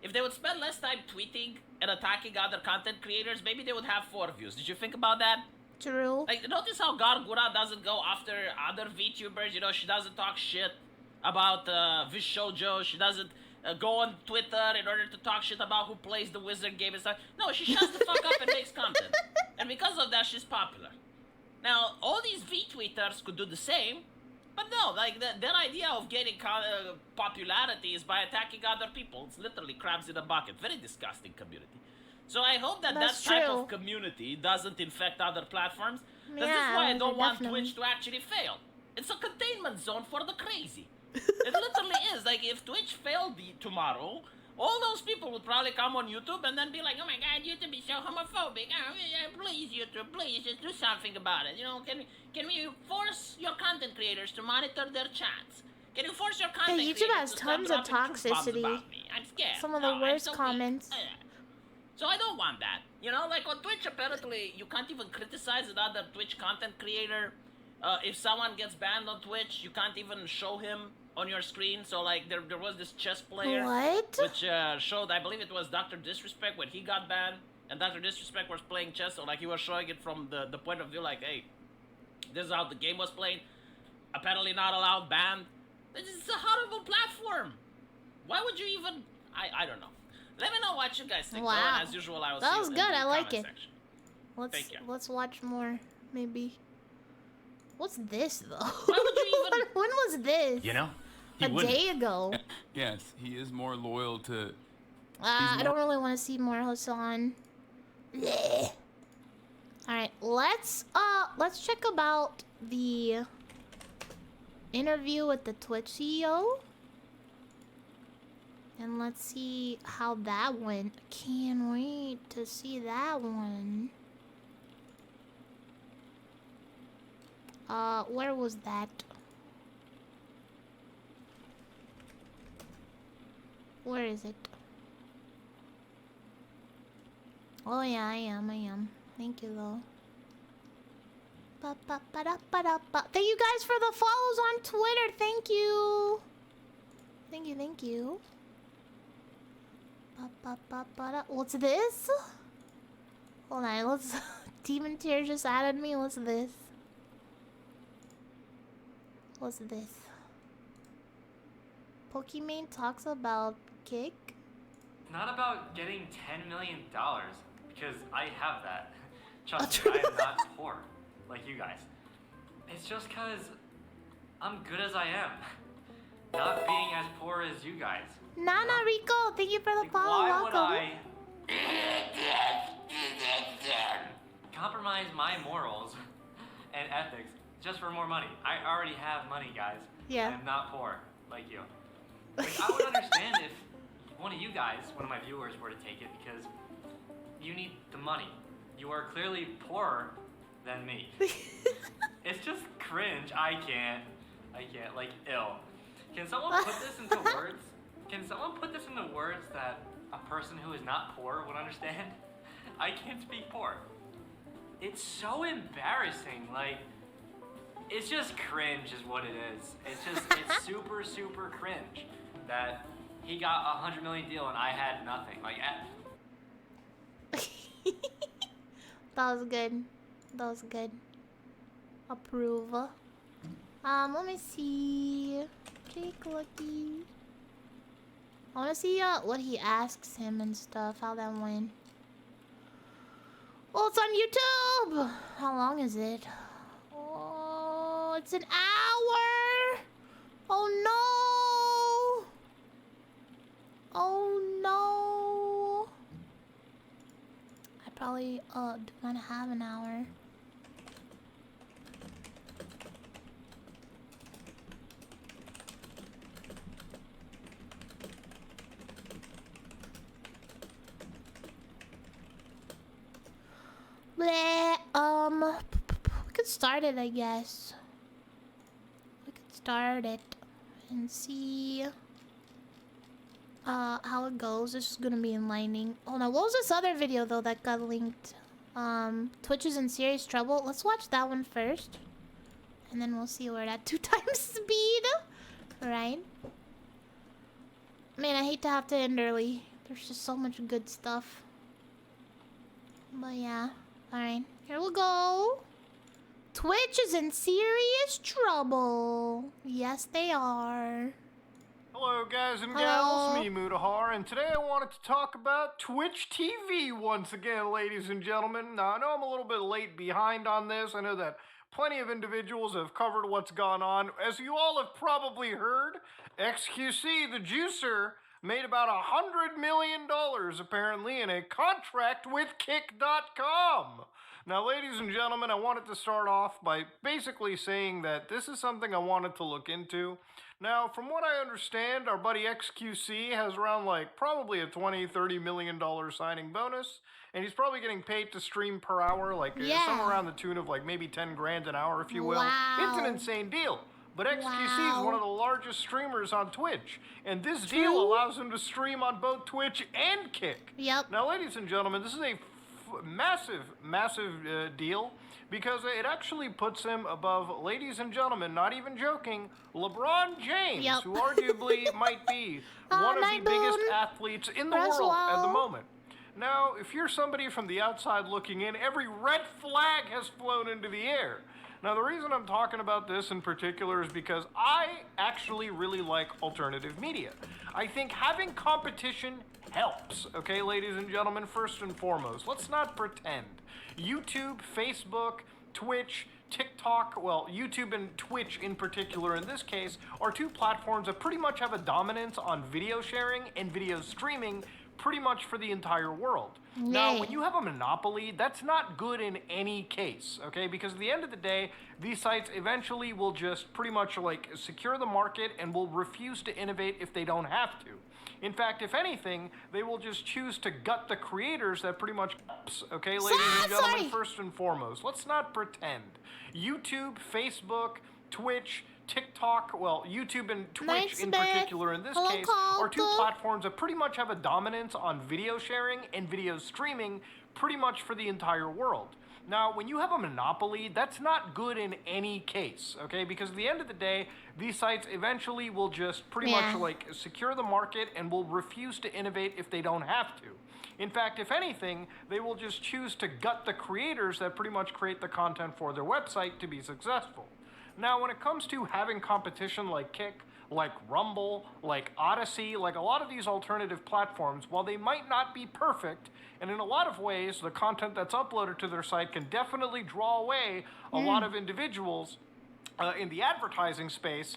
if they would spend less time tweeting and attacking other content creators, maybe they would have 4 views. Did you think about that? True. Like, notice how Gargura doesn't go after other VTubers. You know, she doesn't talk shit about Vishoujo. She doesn't go on Twitter in order to talk shit about who plays the wizard game and stuff. No, she shuts the fuck up and makes content. And because of that, she's popular. Now, all these V-tweeters could do the same, but no, like, their idea of getting popularity is by attacking other people. It's literally crabs in a bucket. Very disgusting community. So I hope that That's that type true. of community doesn't infect other platforms. Because Yeah, that's why I don't want definitely. Twitch to actually fail. It's a containment zone for the crazy. It literally is. Like, if Twitch failed tomorrow, all those people would probably come on YouTube and then be like, oh my God, YouTube is so homophobic. Oh, yeah, please, YouTube, please, just do something about it. You know, can we force your content creators to monitor their chats? Can you force your content YouTube creators has to stop tons of dropping truth bombs toxicity. about me? I'm scared. Some of the I'm worst so weak. comments. So I don't want that. You know, like on Twitch, apparently, you can't even criticize another Twitch content creator. If someone gets banned on Twitch, you can't even show him on your screen. So, like, there was this chess player. What? Which showed, I believe it was Dr. Disrespect when he got banned. And Dr. Disrespect was playing chess. So, like, he was showing it from the point of view, like, hey, this is how the game was played. Apparently not allowed, banned. It's a horrible platform. Why would you even... I don't know. Let me know what you guys think. Wow. Though, and as usual, I will That see was you good. in the I like comment it. section. Let's Thank you. let's watch more, maybe. What's this though? Why would you even... When was this? You know, A day ago. Yes, he is more loyal to. I don't really want to see more Hassan. Blech. All right, let's check about the interview with the Twitch CEO. And let's see how that went. Can't wait to see that one. Where was that? Where is it? Oh yeah, I am. Thank you though. Thank you guys for the follows on Twitter. Thank you. Thank you. What's this? Hold on, let's... Demon Tear just added me. What's this? What's this? Pokimane talks about Kick? Not about getting $10 million, because I have that. Trust me, I am not poor, like you guys. It's just because I'm good as I am. Not being as poor as you guys. Nana Rico, thank you for the follow. Why would Welcome. I compromise my morals and ethics just for more money. I already have money, guys. Yeah. I'm not poor like you. Like, I would understand if one of you guys, one of my viewers, were to take it because you need the money. You are clearly poorer than me. It's just cringe. I can't. Like, ill. Can someone put this into words? Can someone put this into words that a person who is not poor would understand? I can't speak poor. It's so embarrassing. Like, it's just cringe is what it is. It's super, super cringe that he got a $100 million deal and I had nothing. Like, That was good. That was good. Approve. Let me see. Jake Lucky. I wanna see what he asks him and stuff, how that went. Oh, it's on YouTube! How long is it? Oh, it's an hour! Oh no! Oh no! I probably do not have an hour. Bleh, we could start it, I guess. We could start it and see how it goes. This is gonna be enlightening. Oh no, what was this other video though that got linked? Twitch is in serious trouble. Let's watch that one first, and then we'll see we're at 2 times speed. Right? Man, I hate to have to end early. There's just so much good stuff. But yeah. Alright, here we go. Twitch is in serious trouble. Yes, they are. Hello, guys and Hello. gals. Me, Mudahar, and today I wanted to talk about Twitch TV once again, ladies and gentlemen. Now, I know I'm a little bit late behind on this. I know that plenty of individuals have covered what's gone on. As you all have probably heard, XQC, the juicer, made about $100 million, apparently, in a contract with Kick.com. Now, ladies and gentlemen, I wanted to start off by basically saying that this is something I wanted to look into. Now, from what I understand, our buddy XQC has around, like, probably a $20-30 million signing bonus, and he's probably getting paid to stream per hour, like, somewhere around the tune of, like, maybe 10 grand an hour, if you will. Wow. It's an insane deal. But XQC is one of the largest streamers on Twitch, and this True. deal allows him to stream on both Twitch and Kick. Yep. Now, ladies and gentlemen, this is a massive, massive deal because it actually puts him above, ladies and gentlemen, not even joking, LeBron James, Yep. who arguably might be one of the biggest athletes in the world at the moment. Now, if you're somebody from the outside looking in, every red flag has flown into the air. Now, the reason I'm talking about this in particular is because I actually really like alternative media. I think having competition helps, okay, ladies and gentlemen, first and foremost. Let's not pretend. YouTube, Facebook, Twitch, TikTok, well, YouTube and Twitch in particular in this case, are 2 platforms that pretty much have a dominance on video sharing and video streaming pretty much for the entire world. Now, when you have a monopoly, that's not good in any case, okay? Because at the end of the day, these sites eventually will just pretty much like secure the market and will refuse to innovate if they don't have to. In fact, if anything, they will just choose to gut the creators that pretty much, okay, ladies and gentlemen, first and foremost. Let's not pretend. YouTube, Facebook, Twitch, TikTok, well, YouTube and Twitch in particular in this case, are 2 platforms that pretty much have a dominance on video sharing and video streaming pretty much for the entire world. Now, when you have a monopoly, that's not good in any case, okay? Because at the end of the day, these sites eventually will just pretty much like secure the market and will refuse to innovate if they don't have to. In fact, if anything, they will just choose to gut the creators that pretty much create the content for their website to be successful. Now, when it comes to having competition like Kick, like Rumble, like Odyssey, like a lot of these alternative platforms, while they might not be perfect, and in a lot of ways, the content that's uploaded to their site can definitely draw away a lot of individuals in the advertising space,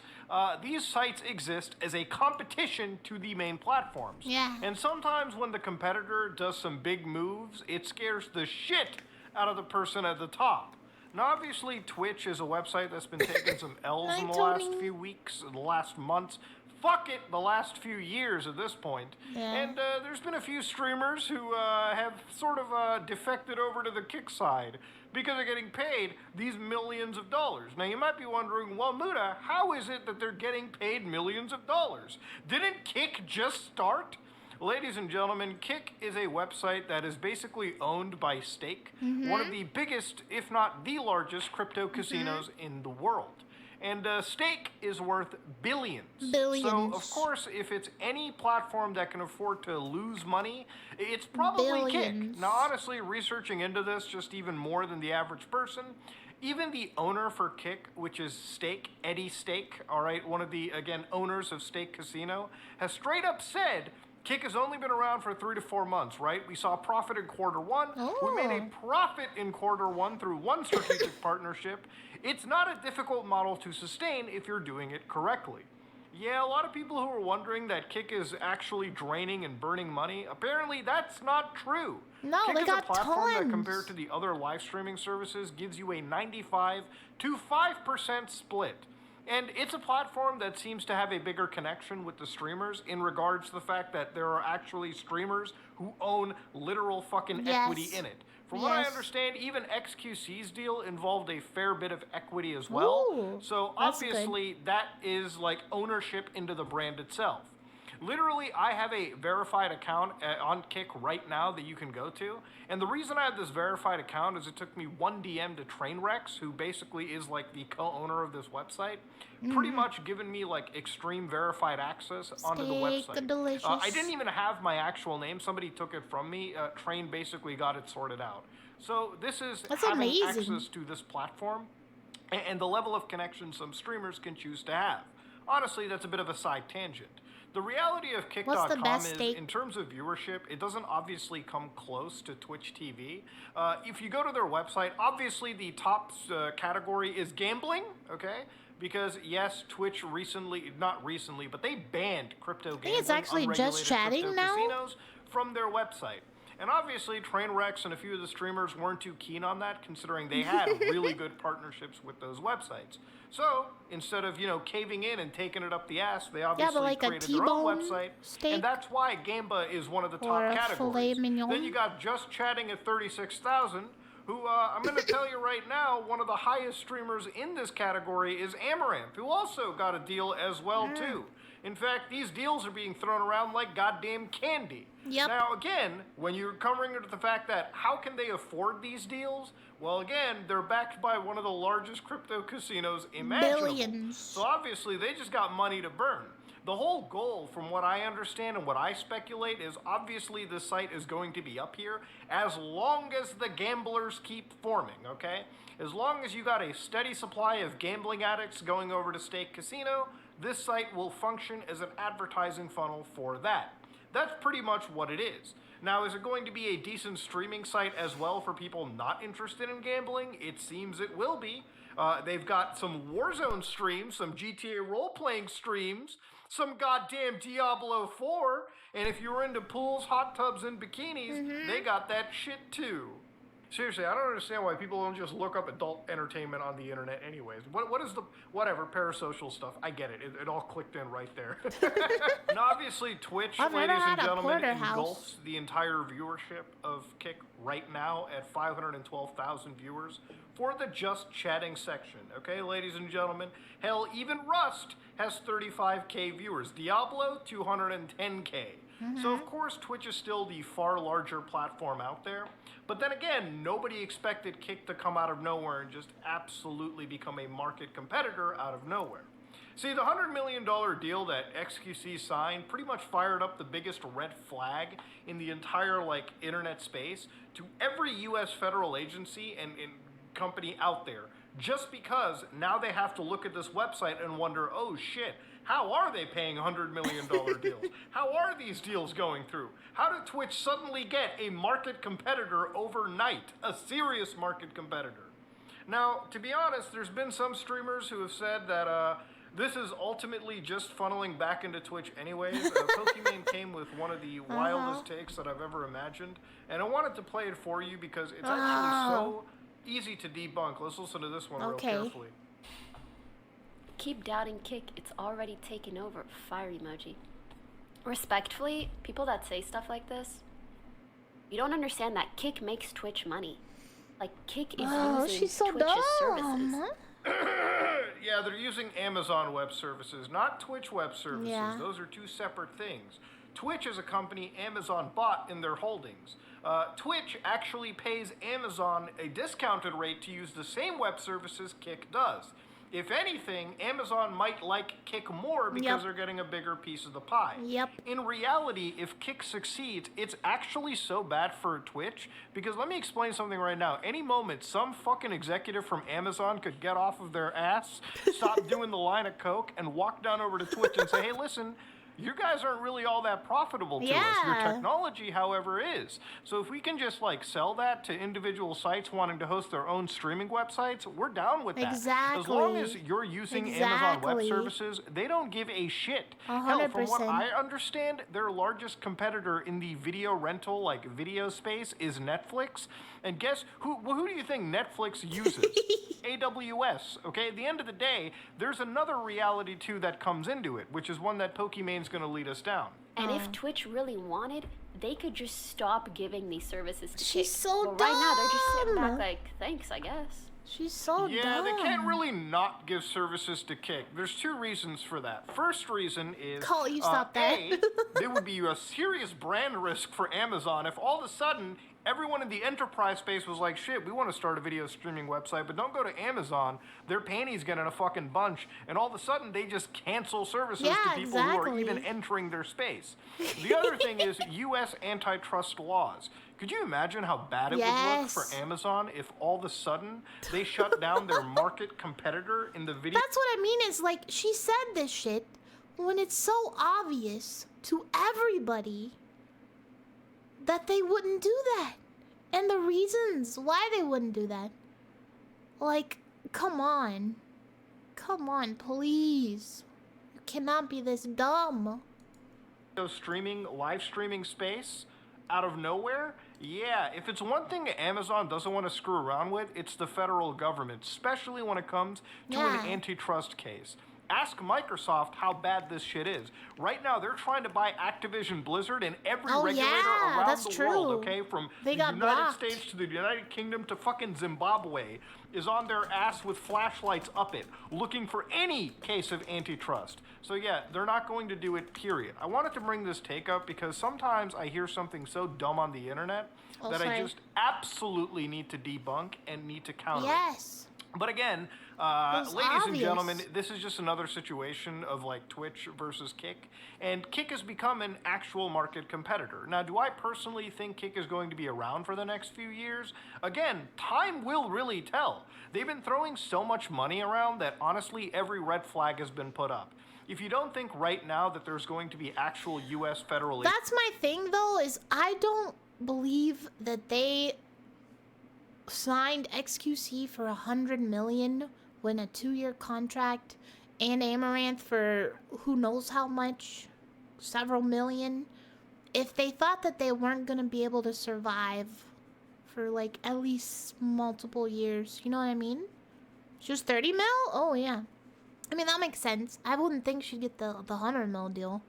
these sites exist as a competition to the main platforms. Yeah. And sometimes when the competitor does some big moves, it scares the shit out of the person at the top. Now, obviously, Twitch is a website that's been taking some L's in the Tony. last few weeks, in the last months. Fuck it, the last few years at this point. Yeah. And there's been a few streamers who have sort of defected over to the Kick side because they're getting paid these millions of dollars. Now, you might be wondering, well, Muda, how is it that they're getting paid millions of dollars? Didn't Kick just start? Ladies and gentlemen, Kick is a website that is basically owned by Stake, one of the biggest, if not the largest, crypto casinos in the world. And Stake is worth billions. Billions. So, of course, if it's any platform that can afford to lose money, it's probably Billions. Kick. Now, honestly, researching into this just even more than the average person, even the owner for Kick, which is Stake, Eddie Stake, all right, one of the, again, owners of Stake Casino, has straight up said Kick has only been around for 3 to 4 months, right? We saw a profit in Q1. We made a profit in Q1 through one strategic partnership. It's not a difficult model to sustain if you're doing it correctly. Yeah, a lot of people who are wondering that Kick is actually draining and burning money, apparently that's not true. No, Kick they is got a platform that, tons. compared to the other live streaming services, gives you a 95 to 5% split. And it's a platform that seems to have a bigger connection with the streamers in regards to the fact that there are actually streamers who own literal fucking equity in it. From what I understand, even XQC's deal involved a fair bit of equity as well. Ooh, so that's obviously that is like ownership into the brand itself. Literally, I have a verified account on Kick right now that you can go to. And the reason I have this verified account is it took me one DM to Trainwrecks, who basically is like the co-owner of this website, pretty much given me like extreme verified access onto the website. Delicious. I didn't even have my actual name. Somebody took it from me. Train basically got it sorted out. So this is That's having amazing. access to this platform and the level of connection some streamers can choose to have. Honestly, that's a bit of a side tangent. The reality of What's the Kick.com best is, state? in terms of viewership, it doesn't obviously come close to Twitch TV. If you go to their website, obviously the top category is gambling, okay? Because yes, Twitch not recently, but they banned crypto gambling, it's actually just unregulated chatting crypto now? casinos from their website. And obviously, Trainwrecks and a few of the streamers weren't too keen on that, considering they had really good partnerships with those websites. So, instead of, caving in and taking it up the ass, they obviously like a created their own T-bone website. steak? And that's why Gamba is one of the Or top a categories. filet mignon? Then you got Just Chatting at 36,000, who, I'm going to tell you right now, one of the highest streamers in this category is Amaranth, who also got a deal as well, too. In fact, these deals are being thrown around like goddamn candy. Yep. Now, again, when you're covering it to the fact that how can they afford these deals? Well, again, they're backed by one of the largest crypto casinos imaginable. Billions. So obviously, they just got money to burn. The whole goal, from what I understand and what I speculate, is obviously this site is going to be up here as long as the gamblers keep forming, okay? As long as you got a steady supply of gambling addicts going over to Stake Casino, this site will function as an advertising funnel for that. That's pretty much what it is. Now, is it going to be a decent streaming site as well for people not interested in gambling? It seems it will be. They've got some Warzone streams, some GTA role-playing streams, some goddamn Diablo 4, and if you're into pools, hot tubs, and bikinis, they got that shit too. Seriously, I don't understand why people don't just look up adult entertainment on the internet anyways. What is the, whatever, parasocial stuff, I get it. It all clicked in right there. And obviously Twitch, I've never ladies and had a gentlemen, porterhouse. engulfs the entire viewership of Kick right now at 512,000 viewers for the Just Chatting section. Okay, ladies and gentlemen, hell, even Rust has 35k viewers. Diablo, 210k. So of course Twitch is still the far larger platform out there, but then again, nobody expected Kick to come out of nowhere and just absolutely become a market competitor out of nowhere. See, the $100 million deal that XQC signed pretty much fired up the biggest red flag in the entire internet space to every US federal agency and company out there, just because now they have to look at this website and wonder, oh shit, how are they paying $100 million deals? How are these deals going through? How did Twitch suddenly get a market competitor overnight? A serious market competitor. Now, to be honest, there's been some streamers who have said that this is ultimately just funneling back into Twitch anyways. Pokemon came with one of the wildest takes that I've ever imagined, and I wanted to play it for you because it's actually so easy to debunk. Let's listen to this one real Okay. carefully. Keep doubting Kick. It's already taken over. Fire emoji. Respectfully, people that say stuff like this, you don't understand that Kick makes Twitch money. Like, Kick is using she's so Twitch's services. dumb. Yeah, they're using Amazon Web Services, not Twitch Web Services. Yeah. Those are two separate things. Twitch is a company Amazon bought in their holdings. Twitch actually pays Amazon a discounted rate to use the same web services Kick does. If anything, Amazon might like Kick more because Yep. they're getting a bigger piece of the pie. Yep. In reality, if Kick succeeds, it's actually so bad for Twitch because let me explain something right now. Any moment, some fucking executive from Amazon could get off of their ass, stop doing the line of coke, and walk down over to Twitch and say, hey, listen, you guys aren't really all that profitable to us. Your Yeah. technology, however, is. So if we can just like sell that to individual sites wanting to host their own streaming websites, we're down with that. As long as you're using Amazon Web Exactly. Services, they don't give a shit. Hell, from what 100%. I understand, their largest competitor in the video rental, like video space, is Netflix. And guess who do you think Netflix uses? AWS. Okay, at the end of the day, there's another reality too that comes into it, which is one that Pokemon's going to lead us down. And if Twitch really wanted, they could just stop giving these services to She's Kick. so But right now, they're just sitting dumb. back like, thanks, I guess. She's so Yeah, dumb. they can't really not give services to Kick. There's two reasons for that. First reason is Cole, you stop that. A, there would be a serious brand risk for Amazon if all of a sudden everyone in the enterprise space was like, shit, we want to start a video streaming website, but don't go to Amazon. Their panties get in a fucking bunch. And all of a sudden, they just cancel services to people who are even entering their space. The other thing is U.S. antitrust laws. Could you imagine how bad it would look for Amazon if all of a sudden they shut down their market competitor in the video? That's what I mean is like she said this shit when it's so obvious to everybody that they wouldn't do that. And the reasons why they wouldn't do that. Like, come on. Come on, please. You cannot be this dumb. Live streaming space out of nowhere? Yeah, if it's one thing Amazon doesn't want to screw around with, it's the federal government, especially when it comes to an antitrust case. Ask Microsoft how bad this shit is. Right now, they're trying to buy Activision Blizzard and every regulator around that's the world, true. okay? From They the got United blocked. States to the United Kingdom to fucking Zimbabwe is on their ass with flashlights up it, looking for any case of antitrust. So yeah, they're not going to do it, period. I wanted to bring this take up because sometimes I hear something so dumb on the internet that I just absolutely need to debunk and need to counter it. Yes. But again, was ladies and obvious. gentlemen, this is just another situation of like Twitch versus Kick, and Kick has become an actual market competitor. Now, do I personally think Kick is going to be around for the next few years? Again, time will really tell. They've been throwing so much money around that honestly every red flag has been put up. If you don't think right now that there's going to be actual U.S. federal... That's my thing, though, is I don't believe that they signed XQC for $100 million when a 2-year contract and Amaranth for who knows how much, several million. If they thought that they weren't going to be able to survive for like at least multiple years, you know what I mean? Just 30 mil? Oh, yeah. I mean, that makes sense. I wouldn't think she'd get the 100 mil deal.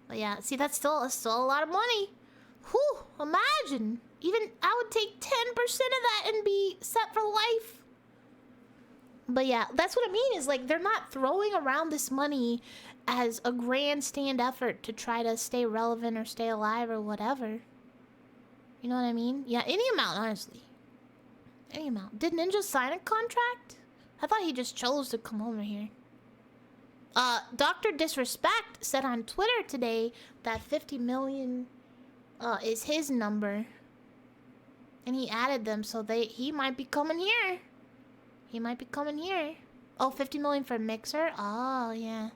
But yeah, see, that's still a lot of money. Whew, imagine. Even I would take 10% of that and be set for life. But yeah, that's what I mean is like they're not throwing around this money as a grandstand effort to try to stay relevant or stay alive or whatever. You know what I mean? Yeah, any amount, honestly. Any amount. Did Ninja sign a contract? I thought he just chose to come over here. Dr. Disrespect said on Twitter today that 50 million is his number. And he added them, so he might be coming here. He might be coming here. Oh, 50 million for Mixer? Oh, yeah.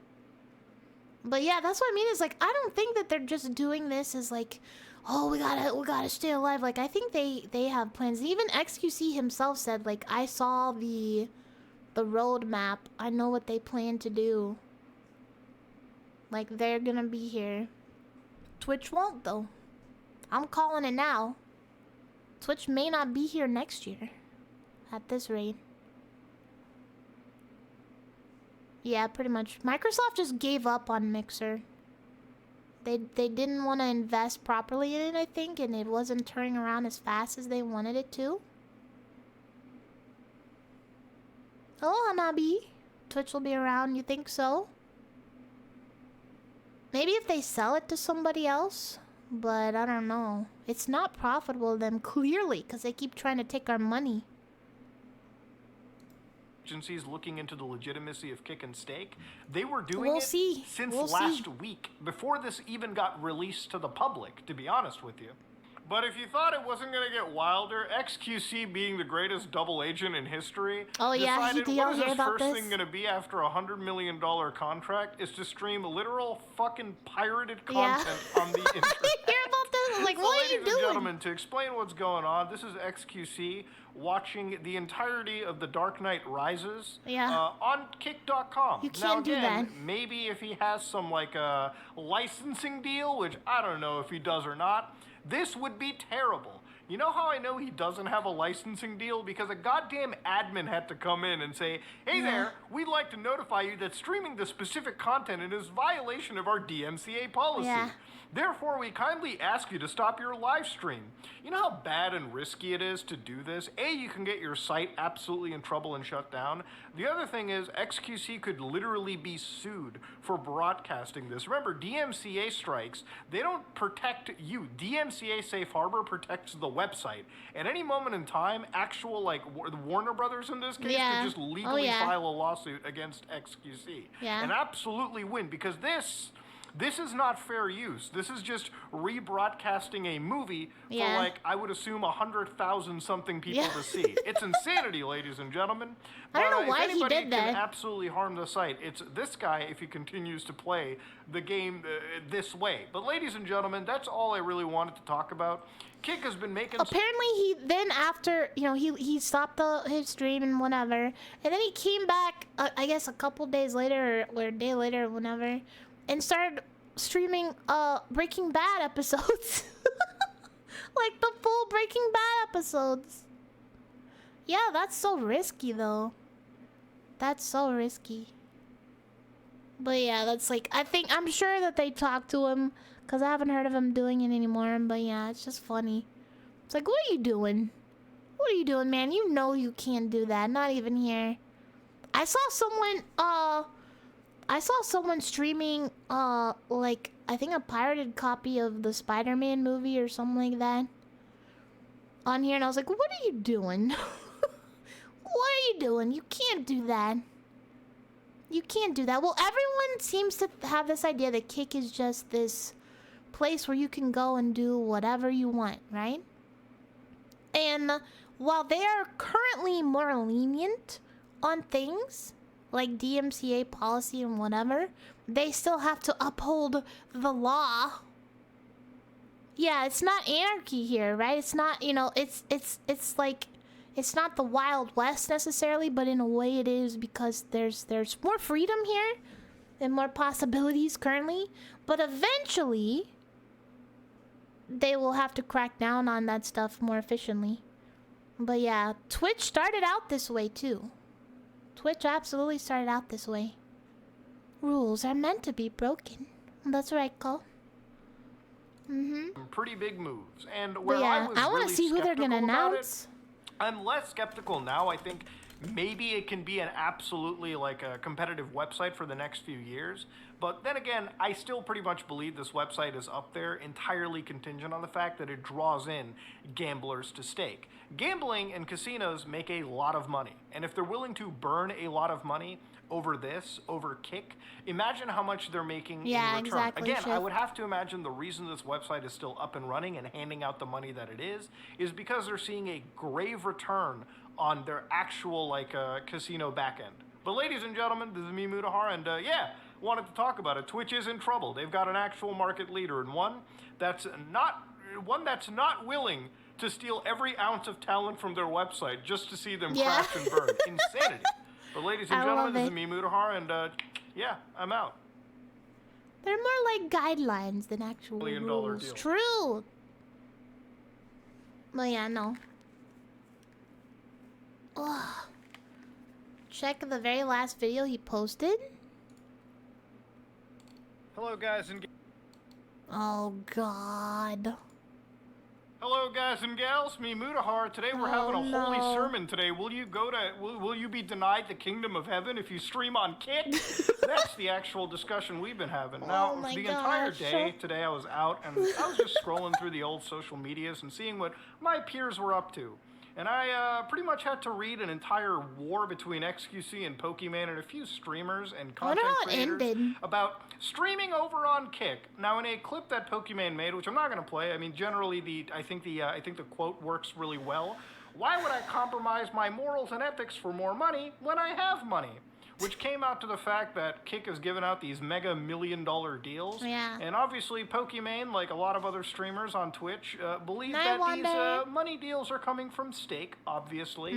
But yeah, that's what I mean is like, I don't think that they're just doing this as like, oh, we gotta stay alive. Like, I think they have plans. And even XQC himself said, like, I saw the roadmap. I know what they plan to do. Like, they're gonna be here. Twitch won't, though. I'm calling it now. Twitch may not be here next year. at this rate. Yeah, pretty much. Microsoft just gave up on Mixer. They didn't want to invest properly in it, I think, and it wasn't turning around as fast as they wanted it to. Oh, Hanabi. Twitch will be around, you think so? Maybe if they sell it to somebody else, but I don't know. It's not profitable to them, clearly, because they keep trying to take our money. Agencies looking into the legitimacy of Kick and Stake. They were doing it since We'll last see. week, before this even got released to the public, to be honest with you. But if you thought it wasn't going to get wilder, XQC, being the greatest double agent in history, decided what is this first thing going to be after a $100 million contract is to stream literal fucking pirated content on the internet. Hear about this? Like, So what are ladies you and doing? gentlemen, to explain what's going on, this is XQC watching the entirety of The Dark Knight Rises on Kick.com. You can't do that. Maybe if he has some like a licensing deal, which I don't know if he does or not, this would be terrible. You know how I know he doesn't have a licensing deal? Because a goddamn admin had to come in and say, hey there, we'd like to notify you that streaming this specific content is violation of our DMCA policy. Yeah. Therefore, we kindly ask you to stop your live stream. You know how bad and risky it is to do this? A, you can get your site absolutely in trouble and shut down. The other thing is, XQC could literally be sued for broadcasting this. Remember, DMCA strikes, they don't protect you. DMCA Safe Harbor protects the website. At any moment in time, actual, like, the Warner Brothers in this case could just legally file a lawsuit against XQC. And absolutely win, because this is not fair use. This is just rebroadcasting a movie for, like, I would assume 100,000 something people to see. It's insanity, ladies and gentlemen. I don't know why if he anybody did that. can absolutely harm the site, it's this guy if he continues to play the game this way. But ladies and gentlemen, that's all I really wanted to talk about. Kick has been making... Apparently he then after, you know, he stopped his stream and whatever. And then he came back, I guess a couple days later or a day later or whatever. And started streaming Breaking Bad episodes. Like the full Breaking Bad episodes. Yeah, that's so risky though. That's so risky. But yeah, that's like, I'm sure that they talked to him, because I haven't heard of him doing it anymore. But yeah, it's just funny. It's like, what are you doing? What are you doing, man? You know you can't do that. Not even here. I saw someone streaming, like, I think a pirated copy of the Spider-Man movie or something like that on here, and I was like, what are you doing? What are you doing? You can't do that. You can't do that. Well, everyone seems to have this idea that Kick is just this place where you can go and do whatever you want, right? And while they are currently more lenient on things, like DMCA policy and whatever, they still have to uphold the law. Yeah, it's not anarchy here, right? It's not, you know, it's like, it's not the Wild West necessarily, but in a way it is, because there's more freedom here and more possibilities currently. But eventually, they will have to crack down on that stuff more efficiently. But yeah, Twitch started out this way too. Twitch absolutely started out this way. Rules are meant to be broken. That's right, Cole. Pretty big moves. And where yeah, I was I want to really see who they're gonna skeptical about announce. I'm less skeptical now. I think maybe it can be an absolutely like a competitive website for the next few years. But then again, I still pretty much believe this website is up there entirely contingent on the fact that it draws in gamblers to stake. Gambling and casinos make a lot of money. And if they're willing to burn a lot of money over Kick, imagine how much they're making in return. Exactly, Again, I Chef. would have to imagine the reason this website is still up and running and handing out the money that it is because they're seeing a grave return on their actual like casino backend. But ladies and gentlemen, this is me, Mutahar, and wanted to talk about it. Twitch is in trouble. They've got an actual market leader, and one that's not willing to steal every ounce of talent from their website just to see them crash and burn. Insanity. But ladies and gentlemen, this is me, Mutahar, and I'm out. They're more like guidelines than actual $1 million rules. deal. True. But yeah, no. Ugh. Check the very last video he posted. Hello, guys and Oh God. hello, guys and gals. Me, Mudahar. Today we're having a holy no. sermon. Today, will you go to? Will you be denied the kingdom of heaven if you stream on Kick? That's the actual discussion we've been having. Now, my the entire gosh. day today, I was out and I was just scrolling through the old social medias and seeing what my peers were up to. And I pretty much had to read an entire war between XQC and Pokemon and a few streamers and content creators about streaming over on Kick. Now, in a clip that Pokemon made, which I'm not going to play, I mean, generally I think the quote works really well. Why would I compromise my morals and ethics for more money when I have money? Which came out to the fact that Kick has given out these mega $1 million deals. Yeah. And obviously Pokemon, like a lot of other streamers on Twitch, believe I that wonder. these money deals are coming from stake, obviously,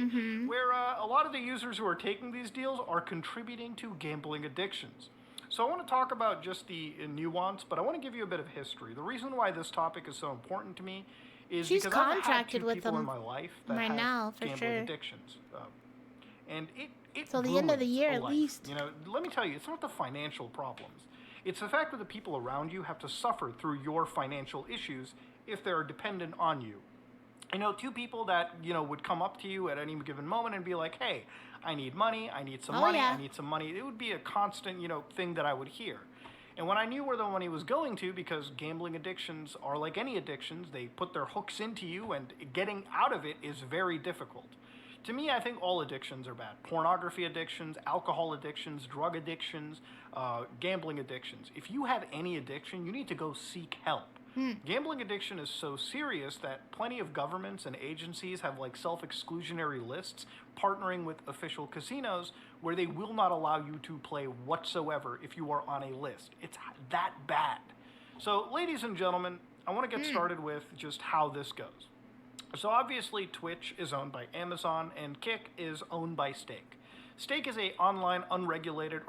where a lot of the users who are taking these deals are contributing to gambling addictions. So I want to talk about just the nuance, but I want to give you a bit of history. The reason why this topic is so important to me is She's because I've had contracted two with people them in my life that right have now, for gambling sure. addictions. And it Till the end of the ruins year, a at life. least. You know, let me tell you, it's not the financial problems. It's the fact that the people around you have to suffer through your financial issues if they're dependent on you. You know, two people that, would come up to you at any given moment and be like, hey, I need money, I need some money, I need some money. It would be a constant, thing that I would hear. And when I knew where the money was going to, because gambling addictions are like any addictions, they put their hooks into you and getting out of it is very difficult. To me, I think all addictions are bad. Pornography addictions, alcohol addictions, drug addictions, gambling addictions. If you have any addiction, you need to go seek help. Gambling addiction is so serious that plenty of governments and agencies have like self-exclusionary lists partnering with official casinos where they will not allow you to play whatsoever if you are on a list. It's that bad. So, ladies and gentlemen, I want to get started with just how this goes. So obviously Twitch is owned by Amazon and Kick is owned by Stake. Stake is a online unregulated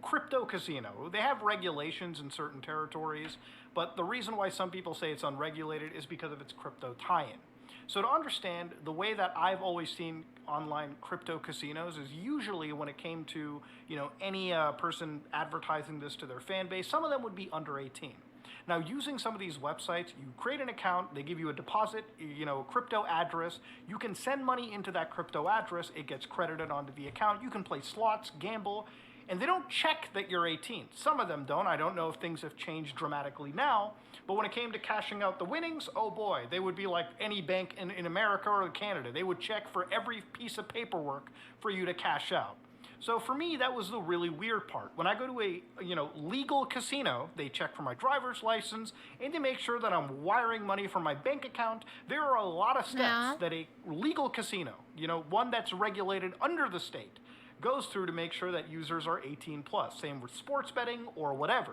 crypto casino. They have regulations in certain territories, but the reason why some people say it's unregulated is because of its crypto tie-in. So to understand, the way that I've always seen online crypto casinos is usually when it came to, any person advertising this to their fan base, some of them would be under 18. Now, using some of these websites, you create an account, they give you a deposit, a crypto address. You can send money into that crypto address, it gets credited onto the account. You can play slots, gamble, and they don't check that you're 18. Some of them don't. I don't know if things have changed dramatically now, but when it came to cashing out the winnings, oh boy, they would be like any bank in America or Canada. They would check for every piece of paperwork for you to cash out. So for me, that was the really weird part. When I go to a, legal casino, they check for my driver's license and they make sure that I'm wiring money from my bank account. There are a lot of steps that a legal casino, one that's regulated under the state, goes through to make sure that users are 18 plus. Same with sports betting or whatever.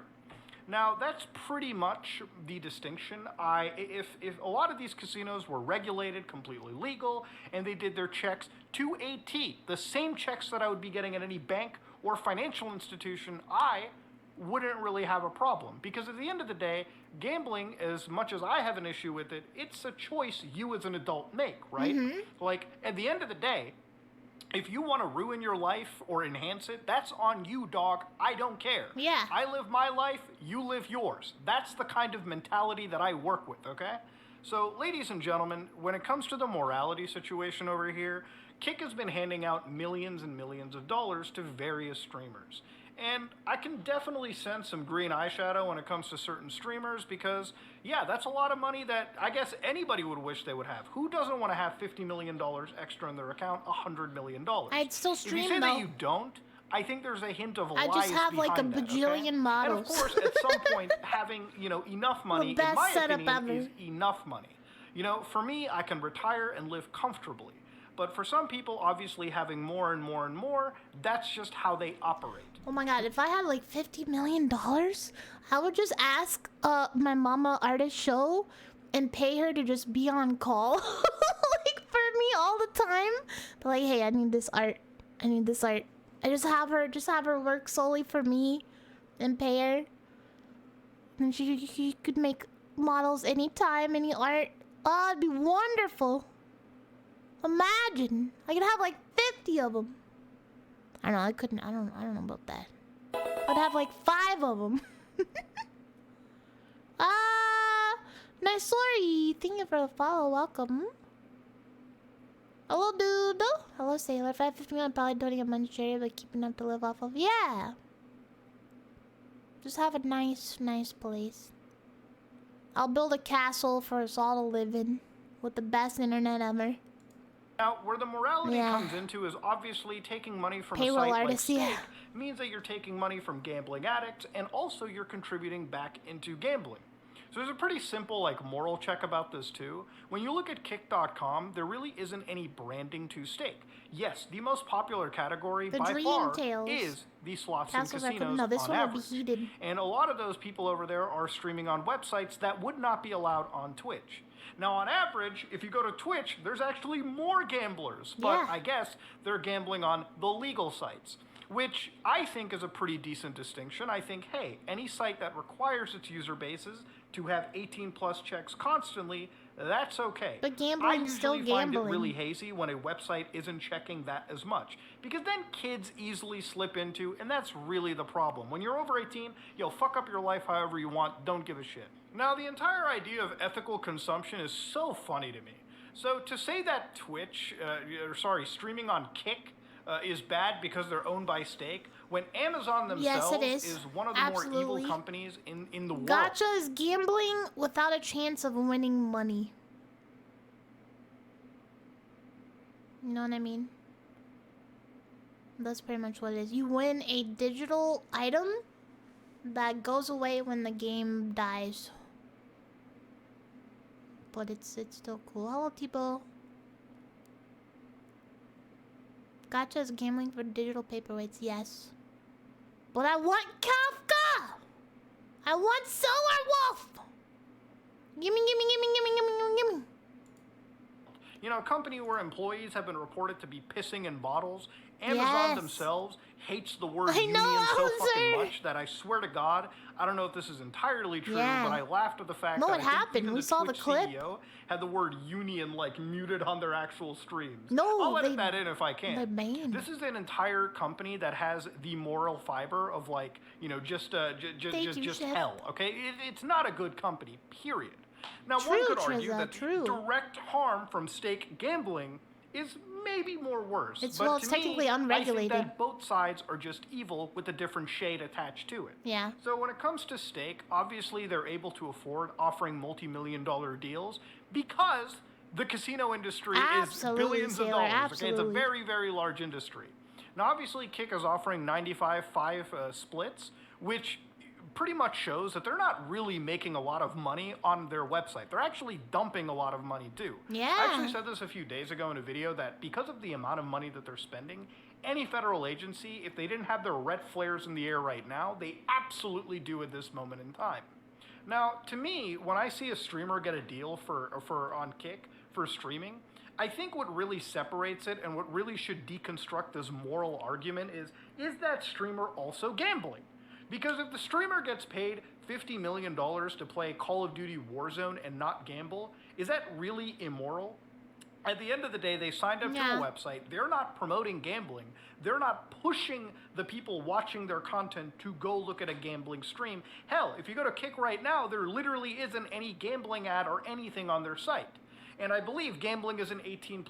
Now, that's pretty much the distinction. If a lot of these casinos were regulated, completely legal, and they did their checks to a T, the same checks that I would be getting at any bank or financial institution, I wouldn't really have a problem. Because at the end of the day, gambling, as much as I have an issue with it, it's a choice you as an adult make, right? Like, at the end of the day, if you want to ruin your life or enhance it, that's on you, dog. I don't care. Yeah. I live my life, you live yours. That's the kind of mentality that I work with, okay? So, ladies and gentlemen, when it comes to the morality situation over here, Kick has been handing out millions and millions of dollars to various streamers. And I can definitely sense some green eyeshadow when it comes to certain streamers because, yeah, that's a lot of money that I guess anybody would wish they would have. Who doesn't want to have $50 million extra in their account, $100 million? I'd still stream, if you say though. that you don't, I think there's a hint of lies I just have like a behind that, bajillion okay? models. And of course, at some point, having, enough money, The in my best setup opinion, ever. is enough money. For me, I can retire and live comfortably. But for some people, obviously having more and more and more, that's just how they operate. Oh my god, if I had like $50 million, I would just ask my mama artist show and pay her to just be on call like for me all the time. But like, hey, I need this art. I need this art. I just have her work solely for me and pay her. And she could make models anytime, any art. Oh, it'd be wonderful. Imagine. I could have like 50 of them. I don't know, I couldn't, I don't know about that. I'd have like 5 of them. Nice story. Thank you for the follow. Welcome. Hello, dude. Hello, Sailor. If I have 50 million, probably don't get money charity, but keep enough to live off of. Yeah. Just have a nice place. I'll build a castle for us all to live in with the best internet ever. Now, where the morality comes into is obviously taking money from Payroll a site artists, like Stake means that you're taking money from gambling addicts, and also you're contributing back into gambling. So there's a pretty simple like moral check about this too. When you look at kick.com, there really isn't any branding to Stake. Yes, the most popular category by far is the slots and casinos no, this on one average. would be heated. And a lot of those people over there are streaming on websites that would not be allowed on Twitch. Now, on average, if you go to Twitch, there's actually more gamblers, but I guess they're gambling on the legal sites, which I think is a pretty decent distinction. I think, hey, any site that requires its user bases to have 18+ checks constantly, that's okay. But gambling's still I usually find it gambling. really hazy when a website isn't checking that as much, because then kids easily slip into, and that's really the problem. When you're over 18, you'll fuck up your life however you want, don't give a shit. Now, the entire idea of ethical consumption is so funny to me. So to say that streaming on Kick is bad because they're owned by Stake, when Amazon themselves is one of the more evil companies in the world. Gacha is gambling without a chance of winning money. You know what I mean? That's pretty much what it is. You win a digital item that goes away when the game dies. But it's still cool. Hello, Tipo. Gacha is gambling for digital paperweights, yes. But I want Kafka! I want Solar Wolf! Gimme. You know, a company where employees have been reported to be pissing in bottles. Amazon themselves hates the word union so fucking much that I swear to God, I don't know if this is entirely true, but I laughed at the fact that I think even the Twitch CEO had the word union like muted on their actual streams. I'll edit that in if I can. This is an entire company that has the moral fiber of like, you know, just hell. Okay, it's not a good company. Period. Now, one could argue that direct harm from stake gambling is maybe more worse. It's me, technically unregulated. I think that both sides are just evil with a different shade attached to it. Yeah. So when it comes to Stake, obviously they're able to afford offering multi-million-dollar deals because the casino industry is billions of dollars. Okay, it's a very, very large industry. Now, obviously, Kick is offering 95-5 splits, which pretty much shows that they're not really making a lot of money on their website. They're actually dumping a lot of money too. Yeah. I actually said this a few days ago in a video that because of the amount of money that they're spending, any federal agency, if they didn't have their red flares in the air right now, they absolutely do at this moment in time. Now, to me, when I see a streamer get a deal on Kick for streaming, I think what really separates it and what really should deconstruct this moral argument is that streamer also gambling? Because if the streamer gets paid $50 million to play Call of Duty Warzone and not gamble, is that really immoral? At the end of the day, they signed up to a website. They're not promoting gambling. They're not pushing the people watching their content to go look at a gambling stream. Hell, if you go to Kick right now, there literally isn't any gambling ad or anything on their site. And I believe gambling is an 18+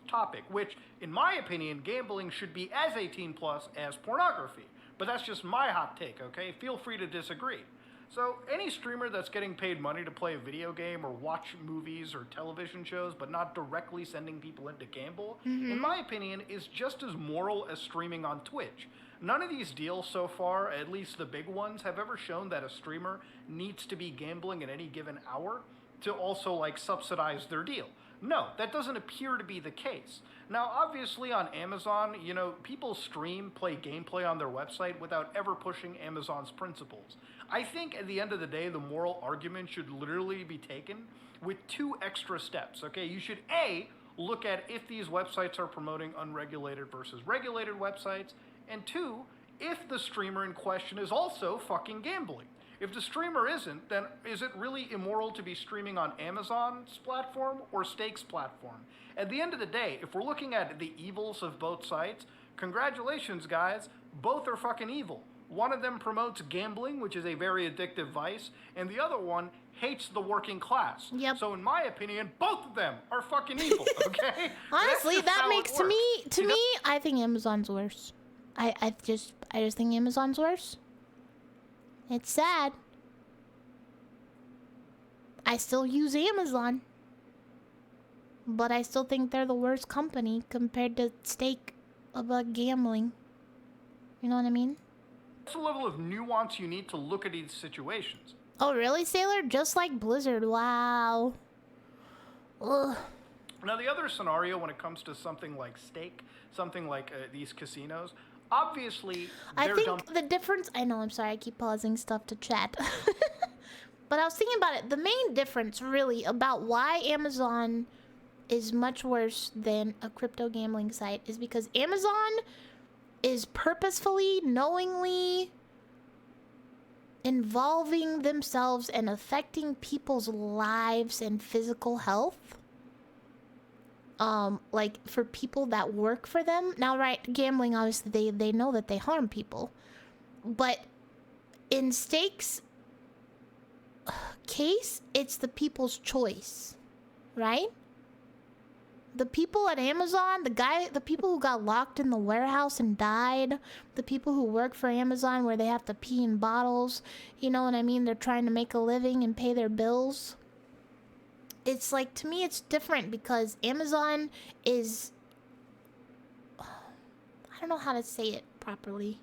topic, which, in my opinion, gambling should be as 18+ as pornography. But that's just my hot take, okay? Feel free to disagree. So any streamer that's getting paid money to play a video game or watch movies or television shows but not directly sending people in to gamble, in my opinion, is just as moral as streaming on Twitch. None of these deals so far, at least the big ones, have ever shown that a streamer needs to be gambling at any given hour to also like subsidize their deal. No, that doesn't appear to be the case. Now, obviously on Amazon, you know, people play gameplay on their website without ever pushing Amazon's principles. I think at the end of the day, the moral argument should literally be taken with 2 extra steps, okay? You should A, look at if these websites are promoting unregulated versus regulated websites, and 2, if the streamer in question is also fucking gambling. If the streamer isn't, then is it really immoral to be streaming on Amazon's platform or Stake's platform? At the end of the day, if we're looking at the evils of both sites, congratulations, guys. Both are fucking evil. One of them promotes gambling, which is a very addictive vice, and the other one hates the working class. Yep. So in my opinion, both of them are fucking evil, okay? Honestly, that makes to me, I think Amazon's worse. I just think Amazon's worse. It's sad. I still use Amazon. But I still think they're the worst company compared to Stake about gambling. You know what I mean? What's the level of nuance you need to look at these situations? Oh, really, Sailor? Just like Blizzard. Wow. Ugh. Now, the other scenario when it comes to something like Stake, something like these casinos, obviously, I think the difference... I know, I'm sorry, I keep pausing stuff to chat. But I was thinking about it. The main difference, really, about why Amazon is much worse than a crypto gambling site is because Amazon is purposefully, knowingly involving themselves and affecting people's lives and physical health. Like for people that work for them. Now, right, gambling, obviously, they know that they harm people. But in Stake's case, it's the people's choice, right? The people at Amazon, the people who got locked in the warehouse and died, the people who work for Amazon where they have to pee in bottles, you know what I mean? They're trying to make a living and pay their bills. It's like, to me, it's different because Amazon is... I don't know how to say it properly.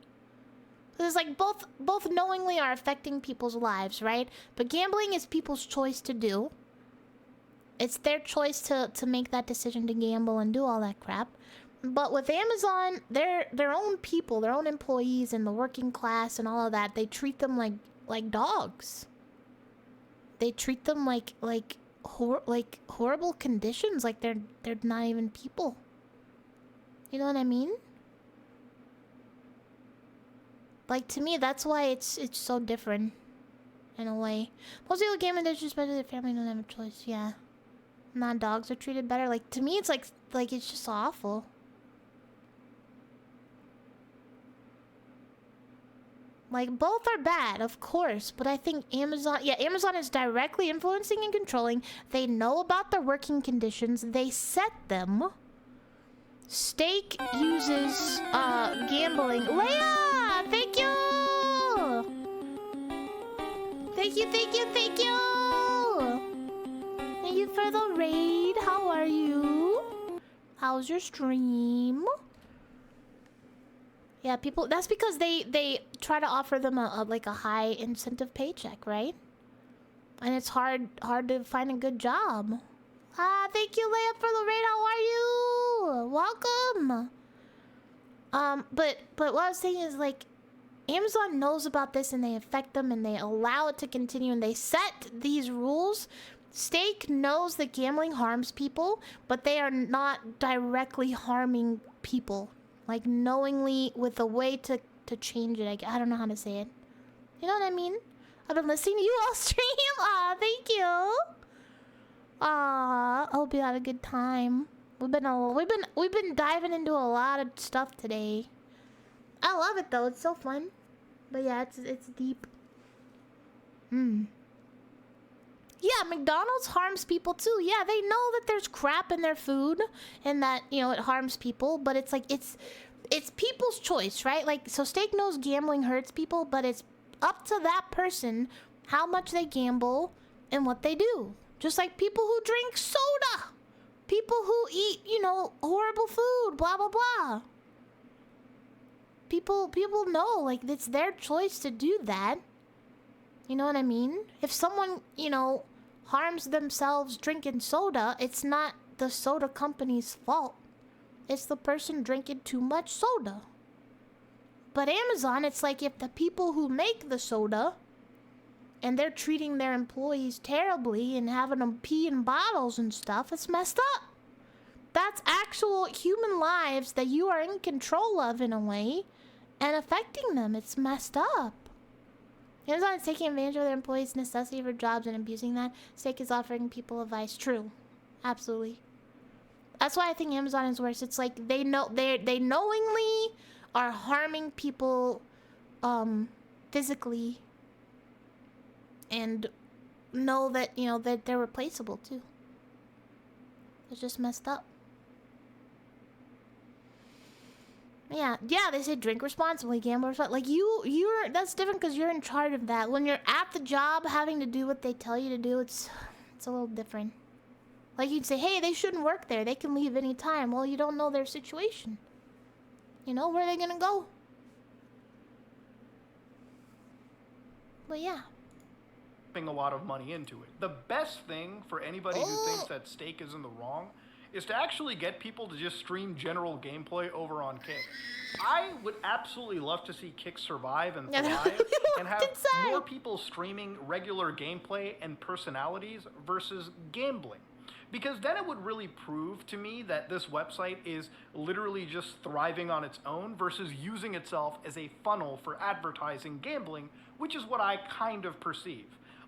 It's like both knowingly are affecting people's lives, right? But gambling is people's choice to do. It's their choice to make that decision to gamble and do all that crap. But with Amazon, they're their own people, their own employees and the working class and all of that. They treat them like dogs. They treat them like horrible conditions, like they're not even people. You know what I mean? Like, to me, that's why it's so different in a way. Most people game and disrespect their family don't have a choice. Yeah. Non-dogs are treated better. Like, to me, it's like it's just awful. Like, both are bad, of course, but I think Amazon is directly influencing and controlling. They know about their working conditions. They set them. Stake uses gambling. Leia, thank you. Thank you. Thank you for the raid. How are you? How's your stream? Yeah, people. That's because they try to offer them a high incentive paycheck, right? And it's hard to find a good job. Thank you, Leia, for the raid. How are you? Welcome. But what I was saying is, like, Amazon knows about this and they affect them and they allow it to continue and they set these rules. Stake knows that gambling harms people, but they are not directly harming people. Like, knowingly, with a way to change it. I don't know how to say it. You know what I mean? I've been listening to you all stream. Thank you. I hope you had a good time. We've been diving into a lot of stuff today. I love it though. It's so fun. But yeah, it's deep. Yeah, McDonald's harms people too. Yeah, they know that there's crap in their food and that, you know, it harms people, but it's like it's people's choice, right? Like, so Steak knows gambling hurts people, but it's up to that person how much they gamble and what they do. Just like people who drink soda, people who eat, you know, horrible food, blah blah blah. People know, like, it's their choice to do that. You know what I mean? If someone, you know, harms themselves drinking soda, it's not the soda company's fault. It's the person drinking too much soda. But Amazon, it's like if the people who make the soda and they're treating their employees terribly and having them pee in bottles and stuff, it's messed up. That's actual human lives that you are in control of in a way and affecting them. It's messed up. Amazon is taking advantage of their employees' necessity for jobs and abusing that. Steak is offering people advice. True. Absolutely. That's why I think Amazon is worse. It's like they knowingly are harming people physically and know that, you know, that they're replaceable too. It's just messed up. Yeah, they say drink responsibly, gamble responsibly. Like you're that's different because you're in charge of that. When you're at the job having to do what they tell you to do, it's a little different. Like you'd say, hey, they shouldn't work there. They can leave any time. Well, you don't know their situation. You know, where are they gonna go? But yeah. A lot of money into it. The best thing for anybody who thinks that Steak is in the wrong is to actually get people to just stream general gameplay over on Kick. I would absolutely love to see Kick survive and thrive and have more people streaming regular gameplay and personalities versus gambling. Because then it would really prove to me that this website is literally just thriving on its own versus using itself as a funnel for advertising gambling, which is what I kind of perceive.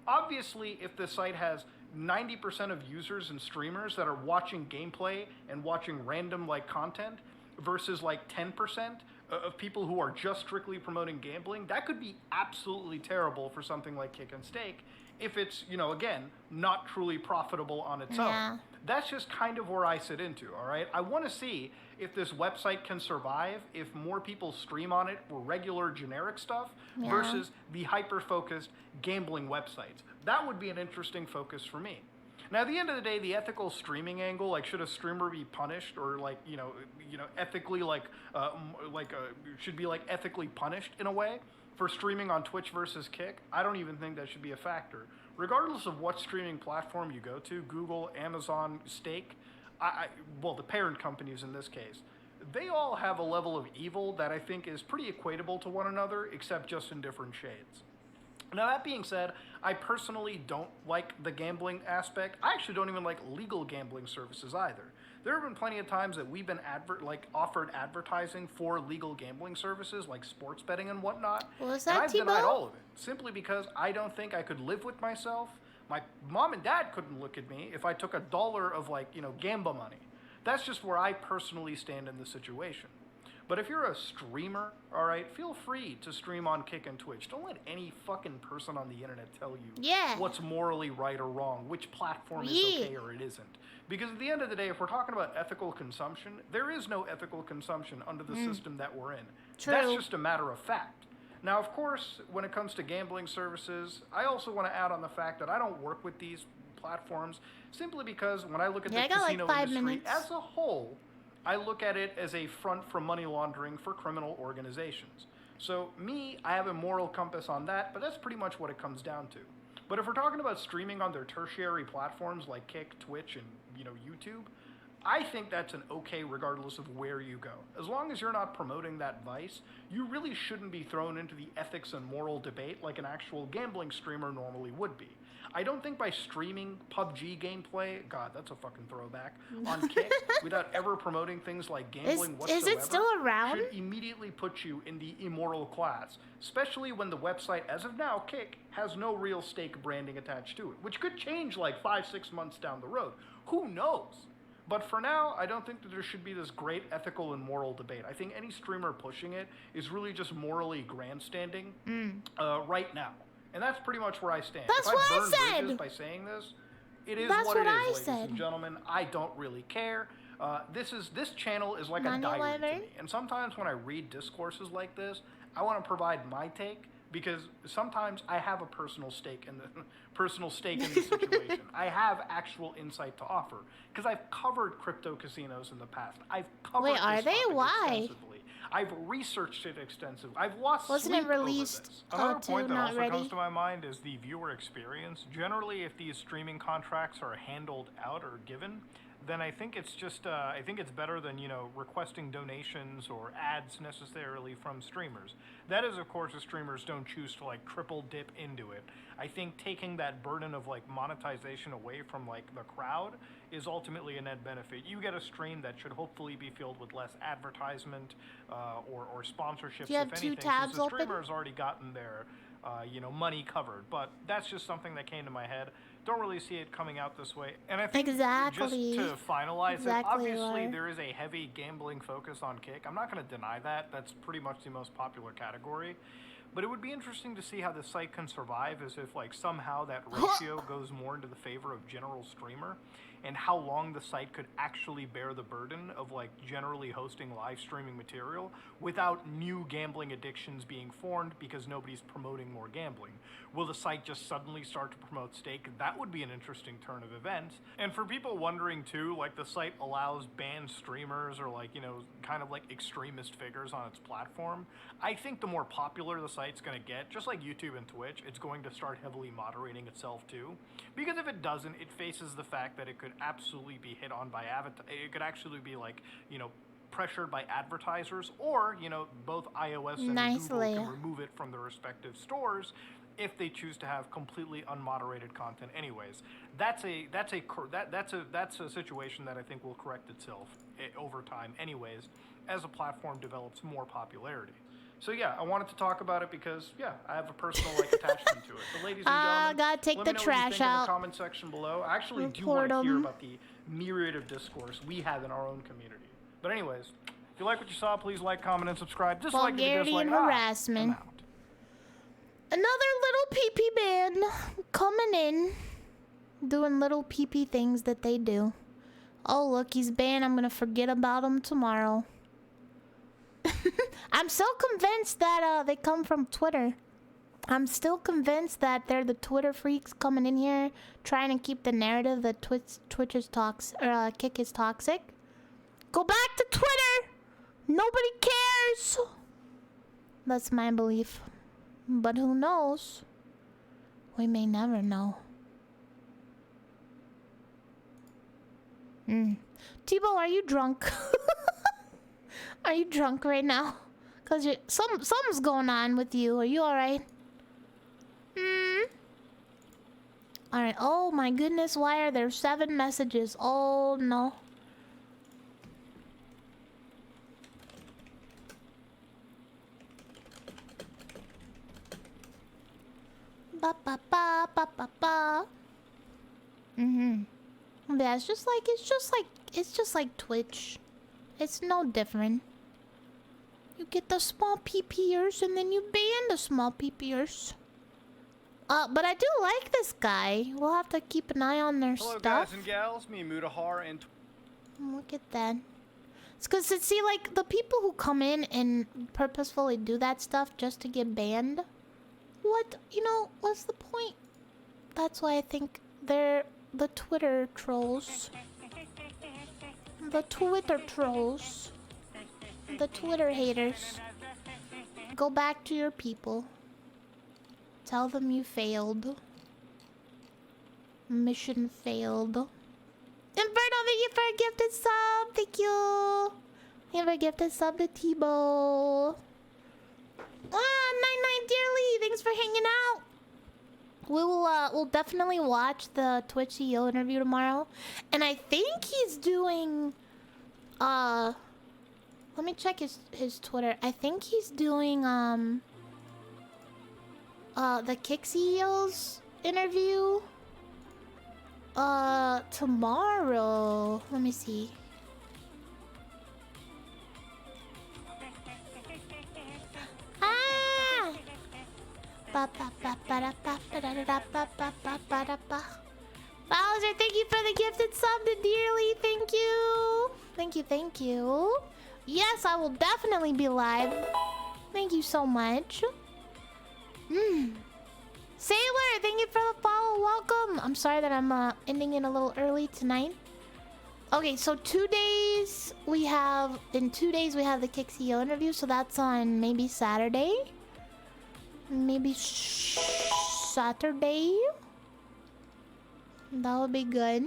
Obviously, if the site has 90% of users and streamers that are watching gameplay and watching random like content versus like 10% of people who are just strictly promoting gambling, that could be absolutely terrible for something like Kick and Steak if it's, you know, again, not truly profitable on its own. That's just kind of where I sit into, all right? I want to see if this website can survive if more people stream on it for regular generic stuff versus the hyper-focused gambling websites. That would be an interesting focus for me. Now, at the end of the day, the ethical streaming angle, like, should a streamer be punished or, like, you know, ethically, should be, like, ethically punished in a way for streaming on Twitch versus Kick? I don't even think that should be a factor. Regardless of what streaming platform you go to, Google, Amazon, Steak, well, the parent companies in this case, they all have a level of evil that I think is pretty equatable to one another, except just in different shades. Now, that being said, I personally don't like the gambling aspect. I actually don't even like legal gambling services either. There have been plenty of times that we've been offered advertising for legal gambling services like sports betting and whatnot. What was and that, I've denied all of it, simply because I don't think I could live with myself. My mom and dad couldn't look at me if I took $1 of, like, you know, gamba money. That's just where I personally stand in the situation. But if you're a streamer, all right, feel free to stream on Kick and Twitch. Don't let any fucking person on the internet tell you what's morally right or wrong, which platform is okay or it isn't. Because at the end of the day, if we're talking about ethical consumption, there is no ethical consumption under the system that we're in. That's just a matter of fact. Now, of course, when it comes to gambling services, I also want to add on the fact that I don't work with these platforms simply because when I look at the casino industry as a whole, I look at it as a front for money laundering for criminal organizations. So me, I have a moral compass on that, but that's pretty much what it comes down to. But if we're talking about streaming on their tertiary platforms like Kick, Twitch, and, you know, YouTube, I think that's an okay regardless of where you go. As long as you're not promoting that vice, you really shouldn't be thrown into the ethics and moral debate like an actual gambling streamer normally would be. I don't think by streaming PUBG gameplay, God, that's a fucking throwback, on Kick without ever promoting things like gambling whatsoever, is it still around? should immediately put you in the immoral class, especially when the website, as of now, Kick, has no real Stake branding attached to it, which could change like 5-6 months down the road. Who knows? But for now, I don't think that there should be this great ethical and moral debate. I think any streamer pushing it is really just morally grandstanding right now. And that's pretty much where I stand. That's if what I burn I said. bridges by saying this, it is That's what it what is, I ladies and gentlemen. I don't really care. This channel is like a diary to me. And sometimes when I read discourses like this, I want to provide my take because sometimes I have a personal stake in the situation. I have actual insight to offer because I've covered crypto casinos in the past. I've covered Wait, are this they? topic Why? extensively. I've researched it extensively. I've lost Wasn't sleep it released? over this. Another point that not also ready? comes to my mind is the viewer experience. Generally, if these streaming contracts are handled out or given, then I think it's just I think it's better than, you know, requesting donations or ads necessarily from streamers. That is, of course, if streamers don't choose to like triple dip into it. I think taking that burden of like monetization away from like the crowd is ultimately a net benefit. You get a stream that should hopefully be filled with less advertisement or sponsorships, Do you have if two anything, tabs since the open? streamer has already gotten their money covered. But that's just something that came to my head. Don't really see it coming out this way. And I think Exactly. just to finalize Exactly, it, obviously Laura. there is a heavy gambling focus on Kick. I'm not going to deny that. That's pretty much the most popular category. But it would be interesting to see how the site can survive as if like somehow that ratio goes more into the favor of general streamer, and how long the site could actually bear the burden of like generally hosting live streaming material without new gambling addictions being formed because nobody's promoting more gambling. Will the site just suddenly start to promote stake? That would be an interesting turn of events. And for people wondering too, like the site allows banned streamers or like, you know, kind of like extremist figures on its platform. I think the more popular the site's going to get, just like YouTube and Twitch, it's going to start heavily moderating itself too. Because if it doesn't, it faces the fact that it could absolutely be hit on by it could actually be like, you know, pressured by advertisers, or, you know, both iOS and Nicely. Google can remove it from their respective stores if they choose to have completely unmoderated content anyways. That's a situation that I think will correct itself over time anyways as a platform develops more popularity. So yeah, I wanted to talk about it because yeah, I have a personal like attachment to it. So ladies and gentlemen, gotta take let the me know trash what you think out. in the comment section below. I actually do Report want to hear 'em. about the myriad of discourse we have in our own community. But anyways, if you like what you saw, please like, comment, and subscribe. Dislike if you Vulgarity dislike. and harassment. Another little pee-pee band coming in, doing little pee-pee things that they do. Oh look, he's banned. I'm gonna forget about him tomorrow. I'm so convinced that they come from Twitter. I'm still convinced that they're the Twitter freaks coming in here trying to keep the narrative that Twitch is Kick is toxic. Go back to Twitter. Nobody cares. That's my belief. But who knows? We may never know. Tebow, are you drunk? Are you drunk right now? Cause something's going on with you. Are you alright? Alright. Oh my goodness, why are there 7 messages? Oh no. Ba ba ba ba ba ba. Yeah, it's just like Twitch. It's no different. You get the small PPers and then you ban the small PPers. But I do like this guy. We'll have to keep an eye on their Hello stuff. guys and gals, me Mutahar and Look at that. It's cause see, like the people who come in and purposefully do that stuff just to get banned. What, you know, what's the point? That's why I think they're the Twitter trolls. The Twitter trolls. The Twitter haters. Go back to your people. Tell them you failed. Mission failed. Inferno, thank you for a gifted sub. Thank you. You have a gifted sub to Tebow. 99 dearly. Thanks for hanging out. We'll definitely watch the Twitch CEO interview tomorrow. And I think he's doing let me check his Twitter. I think he's doing the Kick CEO's interview tomorrow. Let me see. Bowser, thank you for the gifted sub to Dearly. Thank you. Thank you. Yes, I will definitely be live. Thank you so much. Sailor, thank you for the follow. Welcome. I'm sorry that I'm ending it a little early tonight. Okay, so in 2 days we have the Kick CEO interview, so that's on maybe Saturday. Maybe Saturday. That would be good.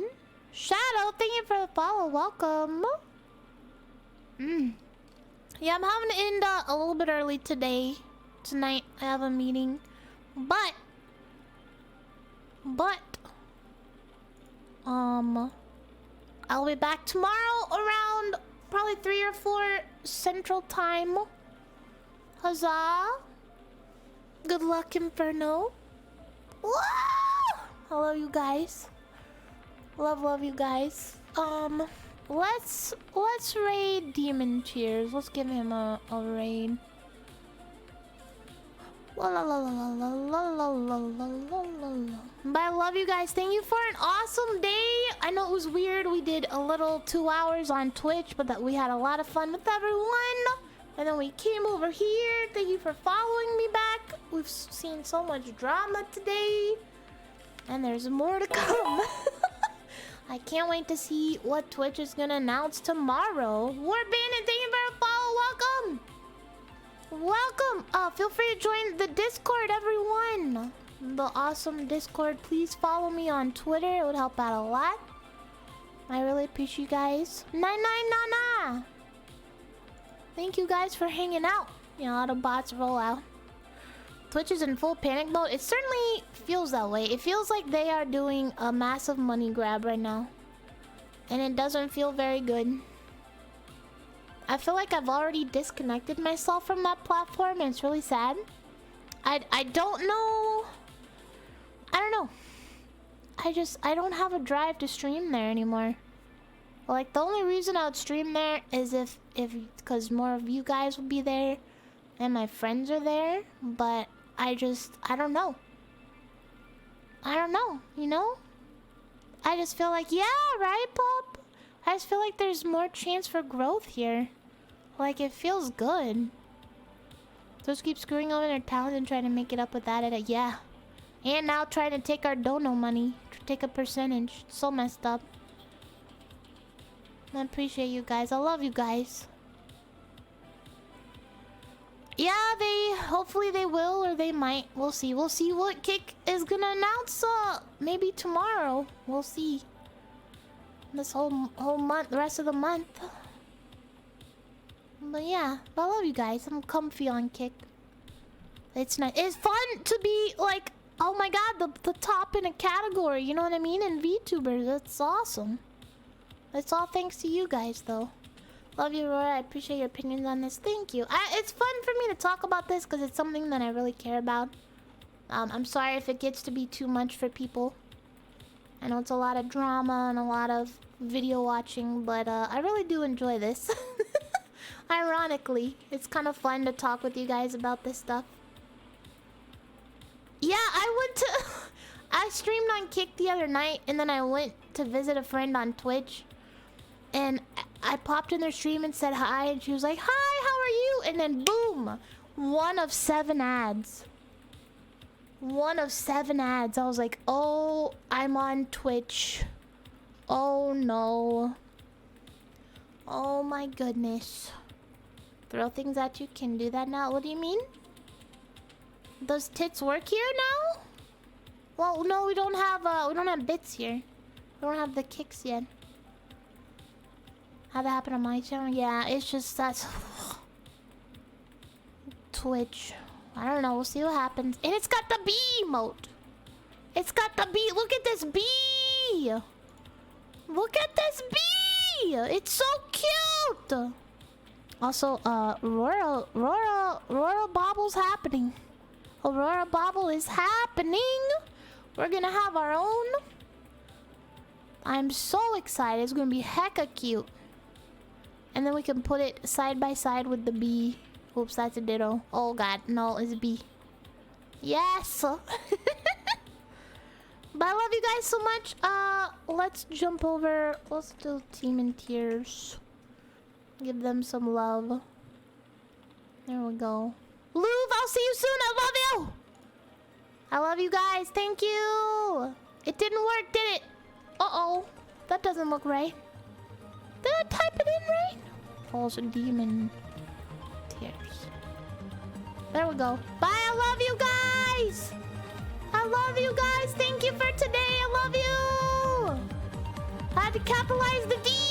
Shadow, thank you for the follow. Welcome. Yeah, I'm having to end a little bit early today. Tonight I have a meeting. But I'll be back tomorrow around probably 3 or 4 Central Time. Huzzah! Good luck, Inferno. Woo! I love you guys. Love you guys. Let's raid Demon Tears. Let's give him a raid. La la la la la la la la la la la. But I love you guys. Thank you for an awesome day. I know it was weird. We did a little 2 hours on Twitch, but that we had a lot of fun with everyone. And then we came over here. Thank you for following me back. We've seen so much drama today. And there's more to come. I can't wait to see what Twitch is gonna announce tomorrow. War Bandit, thank you for a follow. Welcome. Welcome. Feel free to join the Discord, everyone. The awesome Discord. Please follow me on Twitter. It would help out a lot. I really appreciate you guys. Nah. Thank you guys for hanging out. You know, how the bots roll out. Twitch is in full panic mode. It certainly feels that way. It feels like they are doing a massive money grab right now. And it doesn't feel very good. I feel like I've already disconnected myself from that platform and it's really sad. I don't know. I don't know. I don't have a drive to stream there anymore. Like, the only reason I would stream there is if because more of you guys will be there and my friends are there, but I don't know. I don't know, you know? I just feel like, yeah, right, Pop? I just feel like there's more chance for growth here. Like, it feels good. Just keep screwing over their talent and trying to make it up with that. Yeah. And now trying to take our dono money. To take a percentage. It's so messed up. I appreciate you guys. I love you guys. Yeah, hopefully they will, or they might. We'll see. We'll see what Kick is gonna announce maybe tomorrow. We'll see. This whole month, the rest of the month. But yeah, I love you guys. I'm comfy on Kick. It's nice. It's fun to be like, oh my god, the top in a category, you know what I mean? In VTubers, that's awesome. It's all thanks to you guys, though. Love you, Aurora. I appreciate your opinions on this. Thank you. It's fun for me to talk about this because it's something that I really care about. I'm sorry if it gets to be too much for people. I know it's a lot of drama and a lot of video watching, but I really do enjoy this. Ironically, it's kind of fun to talk with you guys about this stuff. Yeah, I streamed on Kick the other night, and then I went to visit a friend on Twitch. And I popped in their stream and said hi, and she was like, hi, how are you? And then boom, 1 of 7 ads. 1 of 7 ads. I was like, oh, I'm on Twitch. Oh no. Oh my goodness. Throw things at you, can do that now? What do you mean? Does tits work here now? Well, no, we don't have bits here. We don't have the kicks yet. How'd that happen on my channel? Yeah, it's just that's Twitch. I don't know. We'll see what happens. And it's got the bee emote. It's got the bee. Look at this bee. Look at this bee. It's so cute. Also, Aurora Bobble's happening. Aurora Bobble is happening. We're gonna have our own. I'm so excited. It's gonna be hecka cute. And then we can put it side by side with the bee. Oops, that's a ditto. Oh god, no, it's a bee. Yes! But I love you guys so much. Let's jump over. Let's do Team in Tears. Give them some love. There we go. Louvre, I'll see you soon. I love you! I love you guys. Thank you! It didn't work, did it? Uh-oh. That doesn't look right. Did I type it in right? False Demon Tears. There we go. Bye, I love you guys! I love you guys! Thank you for today, I love you! I had to capitalize the D!